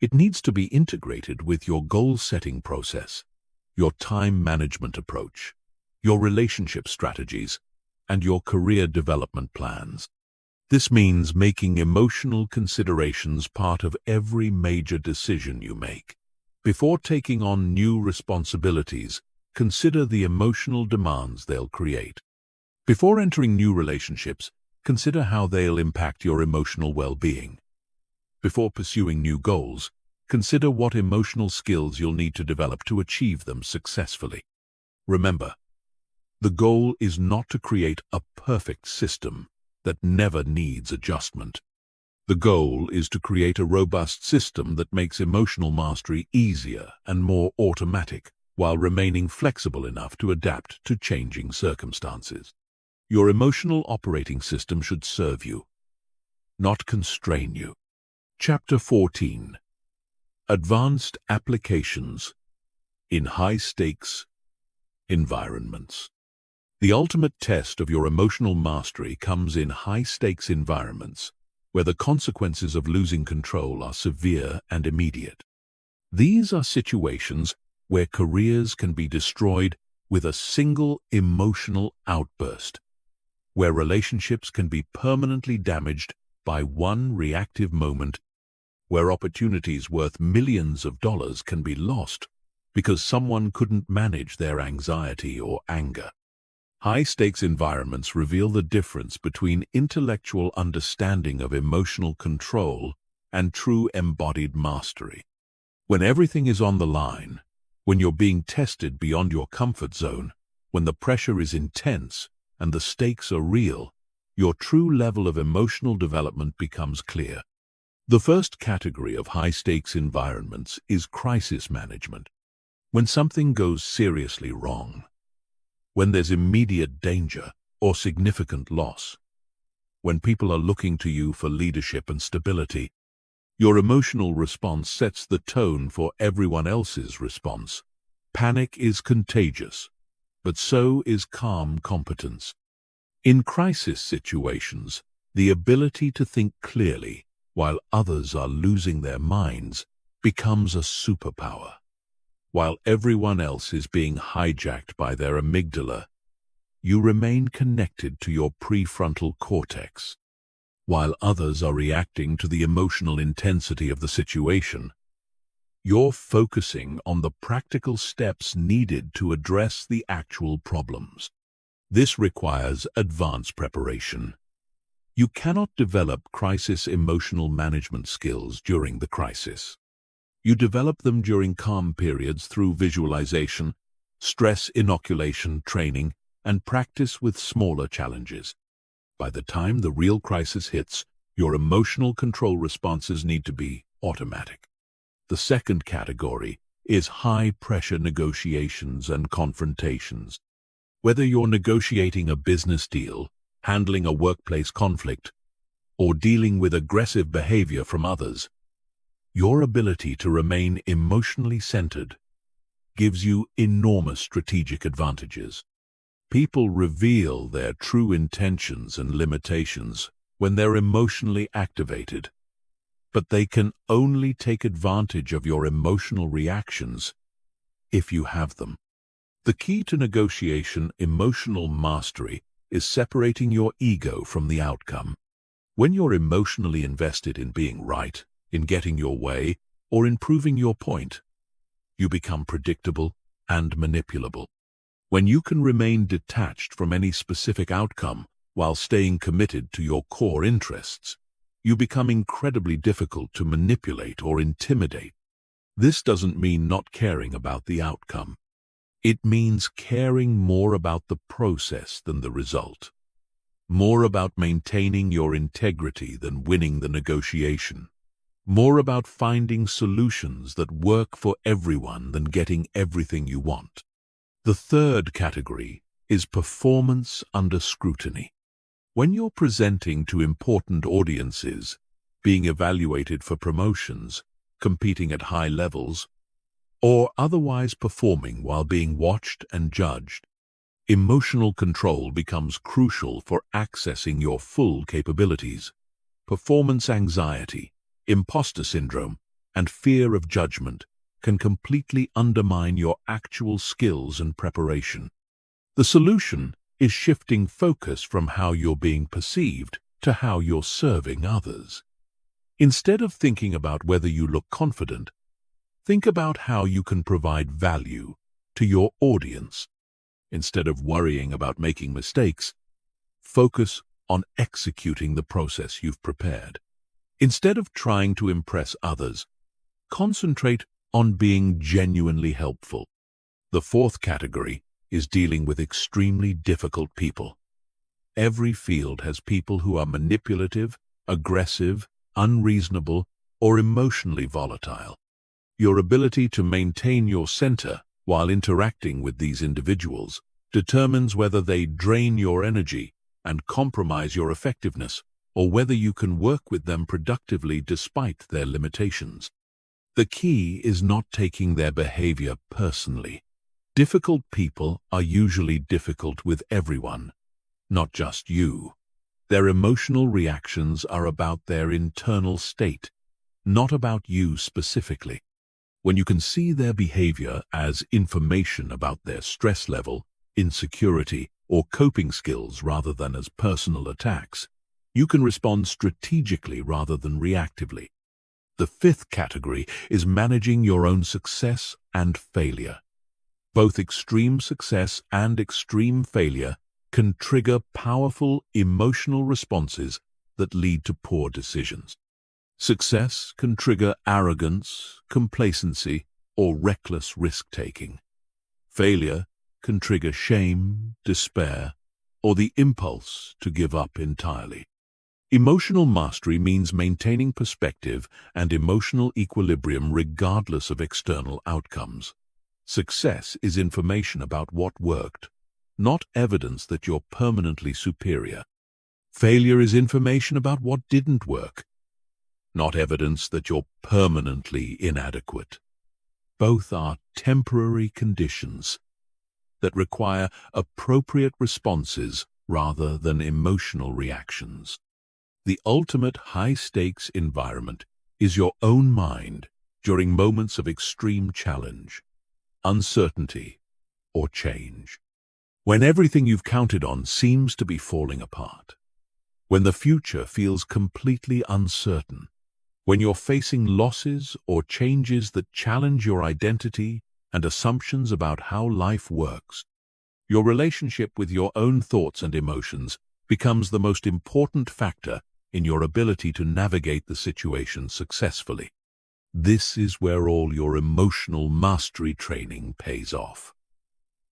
It needs to be integrated with your goal-setting process, your time management approach, your relationship strategies, and your career development plans. This means making emotional considerations part of every major decision you make. Before taking on new responsibilities, consider the emotional demands they'll create. Before entering new relationships, consider how they'll impact your emotional well-being. Before pursuing new goals, consider what emotional skills you'll need to develop to achieve them successfully. Remember, the goal is not to create a perfect system that never needs adjustment. The goal is to create a robust system that makes emotional mastery easier and more automatic, while remaining flexible enough to adapt to changing circumstances. Your emotional operating system should serve you, not constrain you. Chapter 14. Advanced Applications in High-Stakes Environments. The ultimate test of your emotional mastery comes in high-stakes environments, where the consequences of losing control are severe and immediate. These are situations where careers can be destroyed with a single emotional outburst, where relationships can be permanently damaged by one reactive moment, where opportunities worth millions of dollars can be lost because someone couldn't manage their anxiety or anger. High-stakes environments reveal the difference between intellectual understanding of emotional control and true embodied mastery. When everything is on the line, when you're being tested beyond your comfort zone, when the pressure is intense and the stakes are real, your true level of emotional development becomes clear. The first category of high-stakes environments is crisis management. When something goes seriously wrong, when there's immediate danger or significant loss, when people are looking to you for leadership and stability, your emotional response sets the tone for everyone else's response. Panic is contagious, but so is calm competence. In crisis situations, the ability to think clearly while others are losing their minds becomes a superpower. While everyone else is being hijacked by their amygdala, you remain connected to your prefrontal cortex. While others are reacting to the emotional intensity of the situation, you're focusing on the practical steps needed to address the actual problems. This requires advanced preparation. You cannot develop crisis emotional management skills during the crisis. You develop them during calm periods through visualization, stress inoculation training, and practice with smaller challenges. By the time the real crisis hits, your emotional control responses need to be automatic. The second category is high-pressure negotiations and confrontations. Whether you're negotiating a business deal, handling a workplace conflict, or dealing with aggressive behavior from others, your ability to remain emotionally centered gives you enormous strategic advantages. People reveal their true intentions and limitations when they're emotionally activated, but they can only take advantage of your emotional reactions if you have them. The key to negotiation emotional mastery is separating your ego from the outcome. When you're emotionally invested in being right, in getting your way, or in proving your point, you become predictable and manipulable. When you can remain detached from any specific outcome while staying committed to your core interests, you become incredibly difficult to manipulate or intimidate. This doesn't mean not caring about the outcome. It means caring more about the process than the result, more about maintaining your integrity than winning the negotiation, more about finding solutions that work for everyone than getting everything you want. The third category is performance under scrutiny. When you're presenting to important audiences, being evaluated for promotions, competing at high levels, or otherwise performing while being watched and judged, emotional control becomes crucial for accessing your full capabilities. Performance anxiety, imposter syndrome, and fear of judgment can completely undermine your actual skills and preparation. The solution is shifting focus from how you're being perceived to how you're serving others. Instead of thinking about whether you look confident, think about how you can provide value to your audience. Instead of worrying about making mistakes, focus on executing the process you've prepared. Instead of trying to impress others, concentrate on being genuinely helpful. The fourth category is dealing with extremely difficult people. Every field has people who are manipulative, aggressive, unreasonable, or emotionally volatile. Your ability to maintain your center while interacting with these individuals determines whether they drain your energy and compromise your effectiveness, or whether you can work with them productively despite their limitations. The key is not taking their behavior personally. Difficult people are usually difficult with everyone, not just you. Their emotional reactions are about their internal state, not about you specifically. When you can see their behavior as information about their stress level, insecurity, or coping skills rather than as personal attacks, you can respond strategically rather than reactively. The fifth category is managing your own success and failure. Both extreme success and extreme failure can trigger powerful emotional responses that lead to poor decisions. Success can trigger arrogance, complacency, or reckless risk-taking. Failure can trigger shame, despair, or the impulse to give up entirely. Emotional mastery means maintaining perspective and emotional equilibrium regardless of external outcomes. Success is information about what worked, not evidence that you're permanently superior. Failure is information about what didn't work, not evidence that you're permanently inadequate. Both are temporary conditions that require appropriate responses rather than emotional reactions. The ultimate high-stakes environment is your own mind during moments of extreme challenge, uncertainty, or change. When everything you've counted on seems to be falling apart. When the future feels completely uncertain. When you're facing losses or changes that challenge your identity and assumptions about how life works. Your relationship with your own thoughts and emotions becomes the most important factor in your ability to navigate the situation successfully. This is where all your emotional mastery training pays off.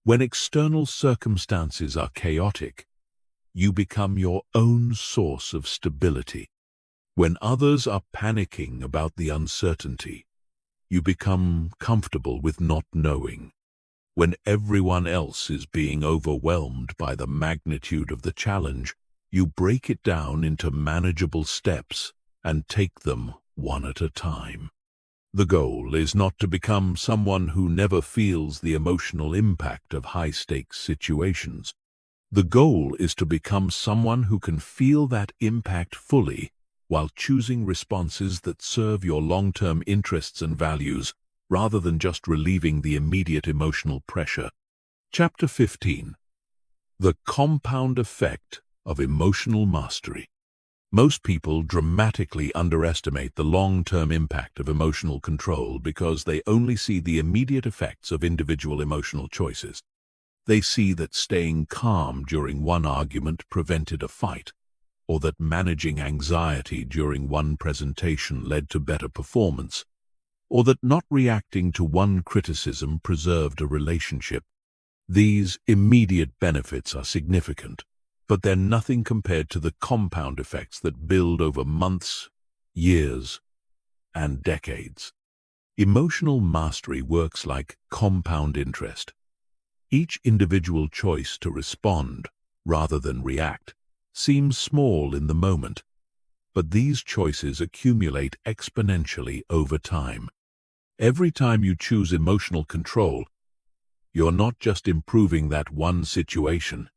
When external circumstances are chaotic, you become your own source of stability. When others are panicking about the uncertainty, you become comfortable with not knowing. When everyone else is being overwhelmed by the magnitude of the challenge, you break it down into manageable steps and take them one at a time. The goal is not to become someone who never feels the emotional impact of high-stakes situations. The goal is to become someone who can feel that impact fully while choosing responses that serve your long-term interests and values, rather than just relieving the immediate emotional pressure. Chapter 15. The compound effect of emotional mastery. Most people dramatically underestimate the long-term impact of emotional control because they only see the immediate effects of individual emotional choices. They see that staying calm during one argument prevented a fight, or that managing anxiety during one presentation led to better performance, or that not reacting to one criticism preserved a relationship. These immediate benefits are significant, but they're nothing compared to the compound effects that build over months, years, and decades. Emotional mastery works like compound interest. Each individual choice to respond, rather than react, seems small in the moment, but these choices accumulate exponentially over time. Every time you choose emotional control, you're not just improving that one situation.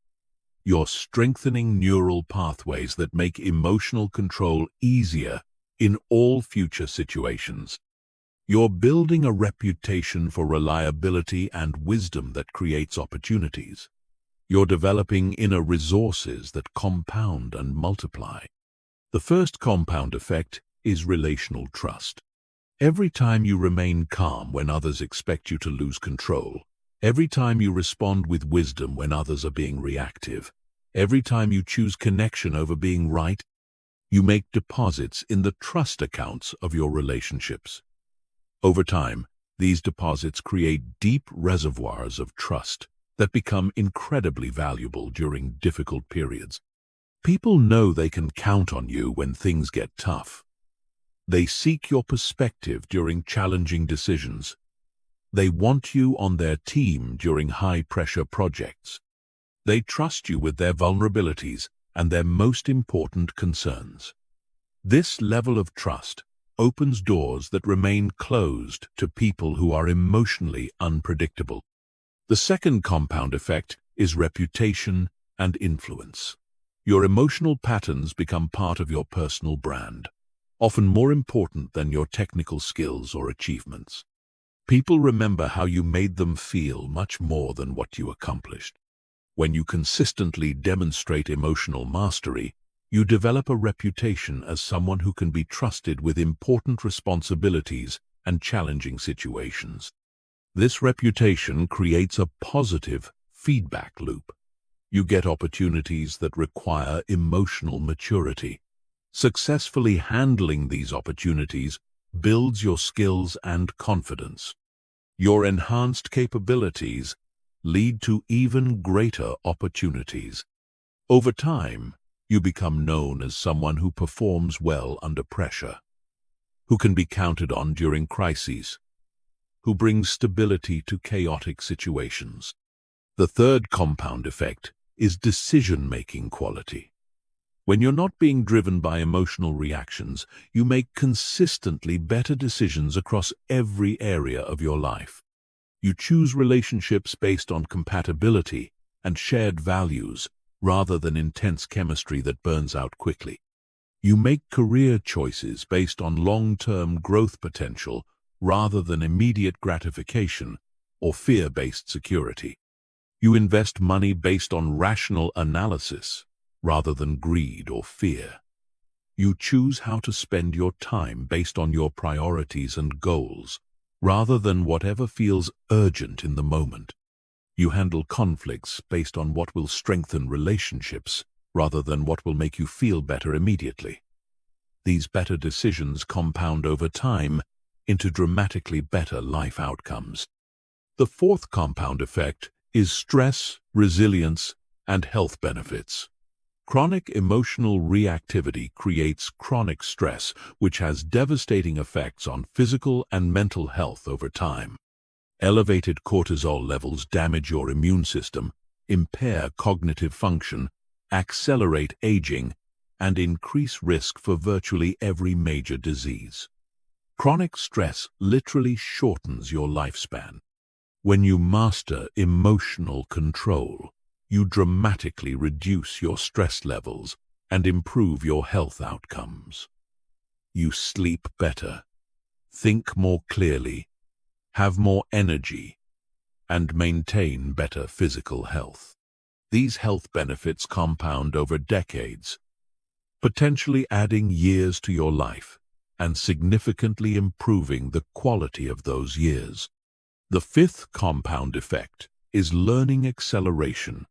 You're strengthening neural pathways that make emotional control easier in all future situations. You're building a reputation for reliability and wisdom that creates opportunities. You're developing inner resources that compound and multiply. The first compound effect is relational trust. Every time you remain calm when others expect you to lose control, every time you respond with wisdom when others are being reactive, every time you choose connection over being right, You make deposits in the trust accounts of your relationships. Over time, these deposits create deep reservoirs of trust that become incredibly valuable during difficult periods. People know they can count on you when things get tough. They seek your perspective during challenging decisions. They want you on their team during high-pressure projects. They trust you with their vulnerabilities and their most important concerns. This level of trust opens doors that remain closed to people who are emotionally unpredictable. The second compound effect is reputation and influence. Your emotional patterns become part of your personal brand, often more important than your technical skills or achievements. People remember how you made them feel much more than what you accomplished. When you consistently demonstrate emotional mastery, you develop a reputation as someone who can be trusted with important responsibilities and challenging situations. This reputation creates a positive feedback loop. You get opportunities that require emotional maturity. Successfully handling these opportunities builds your skills and confidence. Your enhanced capabilities lead to even greater opportunities. Over time, you become known as someone who performs well under pressure, who can be counted on during crises, who brings stability to chaotic situations. The third compound effect is decision-making quality. When you're not being driven by emotional reactions, you make consistently better decisions across every area of your life. You choose relationships based on compatibility and shared values rather than intense chemistry that burns out quickly. You make career choices based on long-term growth potential rather than immediate gratification or fear-based security. You invest money based on rational analysis rather than greed or fear. You choose how to spend your time based on your priorities and goals, rather than whatever feels urgent in the moment. You handle conflicts based on what will strengthen relationships, rather than what will make you feel better immediately. These better decisions compound over time into dramatically better life outcomes. The fourth compound effect is stress, resilience, and health benefits. Chronic emotional reactivity creates chronic stress, which has devastating effects on physical and mental health over time. Elevated cortisol levels damage your immune system, impair cognitive function, accelerate aging, and increase risk for virtually every major disease. Chronic stress literally shortens your lifespan. When you master emotional control, you dramatically reduce your stress levels and improve your health outcomes. You sleep better, think more clearly, have more energy, and maintain better physical health. These health benefits compound over decades, potentially adding years to your life and significantly improving the quality of those years. The fifth compound effect is learning acceleration.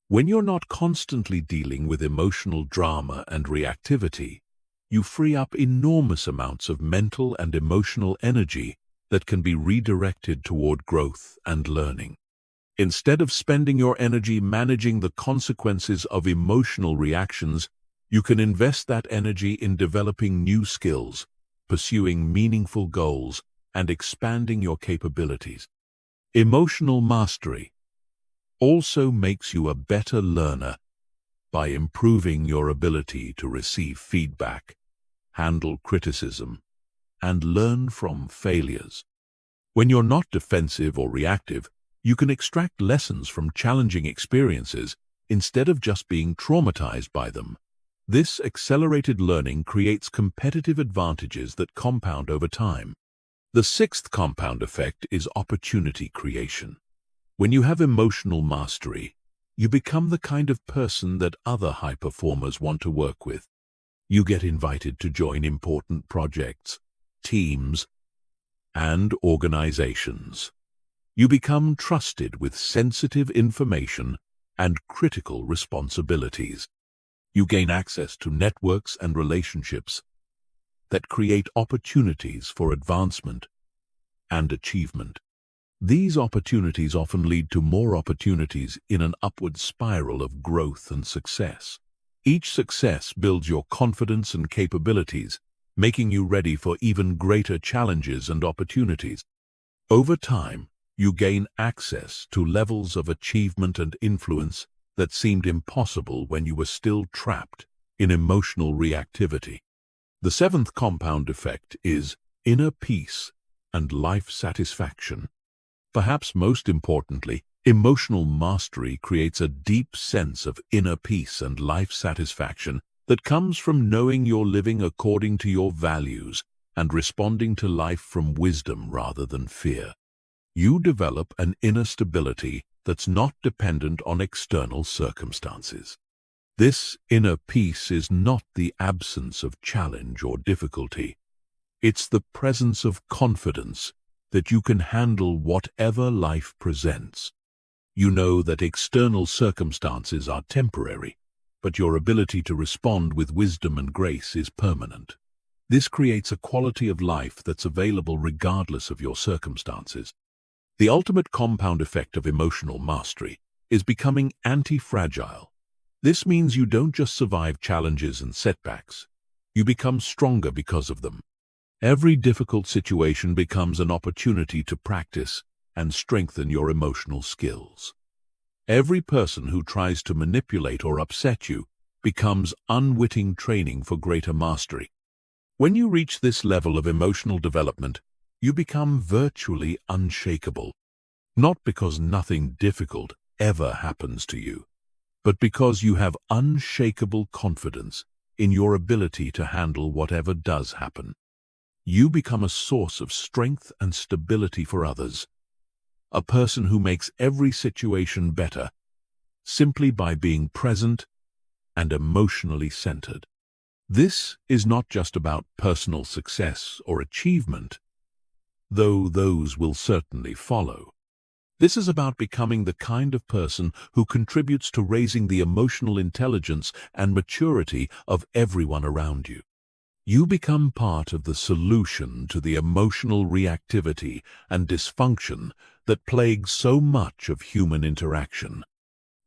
When you're not constantly dealing with emotional drama and reactivity, you free up enormous amounts of mental and emotional energy that can be redirected toward growth and learning. Instead of spending your energy managing the consequences of emotional reactions, you can invest that energy in developing new skills, pursuing meaningful goals, and expanding your capabilities. Emotional mastery also makes you a better learner by improving your ability to receive feedback, handle criticism, and learn from failures. When you're not defensive or reactive, you can extract lessons from challenging experiences instead of just being traumatized by them. This accelerated learning creates competitive advantages that compound over time. The sixth compound effect is opportunity creation. When you have emotional mastery, you become the kind of person that other high performers want to work with. You get invited to join important projects, teams, and organizations. You become trusted with sensitive information and critical responsibilities. You gain access to networks and relationships that create opportunities for advancement and achievement. These opportunities often lead to more opportunities in an upward spiral of growth and success. Each success builds your confidence and capabilities, making you ready for even greater challenges and opportunities. Over time, you gain access to levels of achievement and influence that seemed impossible when you were still trapped in emotional reactivity. The seventh compound effect is inner peace and life satisfaction. Perhaps most importantly, emotional mastery creates a deep sense of inner peace and life satisfaction that comes from knowing you're living according to your values and responding to life from wisdom rather than fear. You develop an inner stability that's not dependent on external circumstances. This inner peace is not the absence of challenge or difficulty. It's the presence of confidence that you can handle whatever life presents. You know that external circumstances are temporary, but your ability to respond with wisdom and grace is permanent. This creates a quality of life that's available regardless of your circumstances. The ultimate compound effect of emotional mastery is becoming anti-fragile. This means you don't just survive challenges and setbacks. You become stronger because of them. Every difficult situation becomes an opportunity to practice and strengthen your emotional skills. Every person who tries to manipulate or upset you becomes unwitting training for greater mastery. When you reach this level of emotional development, you become virtually unshakable, not because nothing difficult ever happens to you, but because you have unshakable confidence in your ability to handle whatever does happen. You become a source of strength and stability for others, a person who makes every situation better simply by being present and emotionally centered. This is not just about personal success or achievement, though those will certainly follow. This is about becoming the kind of person who contributes to raising the emotional intelligence and maturity of everyone around you. You become part of the solution to the emotional reactivity and dysfunction that plagues so much of human interaction.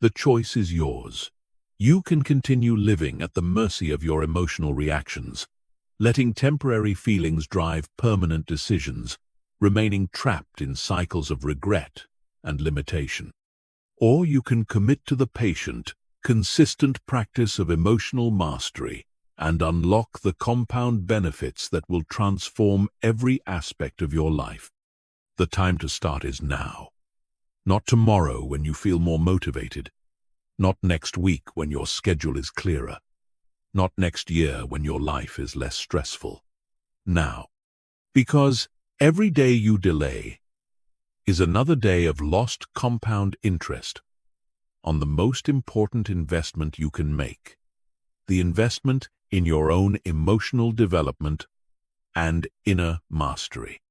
The choice is yours. You can continue living at the mercy of your emotional reactions, letting temporary feelings drive permanent decisions, remaining trapped in cycles of regret and limitation. Or you can commit to the patient, consistent practice of emotional mastery and unlock the compound benefits that will transform every aspect of your life. The time to start is now. Not tomorrow when you feel more motivated. Not next week when your schedule is clearer. Not next year when your life is less stressful. Now. Because every day you delay is another day of lost compound interest on the most important investment you can make. The investment in your own emotional development and inner mastery.